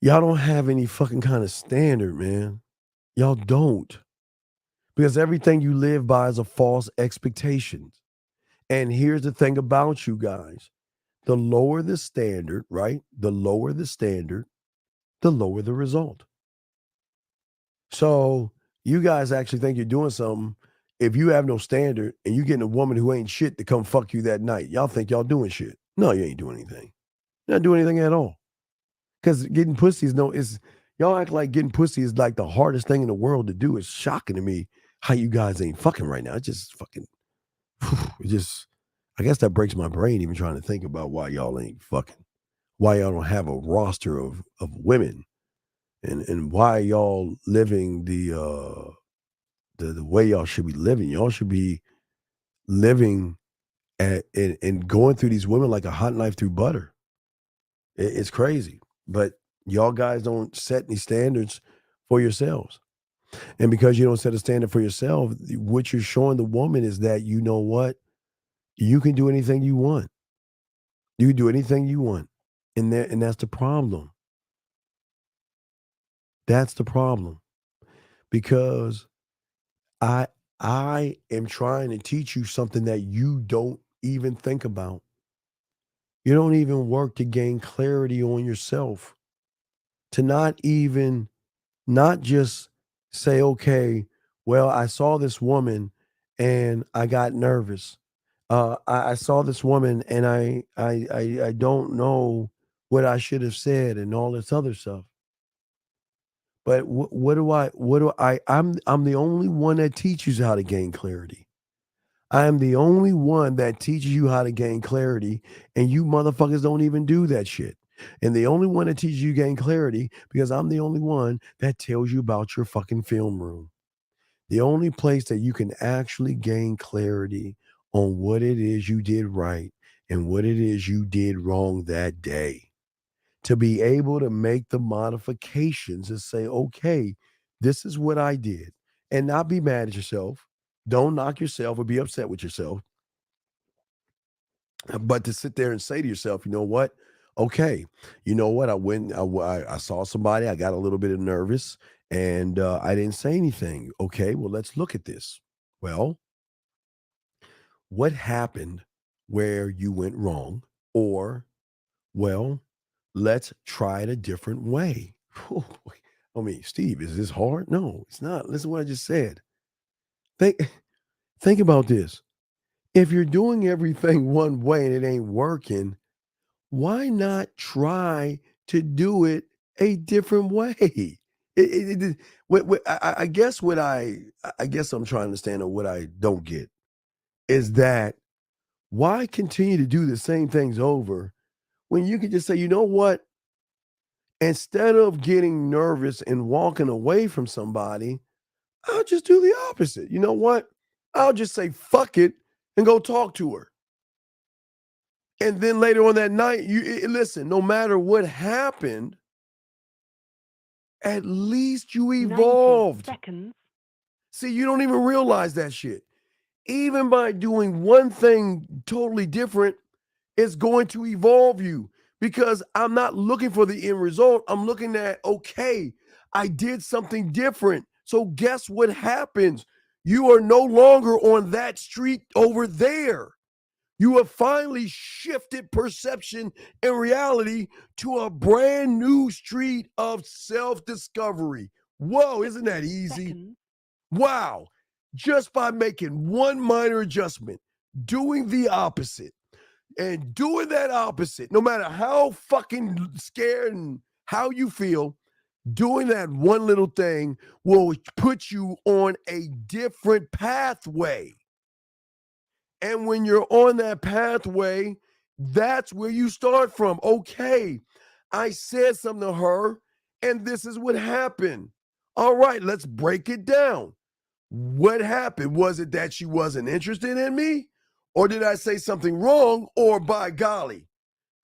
y'all don't have any fucking kind of standard, man. Y'all don't. Because everything you live by is a false expectation. And here's the thing about you guys. The lower the standard, right? The lower the standard, the lower the result. So you guys actually think you're doing something if you have no standard and you getting a woman who ain't shit to come fuck you that night. Y'all think y'all doing shit. No, you ain't doing anything. You're not doing anything at all. Because getting pussy y'all act like getting pussy is like the hardest thing in the world to do. It's shocking to me how you guys ain't fucking right now. It's just fucking, I guess that breaks my brain even trying to think about why y'all ain't fucking, why y'all don't have a roster of women. And why y'all living the way y'all should be living. Y'all should be living and going through these women like a hot knife through butter. It's crazy. But y'all guys don't set any standards for yourselves. And because you don't set a standard for yourself, what you're showing the woman is that, you know what? You can do anything you want. You can do anything you want. And that's the problem. That's the problem, because I am trying to teach you something that you don't even think about. You don't even work to gain clarity on yourself, to not just say, okay, well, I saw this woman and I got nervous. I saw this woman and I don't know what I should have said and all this other stuff. But I'm the only one that teaches you how to gain clarity. I am the only one that teaches you how to gain clarity, and you motherfuckers don't even do that shit. And the only one that teaches you gain clarity, because I'm the only one that tells you about your fucking film room. The only place that you can actually gain clarity on what it is you did right and what it is you did wrong that day. To be able to make the modifications and say, okay, this is what I did. And not be mad at yourself. Don't knock yourself or be upset with yourself. But to sit there and say to yourself, you know what? Okay, you know what? I saw somebody, I got a little bit nervous, and I didn't say anything. Okay, well, let's look at this. Well, what happened where you went wrong? Or, well, let's try it a different way. I mean, Steve, is this hard? No, it's not. Listen to what I just said. Think about this. If you're doing everything one way and it ain't working, why not try to do it a different way? I guess I'm trying to understand, or what I don't get is that why continue to do the same things over when you can just say, you know what? Instead of getting nervous and walking away from somebody, I'll just do the opposite. You know what? I'll just say, fuck it, and go talk to her. And then later on that night, listen, no matter what happened, at least you evolved. 90 seconds. See, you don't even realize that shit. even by doing one thing totally different, it's going to evolve you, because I'm not looking for the end result. I'm looking at, okay, I did something different. So guess what happens? You are no longer on that street over there. You have finally shifted perception and reality to a brand new street of self-discovery. Whoa, isn't that easy? Wow. Just by making one minor adjustment, doing the opposite, and doing that opposite, no matter how fucking scared and how you feel, doing that one little thing will put you on a different pathway. And when you're on that pathway, that's where you start from. Okay, I said something to her, and this is what happened. All right, let's break it down. What happened? Was it that she wasn't interested in me? Or did I say something wrong? Or by golly,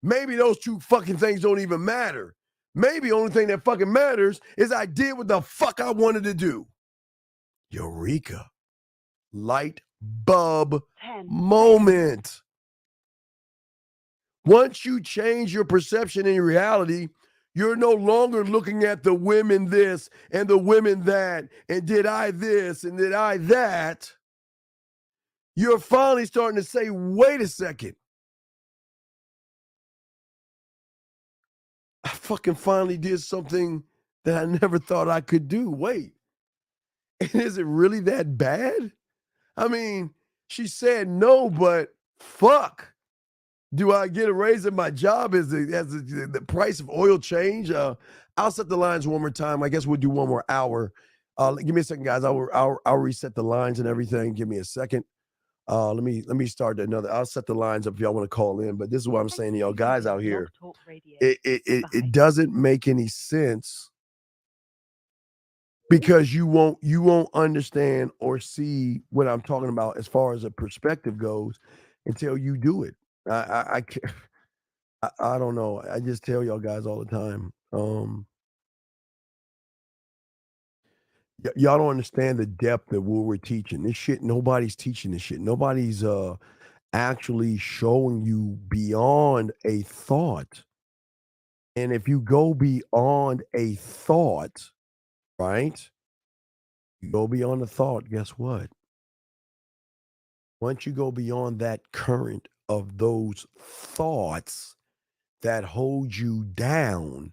maybe those two fucking things don't even matter. Maybe the only thing that fucking matters is I did what the fuck I wanted to do. Eureka. Light bulb moment. Once you change your perception and your reality, you're no longer looking at the women this and the women that, and did I this and did I that. You're finally starting to say, wait a second. I fucking finally did something that I never thought I could do. Wait, and is it really that bad? I mean, she said no, but fuck. Do I get a raise in my job as the price of oil change? I'll set the lines one more time. I guess we'll do one more hour. Give me a second, guys. I'll reset the lines and everything. Give me a second. Let me start another. I'll set the lines up if y'all want to call in. But this is what I'm saying to y'all guys out here. It doesn't make any sense, because you won't understand or see what I'm talking about as far as a perspective goes until you do it. I don't know. I just tell y'all guys all the time. Y'all don't understand the depth of what we're teaching. This shit, nobody's teaching this shit. Nobody's actually showing you beyond a thought. And if you go beyond a thought, right? You go beyond the thought, guess what? Once you go beyond that current of those thoughts that hold you down,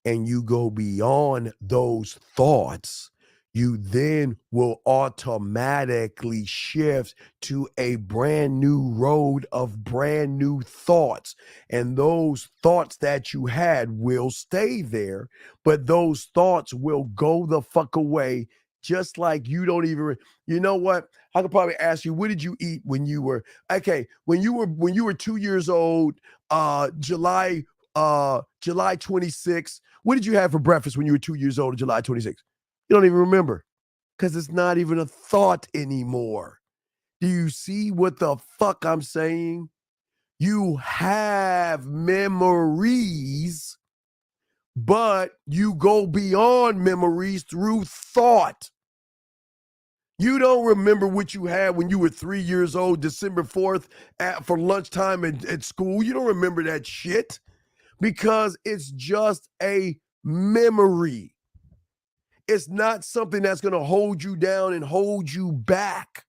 and you go beyond those thoughts, you then will automatically shift to a brand new road of brand new thoughts. And those thoughts that you had will stay there, but those thoughts will go the fuck away. Just like you don't even, you know what? I could probably ask you, what did you eat when you were, okay, when you were 2 years old, July 26th, what did you have for breakfast when you were 2 years old, July 26th? You don't even remember, because it's not even a thought anymore. Do you see what the fuck I'm saying? You have memories, but you go beyond memories through thought. You don't remember what you had when you were 3 years old, December 4th for lunchtime at school. You don't remember that shit, because it's just a memory. It's not something that's going to hold you down and hold you back.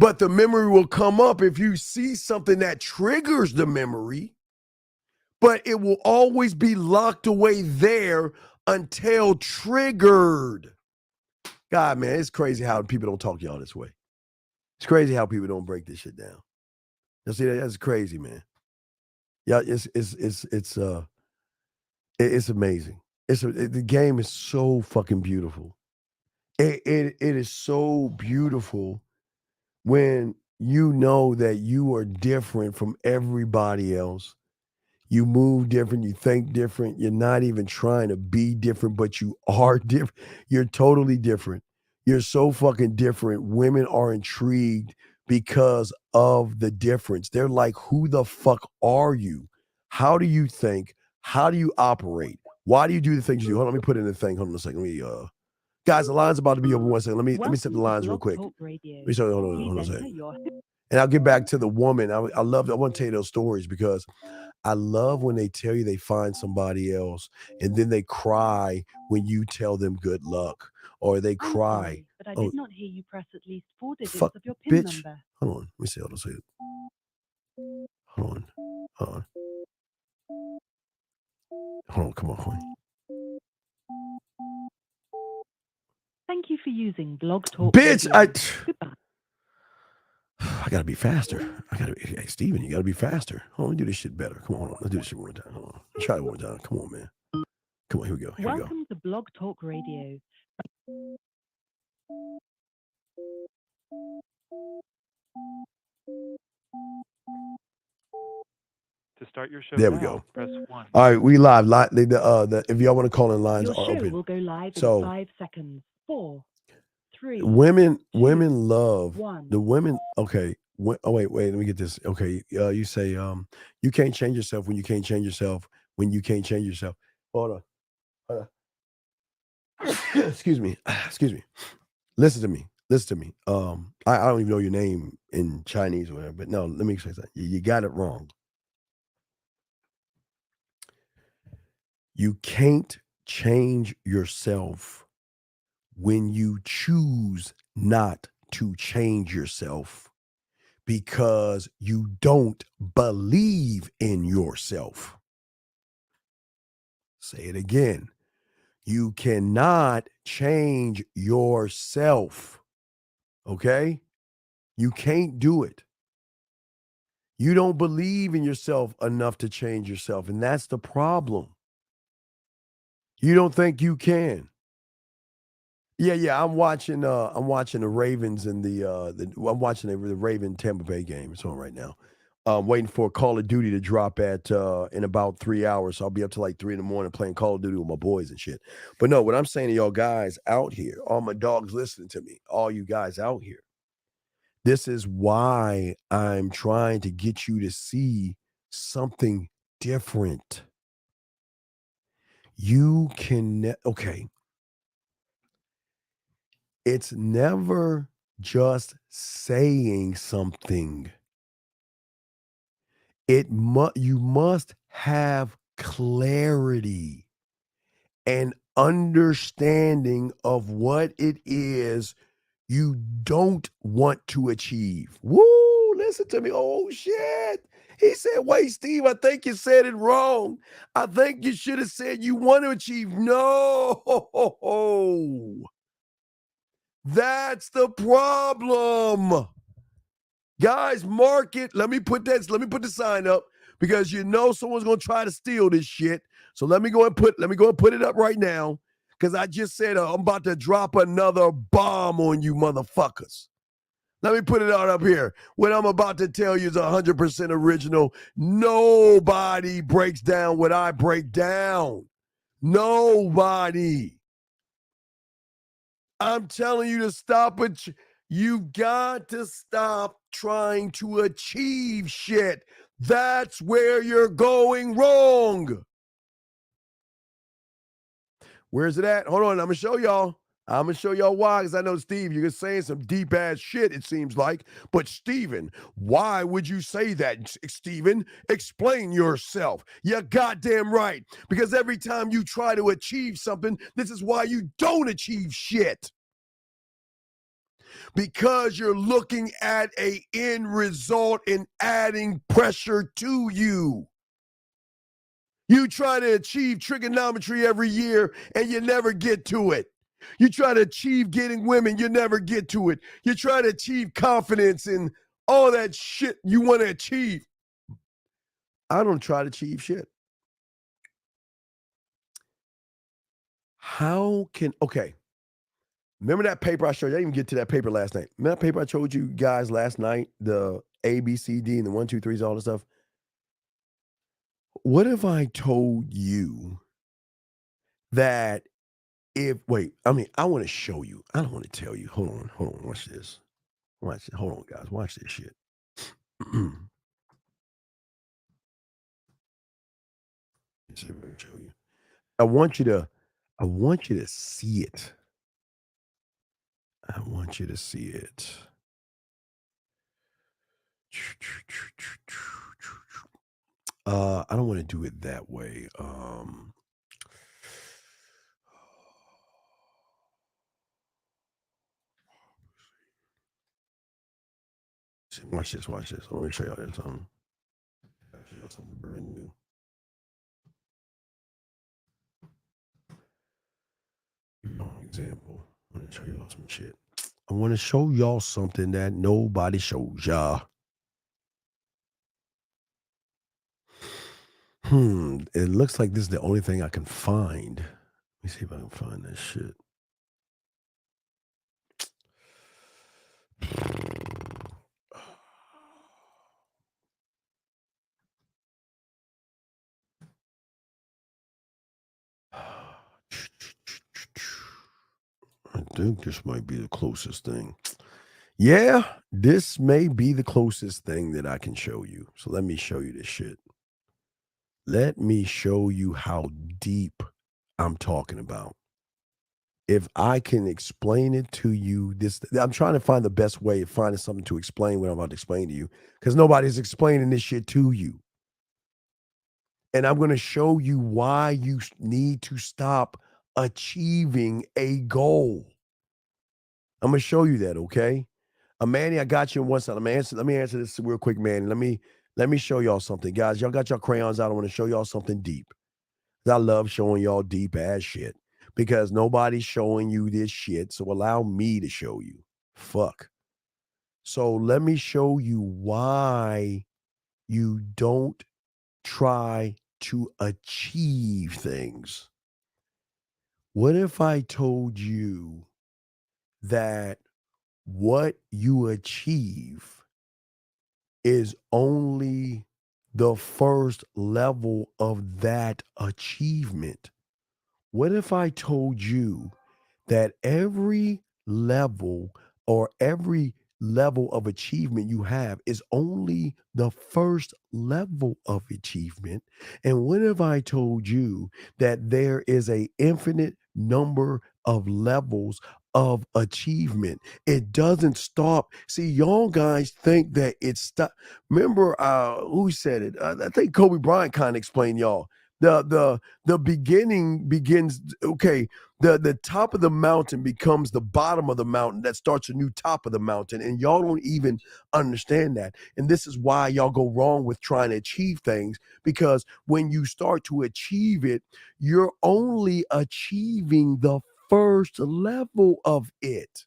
But the memory will come up if you see something that triggers the memory, but it will always be locked away there until triggered. God, man, it's crazy how people don't talk to y'all this way. It's crazy how people don't break this shit down. You see, that's crazy, man. Yeah, it's amazing. The game is so fucking beautiful. It is so beautiful when you know that you are different from everybody else. You move different, you think different, you're not even trying to be different, but you are different. You're totally different. You're so fucking different. Women are intrigued because of the difference. They're like, who the fuck are you? How do you think? How do you operate? Why do you do the things you do? Hold on, let me put in the thing. Hold on a second. God Guys, the line's about to be over 1 second. Let me set the lines real quick. Let me show you. Hold on a second. And I'll get back to the woman. I want to tell you those stories because I love when they tell you they find somebody else and then they cry when you tell them good luck, or they cry. But I did not hear you press at least 4 digits Fuck, of your PIN bitch. number. Hold on. Let me see. Hold on. Come on. Thank you for using Blog Talk. Bitch, Radio. I gotta be faster. Hey, Steven, you gotta be faster. Hold on, let me do this shit better. Come on, let's do this shit one more time. Hold on. Try it one more time. Come on, man. Come on, here we go. Welcome to Blog Talk Radio. To start your show, There we now, go. press 1. All right, we live. If y'all want to call in, lines Your are show open. will go live in So 5 seconds. 4, 3. women love 1. the women. Okay. Oh wait. Let me get this. Okay. You say you can't change yourself when you can't change yourself when you can't change yourself. Hold on. Excuse me. Listen to me. I don't even know your name in Chinese or whatever, but no, let me say that. You got it wrong. You can't change yourself when you choose not to change yourself because you don't believe in yourself. Say it again. You cannot change yourself. Okay? You can't do it. You don't believe in yourself enough to change yourself, and that's the problem. You don't think you can. Yeah. I'm watching the Ravens and I'm watching the Raven Tampa Bay game. It's on right now. Waiting for Call of Duty to drop in about 3 hours. So I'll be up to like 3 a.m. playing Call of Duty with my boys and shit. But no, what I'm saying to y'all guys out here, all my dogs listening to me, all you guys out here, this is why I'm trying to get you to see something different. You can, okay. It's never just saying something. You must have clarity and understanding of what it is you don't want to achieve. Woo, listen to me. Oh, shit. He said, wait, Steve, I think you said it wrong. I think you should have said you want to achieve. No. That's the problem. Guys, mark it. Let me put the sign up because you know someone's gonna try to steal this shit. So let me go and put it up right now. Because I just said I'm about to drop another bomb on you motherfuckers. Let me put it out up here. What I'm about to tell you is 100% original. Nobody breaks down what I break down. Nobody. I'm telling you to stop it. You've got to stop trying to achieve shit. That's where you're going wrong. Where's it at? Hold on. I'm going to show y'all. I'm going to show y'all why, because I know, Steve, you're saying some deep-ass shit, it seems like. But, Steven, why would you say that, Steven? Explain yourself. You're goddamn right. Because every time you try to achieve something, this is why you don't achieve shit. Because you're looking at an end result and adding pressure to you. You try to achieve trigonometry every year and you never get to it. You try to achieve getting women, you never get to it. You try to achieve confidence and all that shit you want to achieve. I don't try to achieve shit. Okay. Remember that paper I showed you? I didn't even get to that paper last night. Remember that paper I showed you guys last night? The A, B, C, D, and the 1, 2, 3s, all the stuff. What if I told you that I want to show you. I don't want to tell you. Hold on. Watch this. Hold on, guys. Watch this shit. Show you. I want you to see it. I want you to see it. I don't want to do it that way. Watch this. Let me show y'all something. Show y'all something brand new. Example. I want to show y'all some shit. I want to show y'all something that nobody shows y'all. It looks like this is the only thing I can find. Let me see if I can find that shit. I think this might be the closest thing. Yeah, this may be the closest thing that I can show you. So let me show you this shit. Let me show you how deep I'm talking about. If I can explain it to you, I'm trying to find the best way of finding something to explain what I'm about to explain to you, because nobody's explaining this shit to you. And I'm going to show you why you need to stop achieving a goal. I'm going to show you that, okay? Manny, I got you on one side. Let me answer this real quick, Manny. Let me show y'all something. Guys, y'all got your crayons out. I want to show y'all something deep. I love showing y'all deep ass shit because nobody's showing you this shit. So allow me to show you. Fuck. So let me show you why you don't try to achieve things. What if I told you that what you achieve is only the first level of that achievement? What if I told you that every level or every level of achievement you have is only the first level of achievement? And what if I told you that there is an infinite number of levels of achievement? It doesn't stop. See, y'all guys think that it's stop. Remember, who said it? I think Kobe Bryant kind of explained y'all. The beginning begins, okay, the top of the mountain becomes the bottom of the mountain that starts a new top of the mountain, and y'all don't even understand that. And this is why y'all go wrong with trying to achieve things, because when you start to achieve it, you're only achieving the first level of it.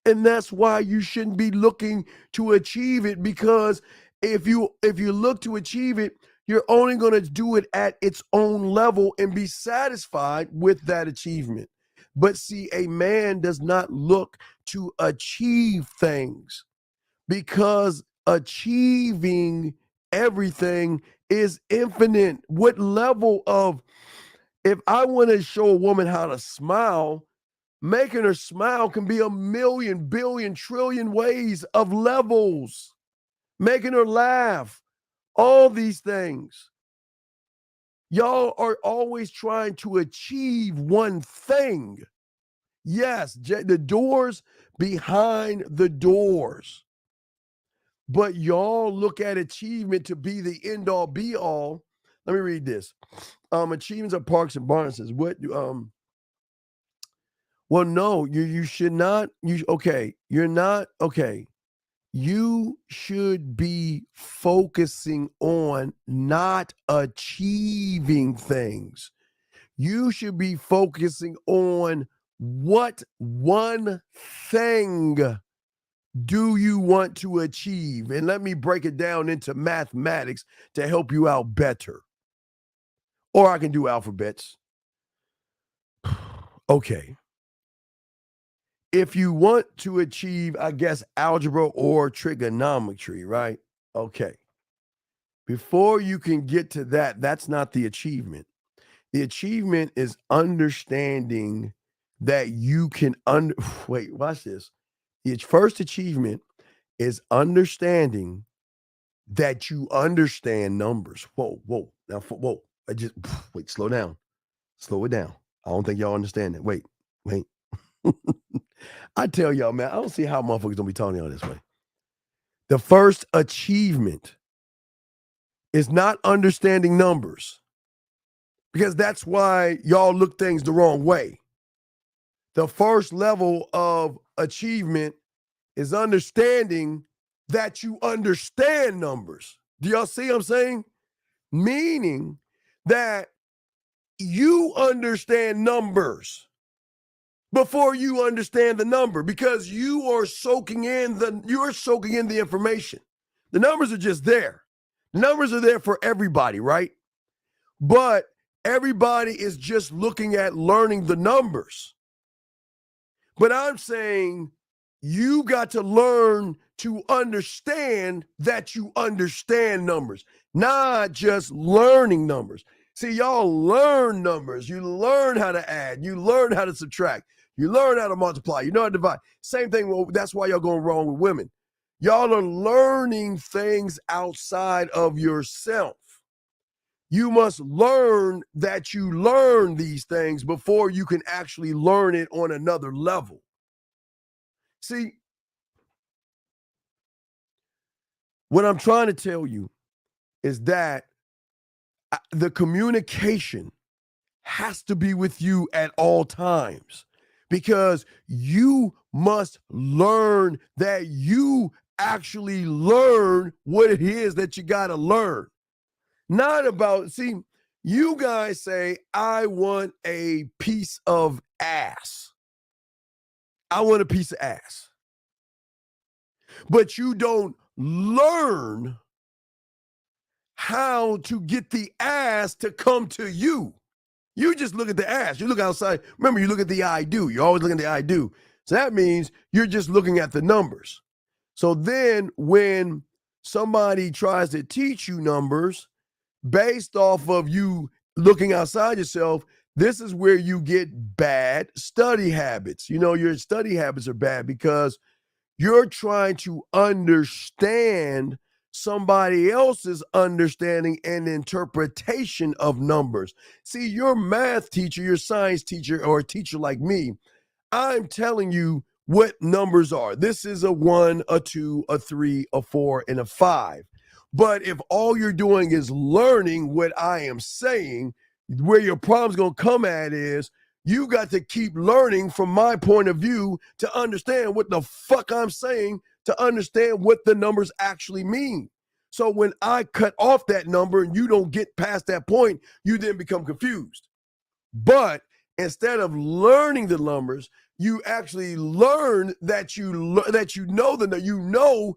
And that's why you shouldn't be looking to achieve it, because if you look to achieve it, you're only going to do it at its own level and be satisfied with that achievement. But see, a man does not look to achieve things, because achieving everything is infinite. What level of, if I want to show a woman how to smile, making her smile can be a million, billion, trillion ways of levels. Making her laugh. All these things. Y'all are always trying to achieve one thing. Yes, the doors behind the doors. But y'all look at achievement to be the end all be all. Let me read this. Achievements of Parks and Barnes says, what well, no, you should not. You're not okay. You should be focusing on not achieving things. You should be focusing on what one thing do you want to achieve. And let me break it down into mathematics to help you out better. Or I can do alphabets. Okay. If you want to achieve, I guess, algebra or trigonometry, right? Okay. Before you can get to that, that's not the achievement. The achievement is understanding that you can wait, watch this. The first achievement is understanding that you understand numbers. Whoa. Now, whoa. Wait, slow down. Slow it down. I don't think y'all understand that. Wait. I tell y'all, man, I don't see how motherfuckers don't be talking y'all this way. The first achievement is not understanding numbers, because that's why y'all look things the wrong way. The first level of achievement is understanding that you understand numbers. Do y'all see what I'm saying? Meaning that you understand numbers before you understand the number, because you are soaking in the information. The numbers are just there. The numbers are there for everybody, right? But everybody is just looking at learning the numbers. But I'm saying you got to learn to understand that you understand numbers, not just learning numbers. See, y'all learn numbers. You learn how to add. You learn how to subtract. You learn how to multiply. You know how to divide. Same thing. Well, that's why y'all going wrong with women. Y'all are learning things outside of yourself. You must learn that you learn these things before you can actually learn it on another level. See, what I'm trying to tell you is that the communication has to be with you at all times, because you must learn that you actually learn what it is that you got to learn. Not about, see, you guys say, I want a piece of ass. I want a piece of ass. But you don't learn how to get the ass to come to you. You just look at the ass. You look outside. Remember, you look at the I do. You're always looking at the I do. So that means you're just looking at the numbers. So then when somebody tries to teach you numbers based off of you looking outside yourself, this is where you get bad study habits. You know, your study habits are bad because you're trying to understand somebody else's understanding and interpretation of numbers. See, your math teacher, your science teacher, or a teacher like me, I'm telling you what numbers are. This is a 1, a 2, a 3, a 4, and a 5. But if all you're doing is learning what I am saying, where your problem's going to come at is you got to keep learning from my point of view to understand what the fuck I'm saying, to understand what the numbers actually mean. So when I cut off that number and you don't get past that point, you then become confused. But instead of learning the numbers, you actually learn that you know the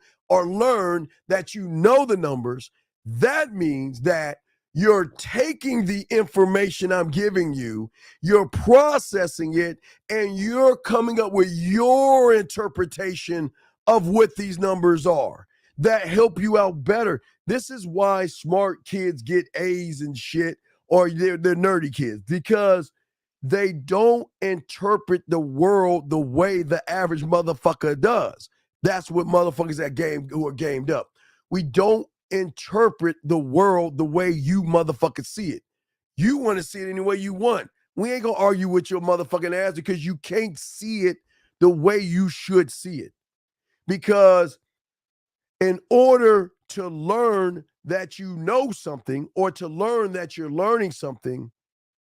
numbers. That means that you're taking the information I'm giving you, you're processing it, and you're coming up with your interpretation of what these numbers are that help you out better. This is why smart kids get A's and shit, or they're nerdy kids, because they don't interpret the world the way the average motherfucker does. That's what motherfuckers who are gamed up. We don't interpret the world the way you motherfuckers see it. You want to see it any way you want. We ain't gonna argue with your motherfucking ass because you can't see it the way you should see it. Because in order to learn that you know something, or to learn that you're learning something,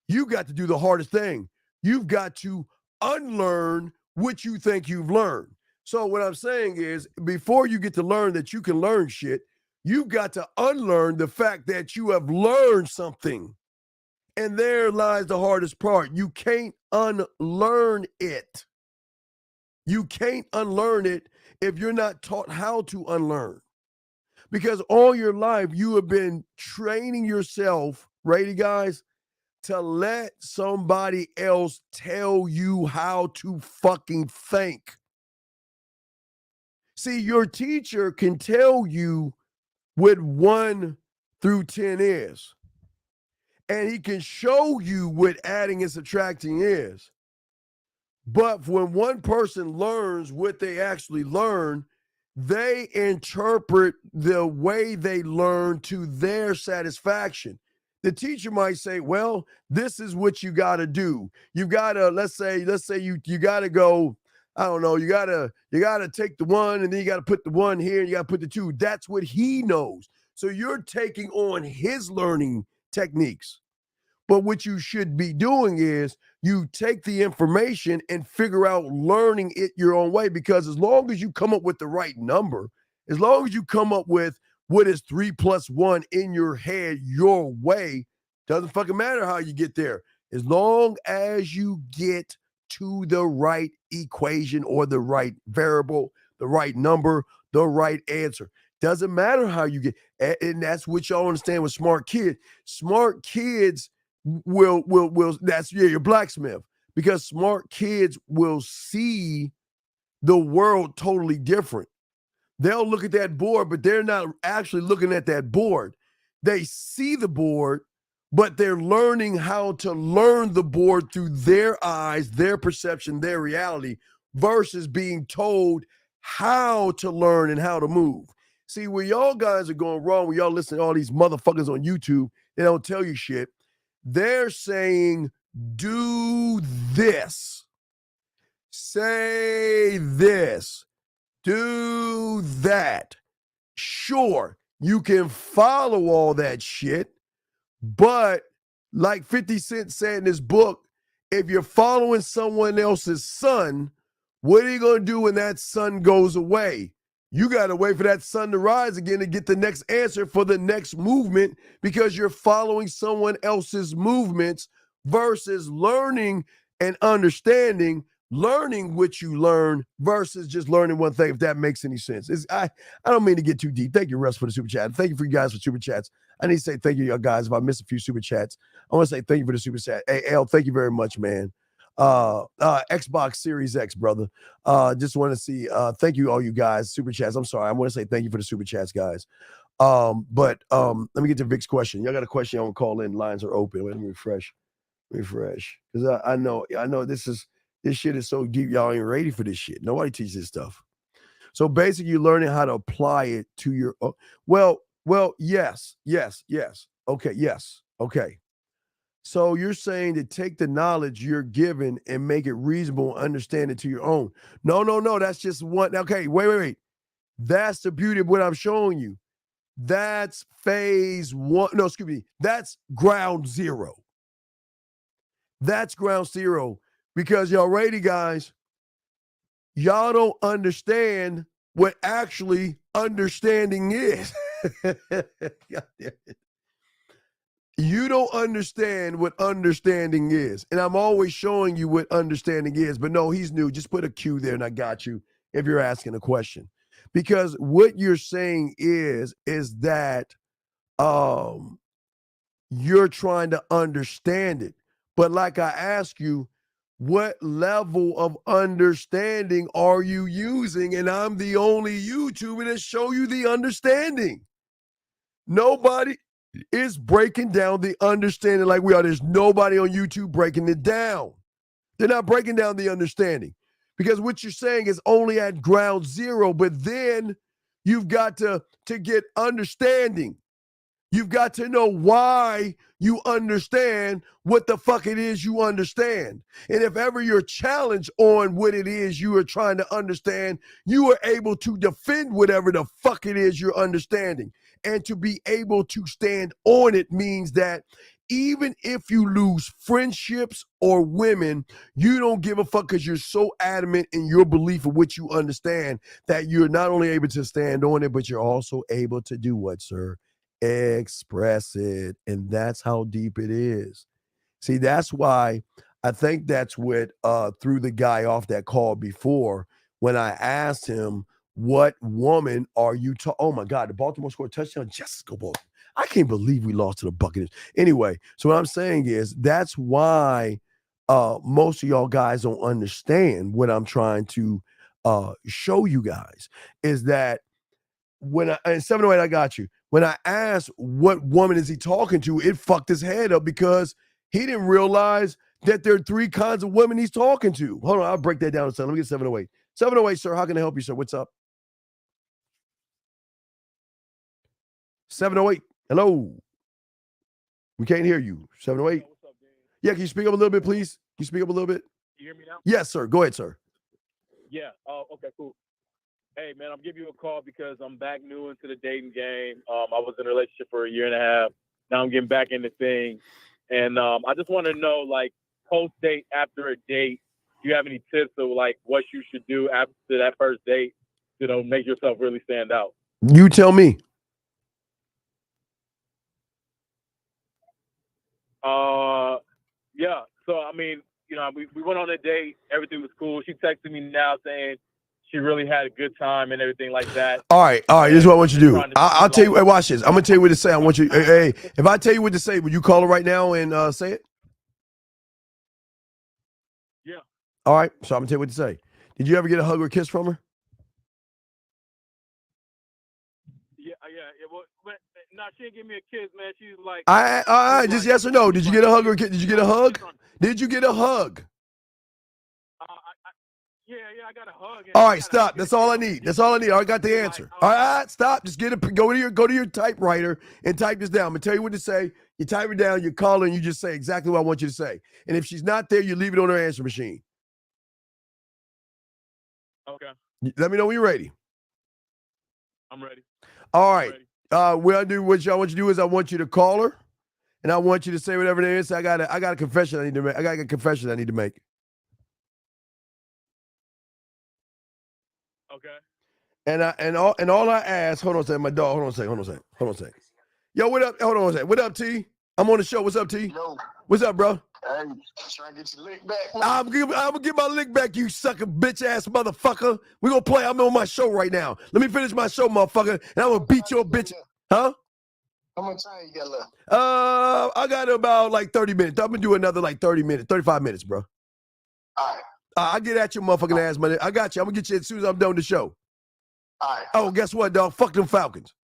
you got to do the hardest thing. You've got to unlearn what you think you've learned. So what I'm saying is, before you get to learn that you can learn shit, you've got to unlearn the fact that you have learned something. And there lies the hardest part. You can't unlearn it. You can't unlearn it if you're not taught how to unlearn. Because all your life you have been training yourself, ready guys, to let somebody else tell you how to fucking think. See, your teacher can tell you what 1 through 10 is, and he can show you what adding and subtracting is. But when one person learns what they actually learn, they interpret the way they learn to their satisfaction. The teacher might say, well, this is what you got to do. You got to, let's say you got to go I don't know, you gotta take the one and then you gotta put the one here and you gotta put the two. That's what he knows. So you're taking on his learning techniques. But what you should be doing is you take the information and figure out learning it your own way, because as long as you come up with the right number, as long as you come up with what is 3 + 1 in your head your way, doesn't fucking matter how you get there. As long as you get to the right equation or the right variable, the right number, the right answer. Doesn't matter how you get, and that's what y'all understand with smart kids. Smart kids will that's your blacksmith, because smart kids will see the world totally different. They'll look at that board, but they're not actually looking at that board. They see the board, but they're learning how to learn the board through their eyes, their perception, their reality, versus being told how to learn and how to move. See, where y'all guys are going wrong, when y'all listen to all these motherfuckers on YouTube, they don't tell you shit. They're saying, do this, say this, do that. Sure, you can follow all that shit, but like 50 Cent said in his book, if you're following someone else's sun, what are you going to do when that sun goes away? You got to wait for that sun to rise again to get the next answer for the next movement, because you're following someone else's movements versus learning and understanding, learning what you learn versus just learning one thing, if that makes any sense. I don't mean to get too deep. Thank you, Russ, for the super chat. Thank you for you guys for super chats. I need to say thank you, y'all guys. If I missed a few super chats, I want to say thank you for the super chat. Hey, L, thank you very much, man. Xbox Series X, brother. Just want to see, thank you all you guys, super chats. I'm sorry, I want to say thank you for the super chats, guys. But let me get to Vic's question. Y'all got a question? I want to call in. Lines are open. Let me refresh, because I know this shit is so deep. Y'all ain't ready for this shit. Nobody teaches this stuff. So basically, you're learning how to apply it to your. Yes. Okay, yes. Okay. So you're saying to take the knowledge you're given and make it reasonable and understand it to your own. No. That's just one. Okay, wait. That's the beauty of what I'm showing you. That's phase one. No, excuse me. That's ground zero. That's ground zero. Because y'all ready, guys? Y'all don't understand what actually understanding is. You don't understand what understanding is. And I'm always showing you what understanding is. But no, he's new. Just put a Q there and I got you if you're asking a question. Because what you're saying is that you're trying to understand it. But like I ask you, what level of understanding are you using? And I'm the only YouTuber that show you the understanding. Nobody is breaking down the understanding like we are. There's nobody on YouTube breaking it down. They're not breaking down the understanding, because what you're saying is only at ground zero, but then you've got to get understanding. You've got to know why you understand what the fuck it is you understand. And if ever you're challenged on what it is you are trying to understand, you are able to defend whatever the fuck it is you're understanding. And to be able to stand on it means that even if you lose friendships or women, you don't give a fuck, because you're so adamant in your belief of what you understand that you're not only able to stand on it, but you're also able to do what, sir? Express it. And that's how deep it is. See, that's why I think that's what threw the guy off that call before, when I asked him, what woman are you oh my God, the Baltimore scored a touchdown. Jessica Ball. I can't believe we lost to the Buccaneers. Anyway, so what I'm saying is that's why most of y'all guys don't understand what I'm trying to show you guys, is that when in 708, I got you. When I asked what woman is he talking to, it fucked his head up, because he didn't realize that there are 3 kinds of women he's talking to. Hold on, I'll break that down. Let me get 708. 708, sir, how can I help you, sir? What's up? 708, hello. We can't hear you. 708. What's up, yeah, can you speak up a little bit, please? Can you speak up a little bit? You hear me now? Yes, sir. Go ahead, sir. Yeah. Oh, okay, cool. Hey, man, I'm giving you a call because I'm back new into the dating game. I was in a relationship for a year and a half. Now I'm getting back into things. And I just want to know, like, post-date, after a date, do you have any tips of, like, what you should do after that first date to make yourself really stand out? You tell me. Yeah. So, I mean, you know, we went on a date. Everything was cool. She texted me now saying she really had a good time and everything like that. All right. This is what I want you to do. I'll tell you. Hey, watch this. I'm gonna tell you what to say. I want you. Hey, if I tell you what to say, would you call her right now and say it? Yeah. All right. So I'm gonna tell you what to say. Did you ever get a hug or a kiss from her? Yeah. Well, no, she didn't give me a kiss, man. She was like, All right. Just yes or no. Did you get a hug or a kiss? Did you get a hug? Did you get a hug? Yeah, I got a hug. All right, stop. That's all I need. That's all I need. I got the answer. All right, stop. Just go to your typewriter and type this down. I'm gonna tell you what to say. You type it down. You call her and you just say exactly what I want you to say. And if she's not there, you leave it on her answer machine. Okay. Let me know when you're ready. I'm ready. All right. What I want you to do is I want you to call her, and I want you to say whatever it is. I got a confession I need to make. I got a confession I need to make. Okay. And all I ask, hold on a second, my dog, hold on a second. Yo, what up? Hold on a second. What up, T? I'm on the show. What's up, T? Yo. What's up, bro? Hey, trying to get your lick back. I'm gonna get my lick back, you sucker bitch ass motherfucker. We gonna play. I'm on my show right now. Let me finish my show, motherfucker, and I'm gonna beat your bitch. Huh? How much time you got left? I got about like 30 minutes. I'm gonna do another like 30 minutes, 35 minutes, bro. All right. I'll get at your motherfucking ass, man. I got you. I'm gonna get you as soon as I'm done with the show. All right. Oh, guess what, dog? Fuck them Falcons.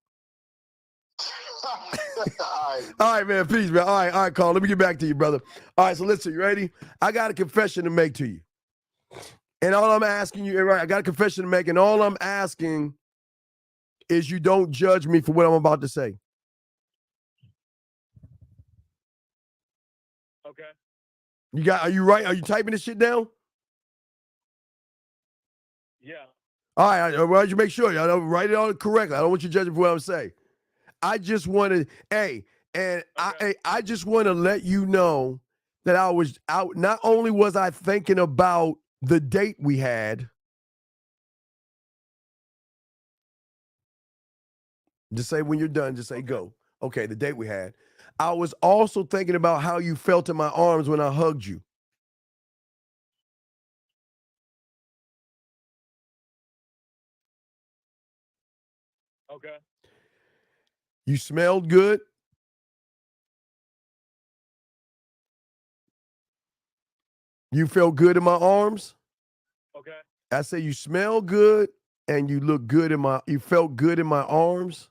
All right, man. Peace, man. All right, Carl. Let me get back to you, brother. All right, so listen, you ready? I got a confession to make to you. And all I'm asking you, right? I got a confession to make, and all I'm asking is you don't judge me for what I'm about to say. Okay. Are you right? Are you typing this shit down? Yeah. All right, I want you to make sure. I don't write it all correctly. I don't want you judging for what I'm saying. I just want to, I just want to let you know that I was out. Not only was I thinking about the date we had. Just say when you're done, just say go. Okay, the date we had. I was also thinking about how you felt in my arms when I hugged you. Okay. You smelled good. You felt good in my arms. Okay. I say you smell good and you look good you felt good in my arms.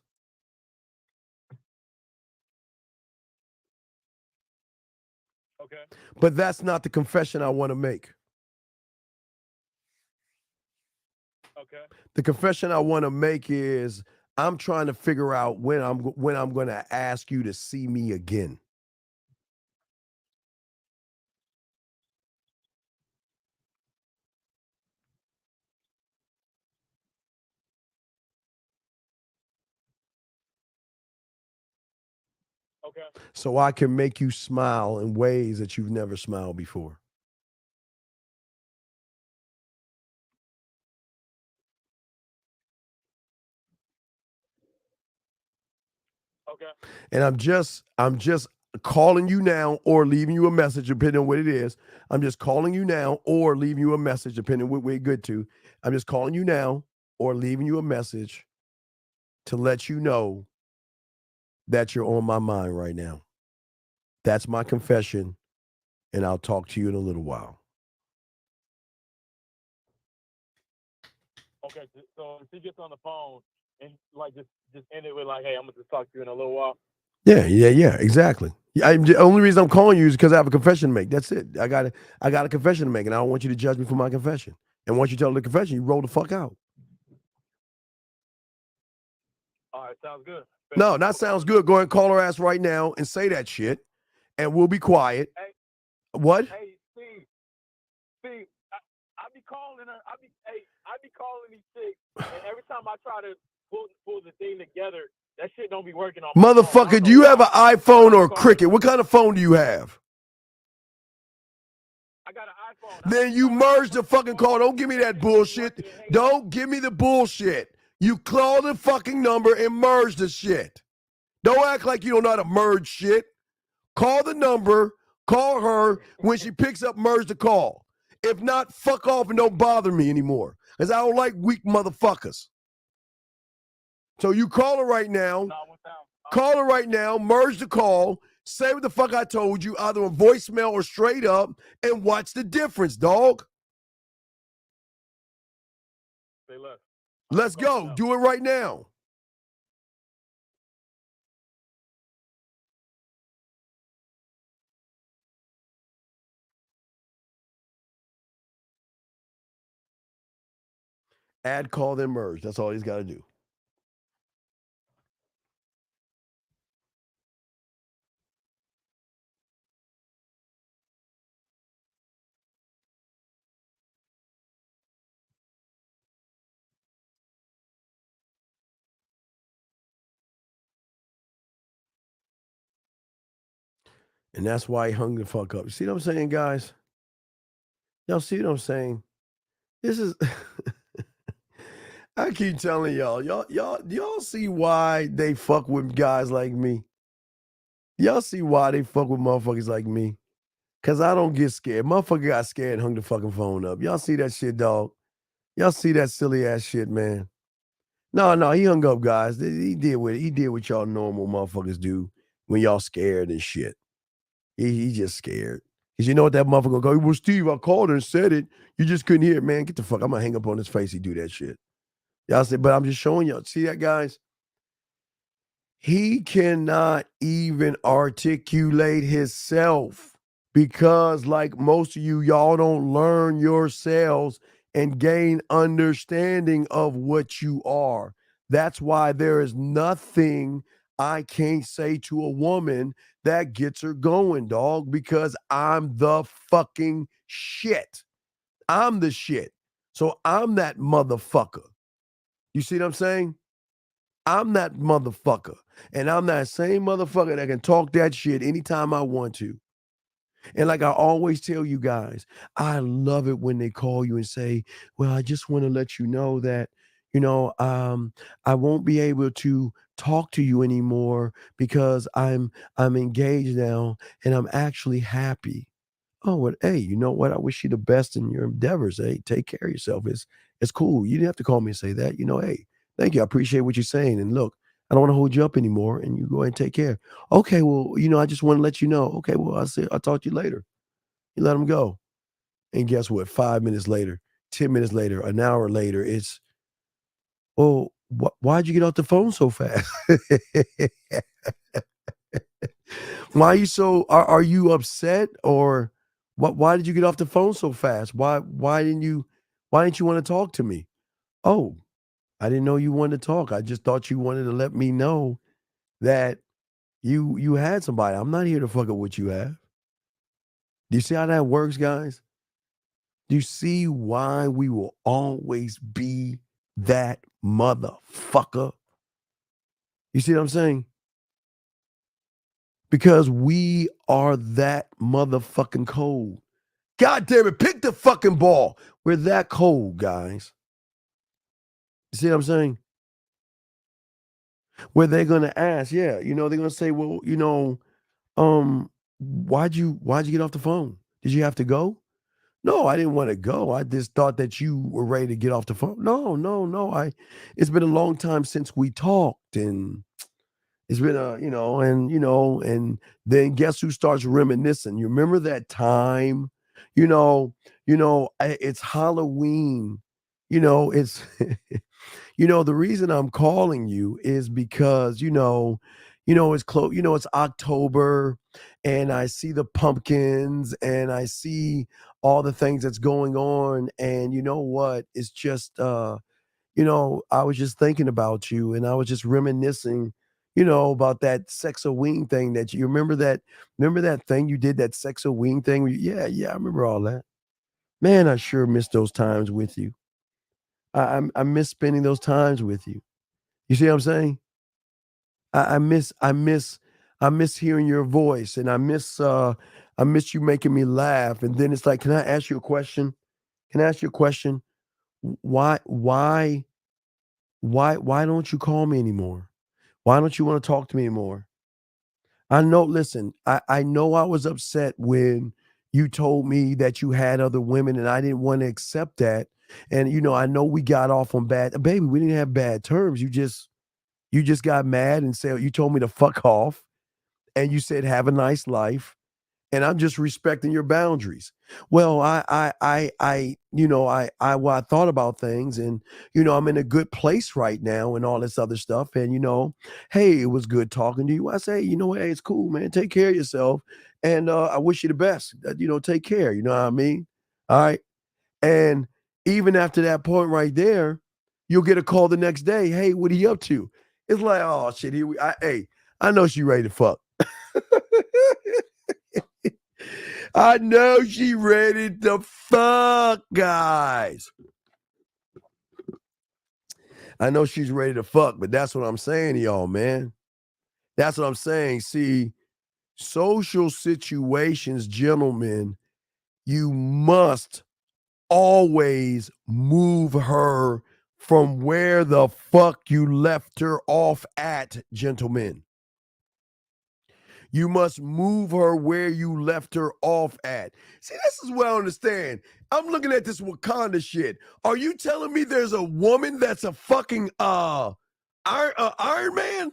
Okay. But that's not the confession I want to make. Okay. The confession I want to make is I'm trying to figure out when I'm going to ask you to see me again. Okay. So I can make you smile in ways that you've never smiled before. Okay. And I'm just calling you now or leaving you a message, depending on what it is. I'm just calling you now or leaving you a message, depending on what we're good to. I'm just calling you now or leaving you a message to let you know that you're on my mind right now. That's my confession, and I'll talk to you in a little while. Okay, so if he gets on the phone and like just end it with like, hey, I'm gonna just talk to you in a little while. Yeah, exactly. The only reason I'm calling you is because I have a confession to make. That's it. I got a confession to make, and I don't want you to judge me for my confession. And once you tell the confession, you roll the fuck out. All right, sounds good. No, that sounds good. Go ahead and call her ass right now and say that shit, and we'll be quiet. Hey, What? Hey, Steve, I be calling her. I be calling these chicks, and every time I try to pull the thing together, that shit don't be working on. Motherfucker, do you have an iPhone or a Cricket? What kind of phone do you have? I got an iPhone. Then you merge the fucking call. Don't give me that bullshit. Don't give me the bullshit. You call the fucking number and merge the shit. Don't act like you don't know how to merge shit. Call the number, call her. When she picks up, merge the call. If not, fuck off and don't bother me anymore. Because I don't like weak motherfuckers. So you call her right now. Call her right now, merge the call, say what the fuck I told you, either on voicemail or straight up, and watch the difference, dog. Say less. Let's go. Do it right now. Add, call, then merge. That's all he's got to do. And that's why he hung the fuck up. You see what I'm saying, guys? Y'all see what I'm saying? This is I keep telling y'all see why they fuck with guys like me? Y'all see why they fuck with motherfuckers like me? Cause I don't get scared. Motherfucker got scared and hung the fucking phone up. Y'all see that shit, dog? Y'all see that silly ass shit, man? No, he hung up, guys. He did what y'all normal motherfuckers do when y'all scared and shit. He just scared. Because you know what that motherfucker go, well, Steve, I called her and said it. You just couldn't hear it, man. Get the fuck. I'm going to hang up on his face. He do that shit. Y'all say, but I'm just showing y'all. See that, guys? He cannot even articulate himself because like most of y'all don't learn yourselves and gain understanding of what you are. That's why there is nothing I can't say to a woman that gets her going, dog, because I'm the fucking shit. I'm the shit. So I'm that motherfucker. You see what I'm saying? I'm that motherfucker. And I'm that same motherfucker that can talk that shit anytime I want to. And like I always tell you guys, I love it when they call you and say, well, I just want to let you know that, I won't be able to talk to you anymore because I'm engaged now and I'm actually happy. Oh, well, hey, you know what? I wish you the best in your endeavors. Hey, take care of yourself. It's cool. You didn't have to call me and say that. Hey, thank you. I appreciate what you're saying. And look, I don't want to hold you up anymore. And you go ahead and take care. Okay, well, I just want to let you know. Okay, well, I'll talk to you later. You let them go. And guess what? 5 minutes later, 10 minutes later, an hour later, it's, oh, why'd you get off the phone so fast? Why are you are you upset or why did you get off the phone so fast? Why didn't you want to talk to me? Oh, I didn't know you wanted to talk. I just thought you wanted to let me know that you had somebody. I'm not here to fuck up what you have. Do you see how that works, guys? Do you see why we will always be that motherfucker? You see what I'm saying? Because we are that motherfucking cold. God damn it, pick the fucking ball. We're that cold, guys. You see what I'm saying? Where they're gonna ask, yeah, they're gonna say, well, why'd you get off the phone? Did you have to go? No, I didn't want to go. I just thought that you were ready to get off the phone. No. It's been a long time since we talked, and it's been and then guess who starts reminiscing? You remember that time? It's Halloween. It's the reason I'm calling you is because it's close. It's October, and I see the pumpkins, and I see all the things that's going on, and you know what? It's just I was just thinking about you, and I was just reminiscing, about that Sex-a-Wing thing that you remember that thing you did, that Sex-a-Wing thing? Yeah, I remember all that. Man, I sure miss those times with you. I miss spending those times with you. You see what I'm saying? I miss hearing your voice, and I miss you making me laugh. And then it's like, can I ask you a question? Can I ask you a question? Why don't you call me anymore? Why don't you want to talk to me anymore? I know, listen, I know I was upset when you told me that you had other women, and I didn't want to accept that. And I know we got off on bad, baby, we didn't have bad terms. You just got mad and said, you told me to fuck off, and you said, have a nice life. And I'm just respecting your boundaries. Well, I thought about things, and I'm in a good place right now, and all this other stuff. And hey, it was good talking to you. I say, hey, it's cool, man. Take care of yourself, and I wish you the best. Take care. You know what I mean? All right. And even after that point right there, you'll get a call the next day. Hey, what are you up to? It's like, oh shit, I know she ready to fuck. I know she ready to fuck, guys. I know she's ready to fuck, but that's what I'm saying to y'all, man. That's what I'm saying. See, social situations, gentlemen, you must always move her from where the fuck you left her off at, gentlemen. You must move her where you left her off at. See, this is what I understand. I'm looking at this Wakanda shit. Are you telling me there's a woman that's a fucking Iron Man?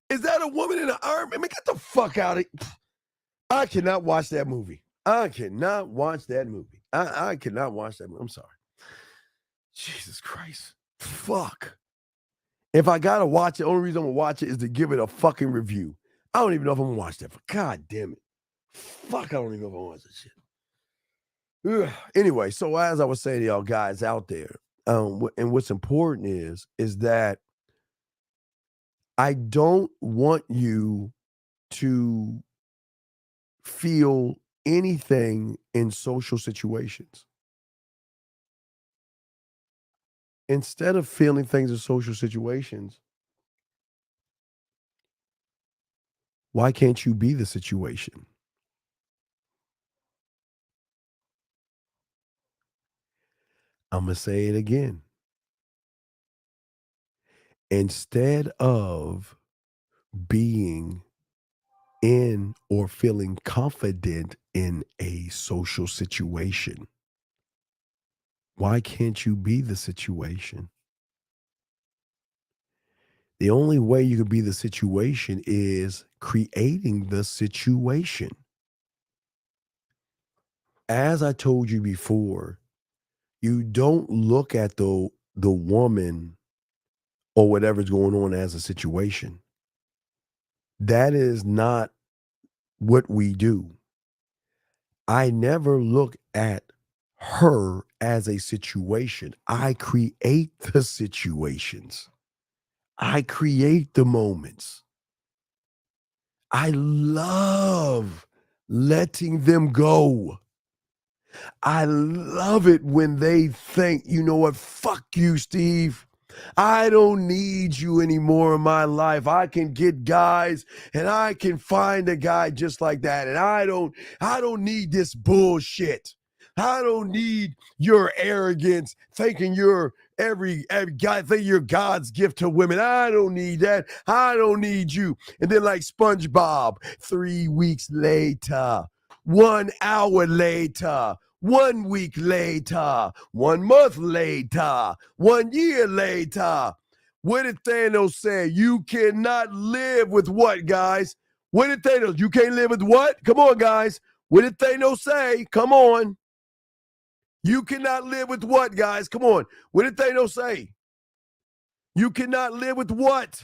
Is that a woman in an Iron Man? Man, get the fuck out of here. I cannot watch that movie. I cannot watch that movie. I cannot watch that movie. I'm sorry. Jesus Christ. Fuck. If I gotta watch it, the only reason I'm gonna watch it is to give it a fucking review. I don't even know if I'm gonna watch that. God damn it. Fuck, I don't even know if I'm gonna watch that shit. Ugh. Anyway, so as I was saying to y'all guys out there, and what's important is that I don't want you to feel anything in social situations. Instead of feeling things in social situations, why can't you be the situation? I'm going to say it again. Instead of being in or feeling confident in a social situation, why can't you be the situation? The only way you can be the situation is creating the situation. As I told you before, you don't look at the woman or whatever's going on as a situation. That is not what we do. I never look at her as a situation. I create the situations. I create the moments. I love letting them go. I love it when they think, you know what, fuck you, Steve. I don't need you anymore in my life. I can get guys and I can find a guy just like that. And I don't need this bullshit. I don't need your arrogance, thinking you're every guy, think you're God's gift to women. I don't need that. I don't need you. And then like SpongeBob, 3 weeks later, 1 hour later, 1 week later, 1 month later, 1 year later. What did Thanos say? You cannot live with what, guys? What did Thanos? You can't live with what? Come on, guys. What did Thanos say? Come on. You cannot live with what, guys? Come on. What did Thanos say? You cannot live with what?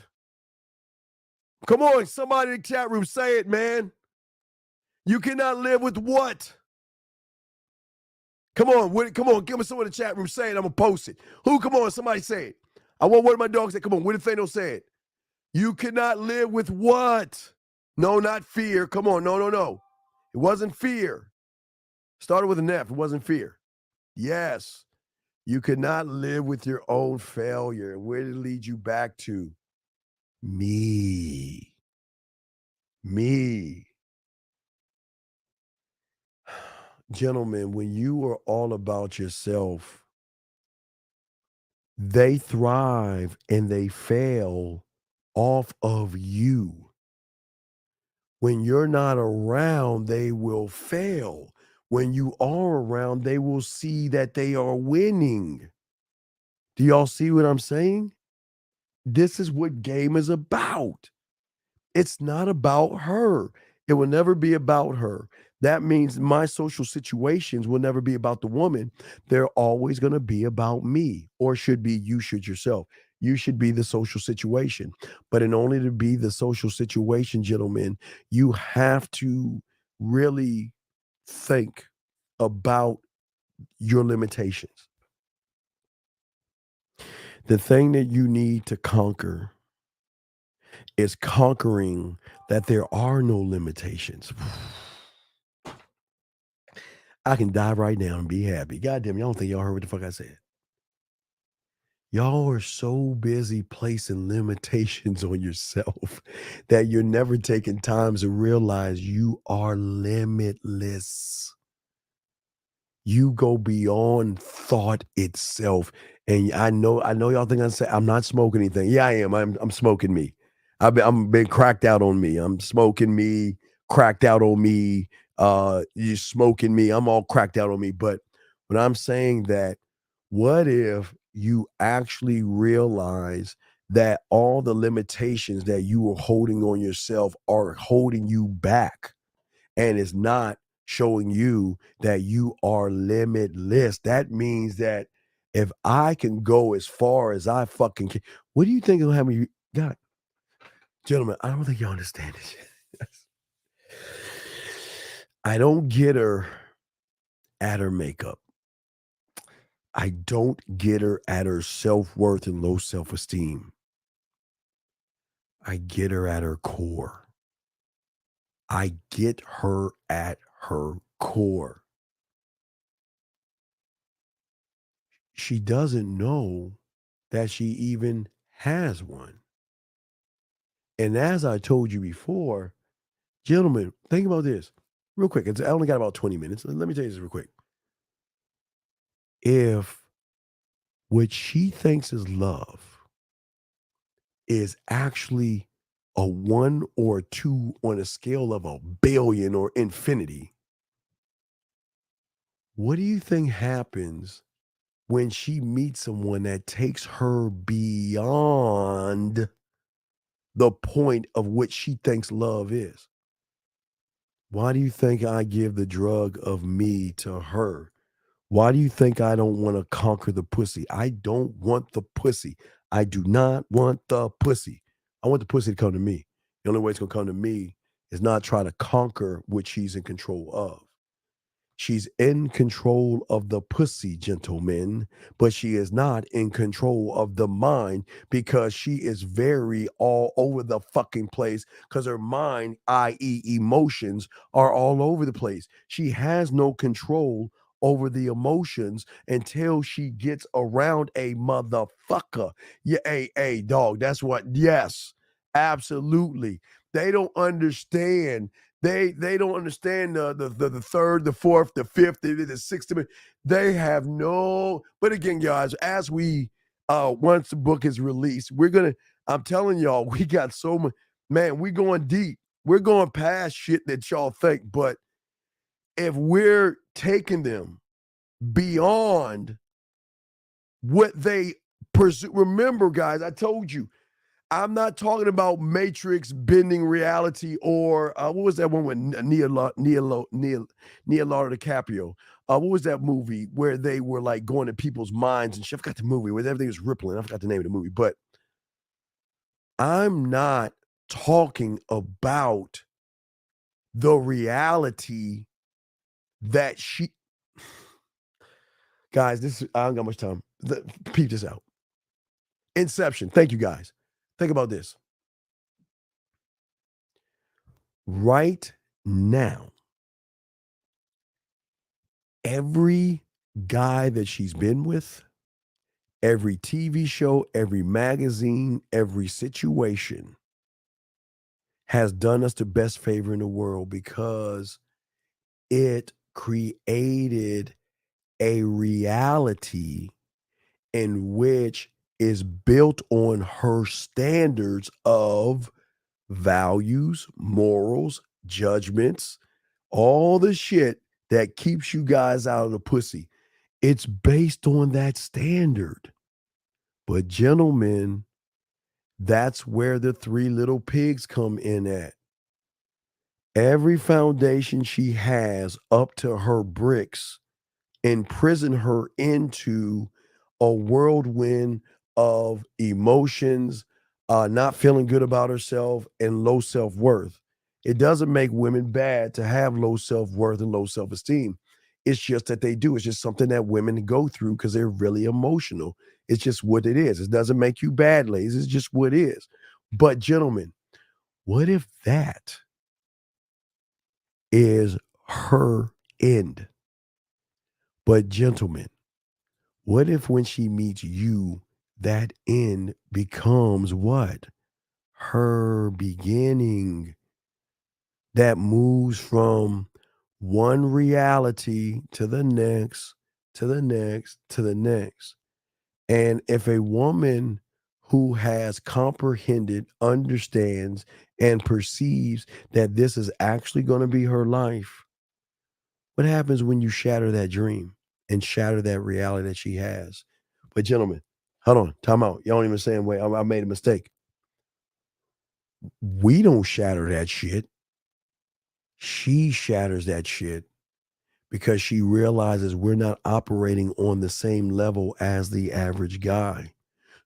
Come on, somebody in the chat room, say it, man. You cannot live with what? Come on, give me someone in the chat room, say it, I'm going to post it. Who, come on, somebody say it. I want one of my dogs to say, come on, what did Thanos say it? You cannot live with what? No, not fear. Come on, no. It wasn't fear. Started with an F, it wasn't fear. Yes. You cannot live with your own failure. Where did it lead you back to? Me. Me. Gentlemen, when you are all about yourself, they thrive and they fail off of you. When you're not around, they will fail. When you are around, they will see that they are winning. Do y'all see what I'm saying? This is what game is about. It's not about her. It will never be about her. That means my social situations will never be about the woman. They're always going to be about me, or should be. You should yourself. You should be the social situation. But in order to be the social situation, gentlemen, you have to really think about your limitations. The thing that you need to conquer is conquering that there are no limitations. I can die right now and be happy. God damn, y'all don't think y'all heard what the fuck I said. Y'all are so busy placing limitations on yourself that you're never taking time to realize you are limitless. You go beyond thought itself. And I know y'all think I'm not smoking anything. Yeah, I am. I'm smoking me. I'm been cracked out on me. I'm smoking me, cracked out on me. You smoking me. I'm all cracked out on me. But when I'm saying that, what if you actually realize that all the limitations that you are holding on yourself are holding you back, and it's not showing you that you are limitless? That means that if I can go as far as I fucking can, what do you think will happen? You got, gentlemen, I don't think you understand this. I don't get her at her makeup. I don't get her at her self-worth and low self-esteem. I get her at her core. I get her at her core. She doesn't know that she even has one. And as I told you before, gentlemen, think about this real quick. I only got about 20 minutes. Let me tell you this real quick. If what she thinks is love is actually a 1 or 2 on a scale of a billion or infinity, what do you think happens when she meets someone that takes her beyond the point of which she thinks love is? Why do you think I give the drug of me to her? Why do you think I don't want to conquer the pussy? I don't want the pussy. I do not want the pussy. I want the pussy to come to me. The only way it's going to come to me is not try to conquer what she's in control of. She's in control of the pussy, gentlemen, but she is not in control of the mind, because she is very all over the fucking place, because her mind, i.e. emotions, are all over the place. She has no control over the emotions until she gets around a motherfucker. Yeah, hey, dog, that's what, yes, absolutely. They don't understand. They don't understand the third, the fourth, the fifth, the sixth. They have no. But again, guys, as we once the book is released, I'm telling y'all, we got so much. Man, we're going deep. We're going past shit that y'all think. But if we're taking them beyond what they pursue, remember, guys, I told you, I'm not talking about Matrix bending reality, or what was that one with Leonardo DiCaprio? What was that movie where they were like going to people's minds and shit? I forgot the movie where everything was rippling. I forgot the name of the movie, but I'm not talking about the reality that she. Guys, I don't got much time. Peep this out. Inception. Thank you, guys. Think about this. Right now, every guy that she's been with, every TV show, every magazine, every situation has done us the best favor in the world because it created a reality in which is built on her standards of values, morals, judgments, all the shit that keeps you guys out of the pussy. It's based on that standard. But gentlemen, that's where the three little pigs come in at. Every foundation she has up to her bricks imprison her into a whirlwind of emotions, not feeling good about herself, and low self-worth. It doesn't make women bad to have low self-worth and low self-esteem. It's just that they do. It's just something that women go through because they're really emotional. It's just what it is. It doesn't make you bad, ladies. It's just what it is. But gentlemen, what if that is her end? But gentlemen, what if when she meets you, that end becomes what? Her beginning. That moves from one reality to the next, to the next, to the next. And if a woman who has comprehended, understands, and perceives that this is actually going to be her life, what happens when you shatter that dream and shatter that reality that she has? But gentlemen, hold on, time out. Y'all don't even say, wait, I made a mistake. We don't shatter that shit. She shatters that shit because she realizes we're not operating on the same level as the average guy.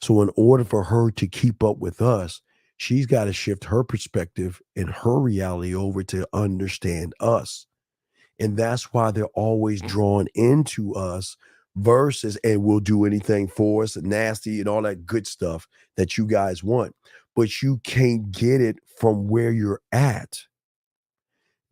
So in order for her to keep up with us, she's got to shift her perspective and her reality over to understand us. And that's why they're always drawn into us versus, and we'll do anything for us, nasty and all that good stuff that you guys want. But you can't get it from where you're at.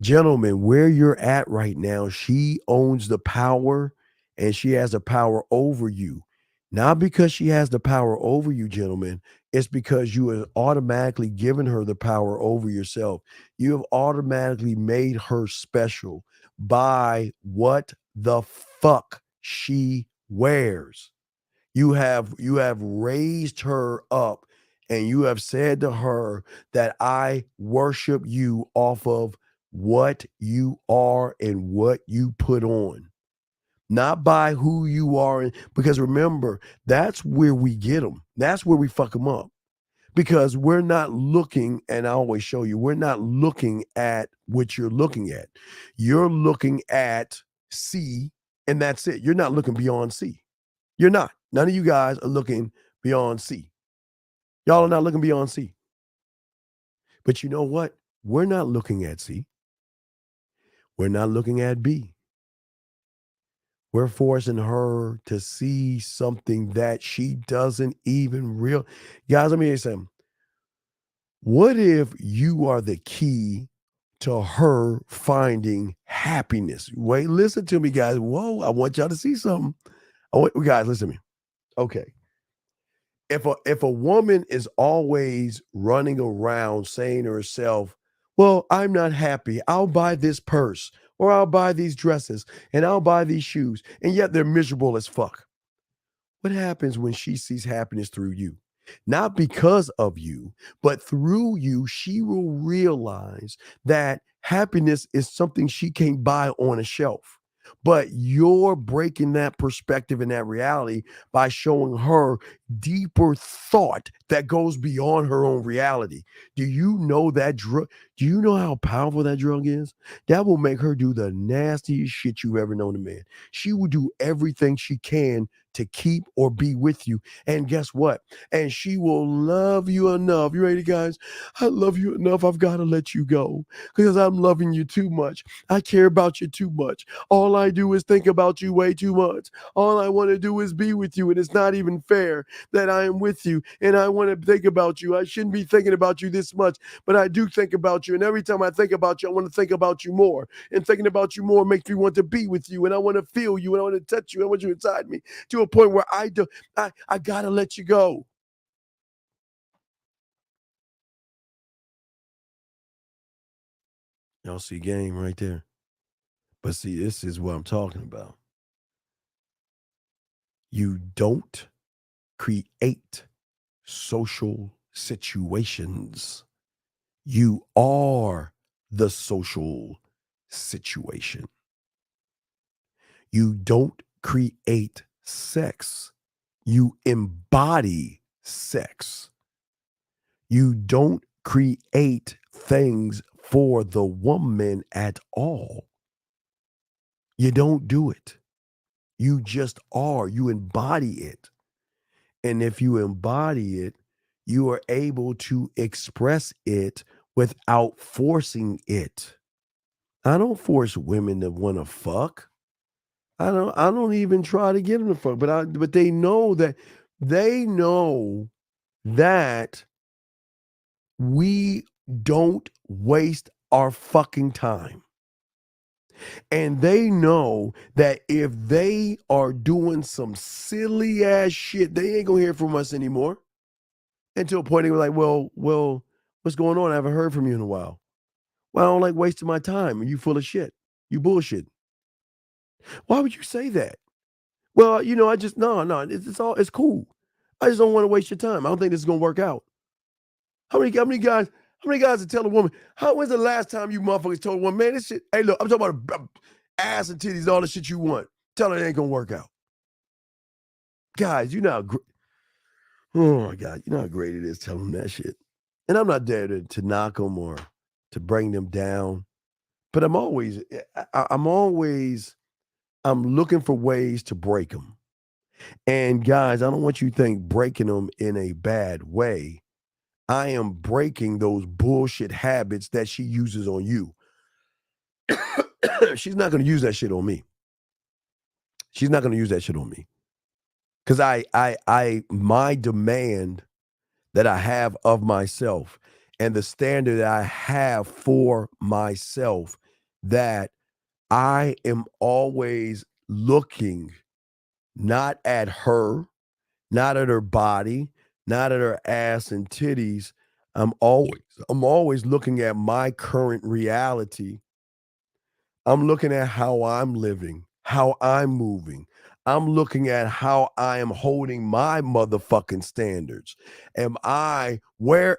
Gentlemen, where you're at right now, she owns the power and she has the power over you. Not because she has the power over you, gentlemen. It's because you have automatically given her the power over yourself. You have automatically made her special by what the fuck she wears. You have raised her up and you have said to her that I worship you off of what you are and what you put on, not by who you are. Because remember, that's where we get them. That's where we fuck them up. Because we're not looking, and I always show you, we're not looking at what you're looking at. You're looking at C, and that's it. You're not looking beyond C. You're not. None of you guys are looking beyond C. Y'all are not looking beyond C. But you know what? We're not looking at C. We're not looking at B. We're forcing her to see something that she doesn't even real. Guys, let me tell you something. What if you are the key to her finding happiness? Wait, listen to me, guys. Whoa, I want y'all to see something. Guys, listen to me. Okay. If a woman is always running around saying to herself, well, I'm not happy. I'll buy this purse or I'll buy these dresses and I'll buy these shoes. And yet they're miserable as fuck. What happens when she sees happiness through you? Not because of you, but through you, she will realize that happiness is something she can't buy on a shelf. But you're breaking that perspective and that reality by showing her deeper thought that goes beyond her own reality. Do you know that drug? Do you know how powerful that drug is? That will make her do the nastiest shit you've ever known a man. She will do everything she can to keep or be with you. And guess what? And she will love you enough. You ready, guys? I love you enough. I've got to let you go because I'm loving you too much. I care about you too much. All I do is think about you way too much. All I want to do is be with you. And it's not even fair that I am with you and I want to think about you. I shouldn't be thinking about you this much, but I do think about you. And every time I think about you, I want to think about you more. And thinking about you more makes me want to be with you. And I want to feel you. And I want to touch you. I want you inside me to a point where I got to let you go. Y'all see game right there. But see, this is what I'm talking about. You don't create social situations. You are the social situation. You don't create sex. You embody sex. You don't create things for the woman at all. You don't do it. You just are. You embody it. And if you embody it, you are able to express it without forcing it. I don't force women to want to fuck. I don't even try to get them to fuck, but they know that we don't waste our fucking time. And they know that if they are doing some silly ass shit, they ain't gonna hear from us anymore. Until a point they were like, well, what's going on? I haven't heard from you in a while. Well, I don't like wasting my time. You full of shit. You bullshit. Why would you say that? Well, I just it's cool. I just don't want to waste your time. I don't think this is gonna work out. How many guys to tell a woman, when's the last time you motherfuckers told a woman, man, this shit, hey, look, I'm talking about ass and titties, all the shit you want. Tell her it ain't gonna work out. Guys, oh my God, you know how great it is telling them that shit. And I'm not there to knock them or to bring them down, but I'm looking for ways to break them. And guys, I don't want you to think breaking them in a bad way. I am breaking those bullshit habits that she uses on you. She's not going to use that shit on me. She's not going to use that shit on me. Because my demand that I have of myself and the standard that I have for myself, that I am always looking not at her, not at her body, not at her ass and titties. I'm always looking at my current reality. I'm looking at how I'm living, how I'm moving. I'm looking at how I am holding my motherfucking standards. Where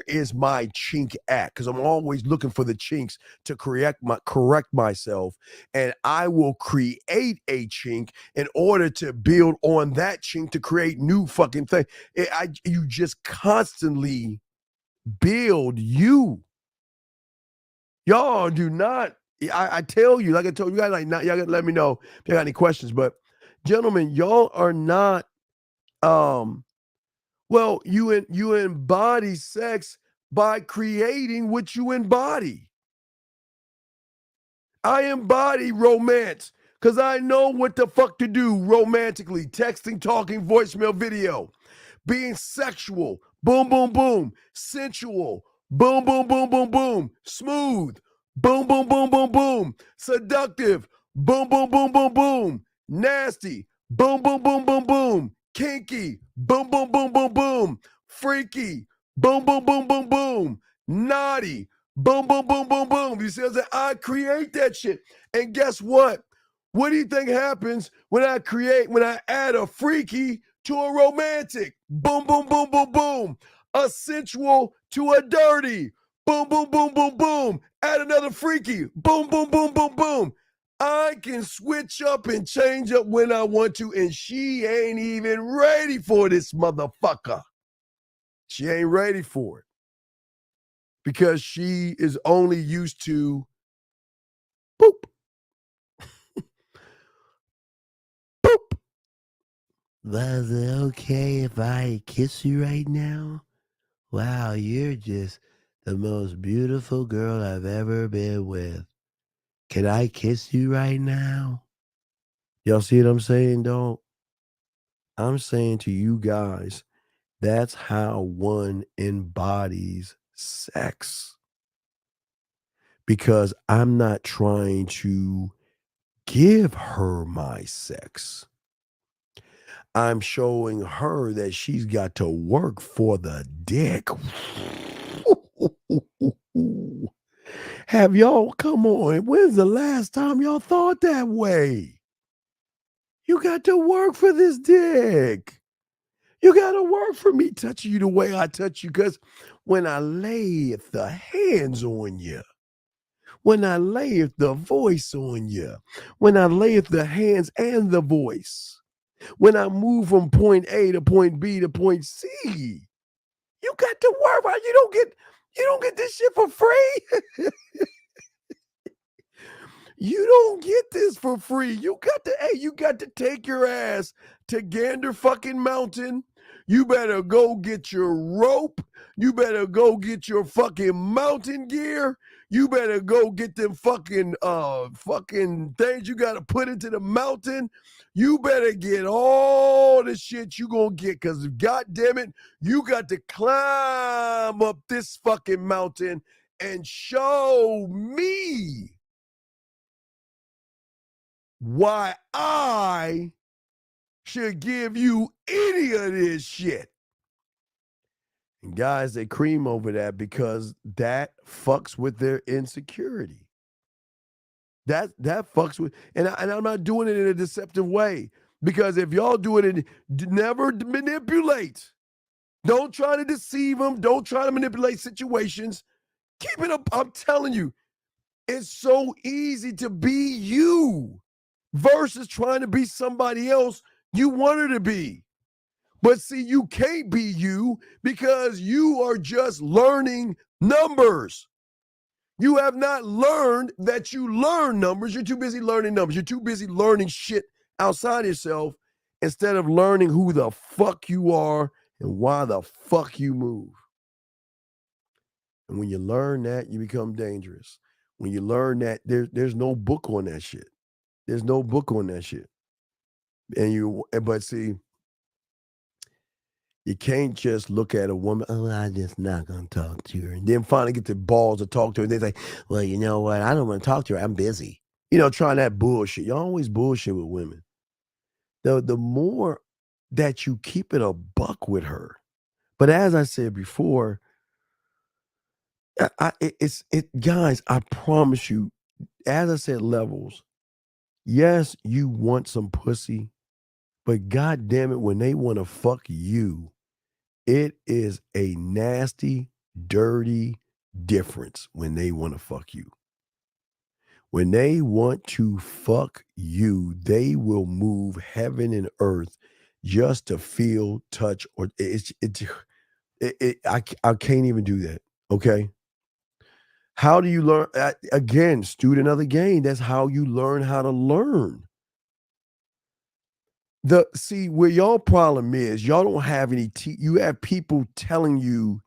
is my chink at? Because I'm always looking for the chinks to correct myself. And I will create a chink in order to build on that chink to create new fucking thing. You just constantly build you. Y'all do not. I tell you, like I told you guys, y'all gotta let me know if you got any questions. But gentlemen, y'all are not. Well, you embody sex by creating what you embody. I embody romance because I know what the fuck to do romantically. Texting, talking, voicemail, video, being sexual. Boom, boom, boom. Sensual. Boom, boom, boom, boom, boom. Smooth. Boom, boom, boom, boom, boom. Seductive. Boom, boom, boom, boom, boom. Nasty. Boom, boom, boom, boom, boom. Kinky. Boom, boom, boom, boom, boom. Freaky. Boom, boom, boom, boom, boom. Naughty. Boom, boom, boom, boom, boom. You see what I'm saying? I create that shit. And guess what? What do you think happens when I add a freaky to a romantic? Boom, boom, boom, boom, boom. A sensual to a dirty. Boom, boom, boom, boom, boom. Add another freaky. Boom, boom, boom, boom, boom. I can switch up and change up when I want to, and she ain't even ready for this motherfucker. She ain't ready for it because she is only used to boop, boop, Was it okay if I kiss you right now? Wow, you're just the most beautiful girl I've ever been with. Can I kiss you right now? Y'all see what I'm saying, don't? I'm saying to you guys, that's how one embodies sex. Because I'm not trying to give her my sex. I'm showing her that she's got to work for the dick. Have y'all, come on, when's the last time y'all thought that way? You got to work for this dick. You got to work for me touching you the way I touch you, because when I lay the hands on you, when I lay the voice on you, when I lay the hands and the voice, when I move from point A to point B to point C, you got to work. Right? You don't get this shit for free. You don't get this for free. You got to take your ass to Gander fucking Mountain. You better go get your rope. You better go get your fucking mountain gear. You better go get them fucking things you got to put into the mountain. You better get all the shit you gonna get, because God damn it, you got to climb up this fucking mountain and show me why I should give you any of this shit. And guys, they cream over that because that fucks with their insecurity. That fucks with, and I'm not doing it in a deceptive way, because if y'all do it, never manipulate. Don't try to deceive them. Don't try to manipulate situations. Keep it up. I'm telling you, it's so easy to be you versus trying to be somebody else you want her to be. But see, you can't be you because you are just learning numbers. You have not learned that you learn numbers. You're too busy learning numbers. You're too busy learning shit outside yourself instead of learning who the fuck you are and why the fuck you move. And when you learn that, you become dangerous. When you learn that, there's no book on that shit. There's no book on that shit. But see, you can't just look at a woman, oh, I'm just not going to talk to her. And then finally get the balls to talk to her. And they say, well, you know what? I don't want to talk to her. I'm busy. Trying that bullshit. You always bullshit with women. The more that you keep it a buck with her. But as I said before, guys, I promise you, as I said, levels, yes, you want some pussy, but God damn it, when they want to fuck you, it is a nasty, dirty difference when they want to fuck you. When they want to fuck you, they will move heaven and earth just to feel, touch, or I can't even do that. Okay. How do you learn? Again, student of the game. That's how you learn how to learn. See, where y'all problem is, y'all don't have any you have people telling you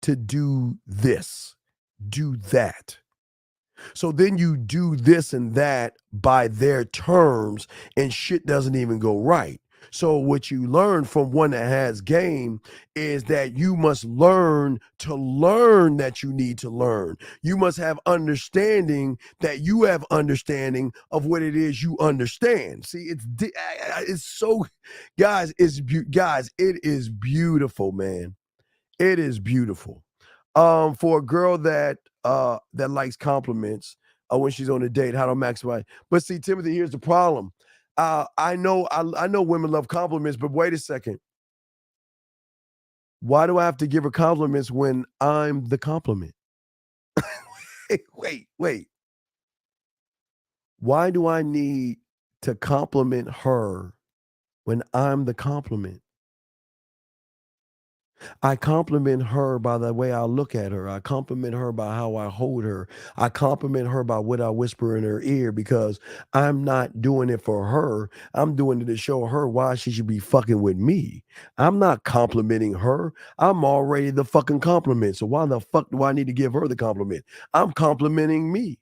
to do this, do that. So then you do this and that by their terms, and shit doesn't even go right. So what you learn from one that has game is that you must learn to learn that you need to learn. You must have understanding that you have understanding of what it is you understand. See, it's so, guys, it is beautiful, man. It is beautiful. For a girl that likes compliments when she's on a date, how to maximize. But see, Timothy, here's the problem. I know women love compliments, but wait a second. Why do I have to give her compliments when I'm the compliment? Wait. Why do I need to compliment her when I'm the compliment? I compliment her by the way I look at her. I compliment her by how I hold her. I compliment her by what I whisper in her ear because I'm not doing it for her. I'm doing it to show her why she should be fucking with me. I'm not complimenting her. I'm already the fucking compliment. So why the fuck do I need to give her the compliment? I'm complimenting me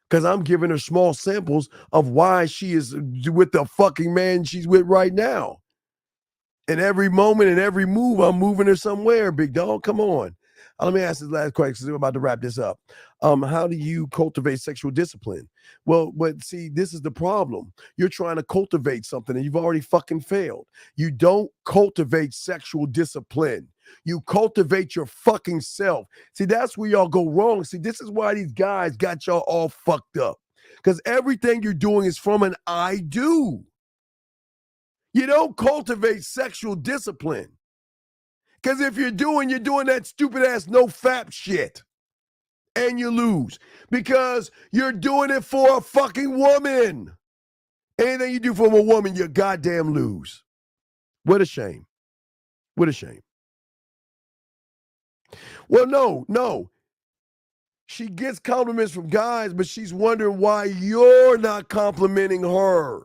because I'm giving her small samples of why she is with the fucking man she's with right now. In every moment and every move, I'm moving her somewhere, big dog. Come on. Let me ask this last question. We're about to wrap this up. How do you cultivate sexual discipline? Well, but see, this is the problem. You're trying to cultivate something and you've already fucking failed. You don't cultivate sexual discipline. You cultivate your fucking self. See, that's where y'all go wrong. See, this is why these guys got y'all all fucked up. Because everything you're doing is from an I do. You don't cultivate sexual discipline. Because if you're doing that stupid ass no fap shit. And you lose. Because you're doing it for a fucking woman. Anything you do for a woman, you goddamn lose. What a shame. What a shame. Well, no. She gets compliments from guys, but she's wondering why you're not complimenting her.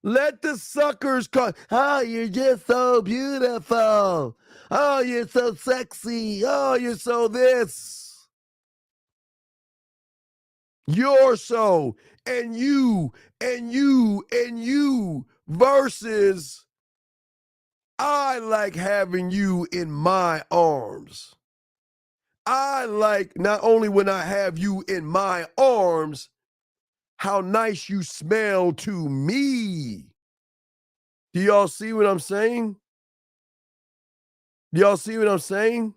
Let the suckers come. Oh, you're just so beautiful. Oh, you're so sexy. Oh, you're so this. You're so, and you versus I like having you in my arms. I like not only when I have you in my arms, how nice you smell to me. Do y'all see what I'm saying? Do y'all see what I'm saying?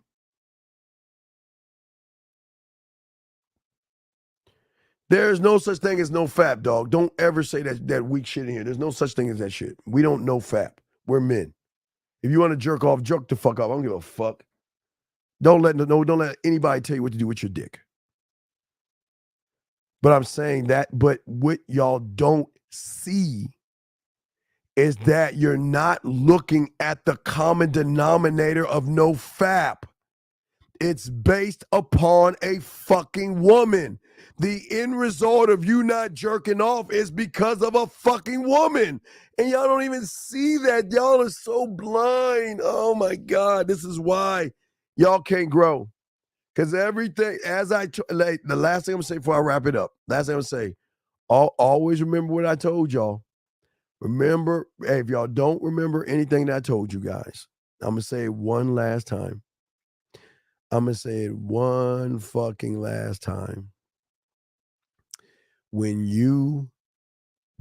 There's no such thing as no fap, dog. Don't ever say that weak shit in here. There's no such thing as that shit. We don't know fap. We're men. If you want to jerk off, jerk the fuck off. I don't give a fuck. Don't let anybody tell you what to do with your dick. But I'm saying that, but what y'all don't see is that you're not looking at the common denominator of no fap. It's based upon a fucking woman. The end result of you not jerking off is because of a fucking woman. And y'all don't even see that. Y'all are so blind. Oh my God. This is why y'all can't grow. Because everything, the last thing I'm going to say before I wrap it up, always remember what I told y'all. Remember, hey, if y'all don't remember anything that I told you guys, I'm going to say it one last time. I'm going to say it one fucking last time. When you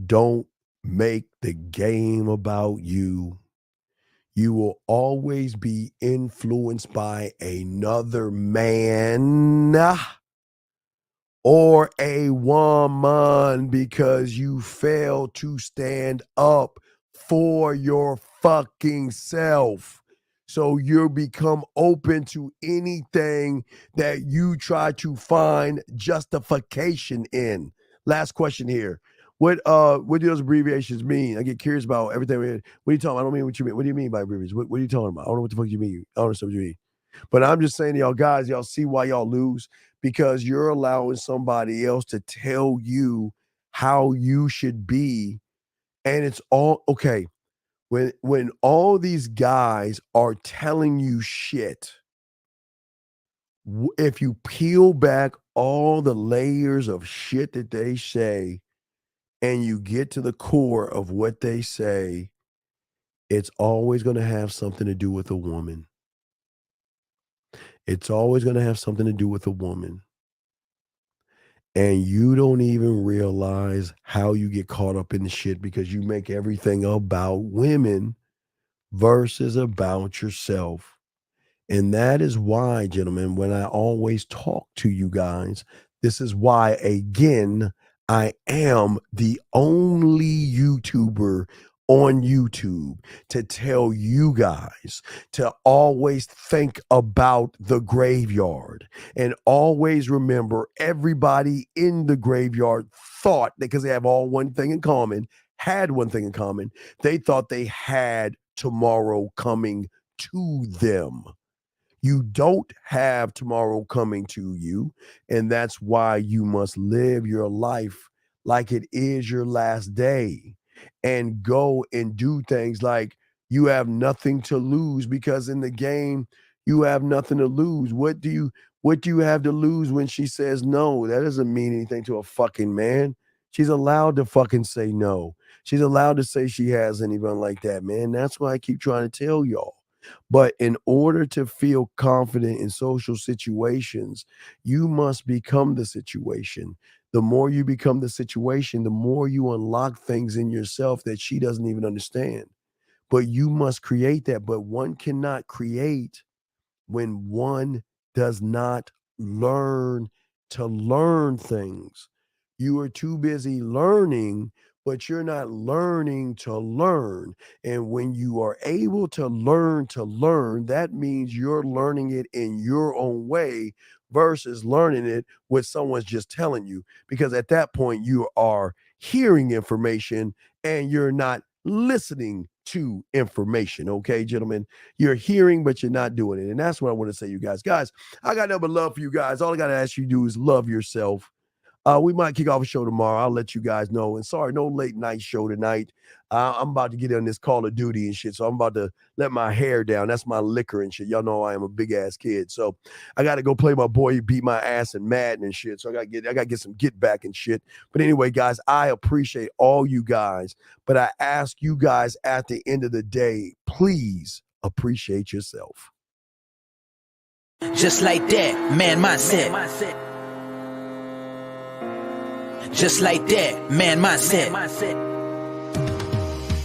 don't make the game about you, you will always be influenced by another man or a woman because you fail to stand up for your fucking self. So you become open to anything that you try to find justification in. Last question here. What do those abbreviations mean? I get curious about everything. What are you talking about? I don't mean what you mean. What do you mean by abbreviations? What are you talking about? I don't know what the fuck you mean. I don't understand what you mean. But I'm just saying to y'all guys, y'all see why y'all lose? Because you're allowing somebody else to tell you how you should be. And it's all okay. When all these guys are telling you shit, if you peel back all the layers of shit that they say, and you get to the core of what they say, it's always going to have something to do with a woman. It's always going to have something to do with a woman. And you don't even realize how you get caught up in the shit because you make everything about women versus about yourself. And that is why, gentlemen, when I always talk to you guys, this is why, again, I am the only YouTuber on YouTube to tell you guys to always think about the graveyard and always remember everybody in the graveyard thought, because they have all one thing in common, had one thing in common. They thought they had tomorrow coming to them. You don't have tomorrow coming to you, and that's why you must live your life like it is your last day and go and do things like you have nothing to lose, because in the game you have nothing to lose. What do you have to lose when she says no? That doesn't mean anything to a fucking man. She's allowed to fucking say no. She's allowed to say she has anyone like that, man. That's why I keep trying to tell y'all. But in order to feel confident in social situations, you must become the situation. The more you become the situation, the more you unlock things in yourself that she doesn't even understand. But you must create that. But one cannot create when one does not learn to learn things. You are too busy learning, but you're not learning to learn. And when you are able to learn, that means you're learning it in your own way versus learning it with someone's just telling you. Because at that point, you are hearing information and you're not listening to information. Okay, gentlemen, you're hearing, but you're not doing it. And that's what I want to say, you guys. Guys, I got nothing but love for you guys. All I got to ask you to do is love yourself. We might kick off a show tomorrow. I'll let you guys know. And sorry, no late night show tonight. I'm about to get on this Call of Duty and shit. So I'm about to let my hair down. That's my liquor and shit. Y'all know I am a big ass kid. So I got to go play my boy, beat my ass in Madden and shit. So I got to get some get back and shit. But anyway, guys, I appreciate all you guys. But I ask you guys at the end of the day, please appreciate yourself. Just like that, man mindset. Just like that, man mindset.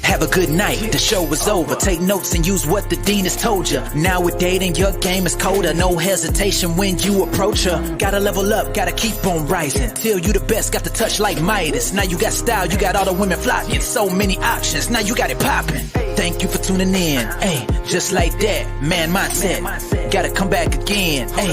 Have a good night, the show is over. Take notes and use what the dean has told you. Now with dating, your game is colder. No hesitation when you approach her. Gotta level up, gotta keep on rising. Till you the best, got the touch like Midas. Now you got style, you got all the women flocking. So many options, now you got it popping. Thank you for tuning in. Hey, just like that, man mindset. Gotta come back again. Hey.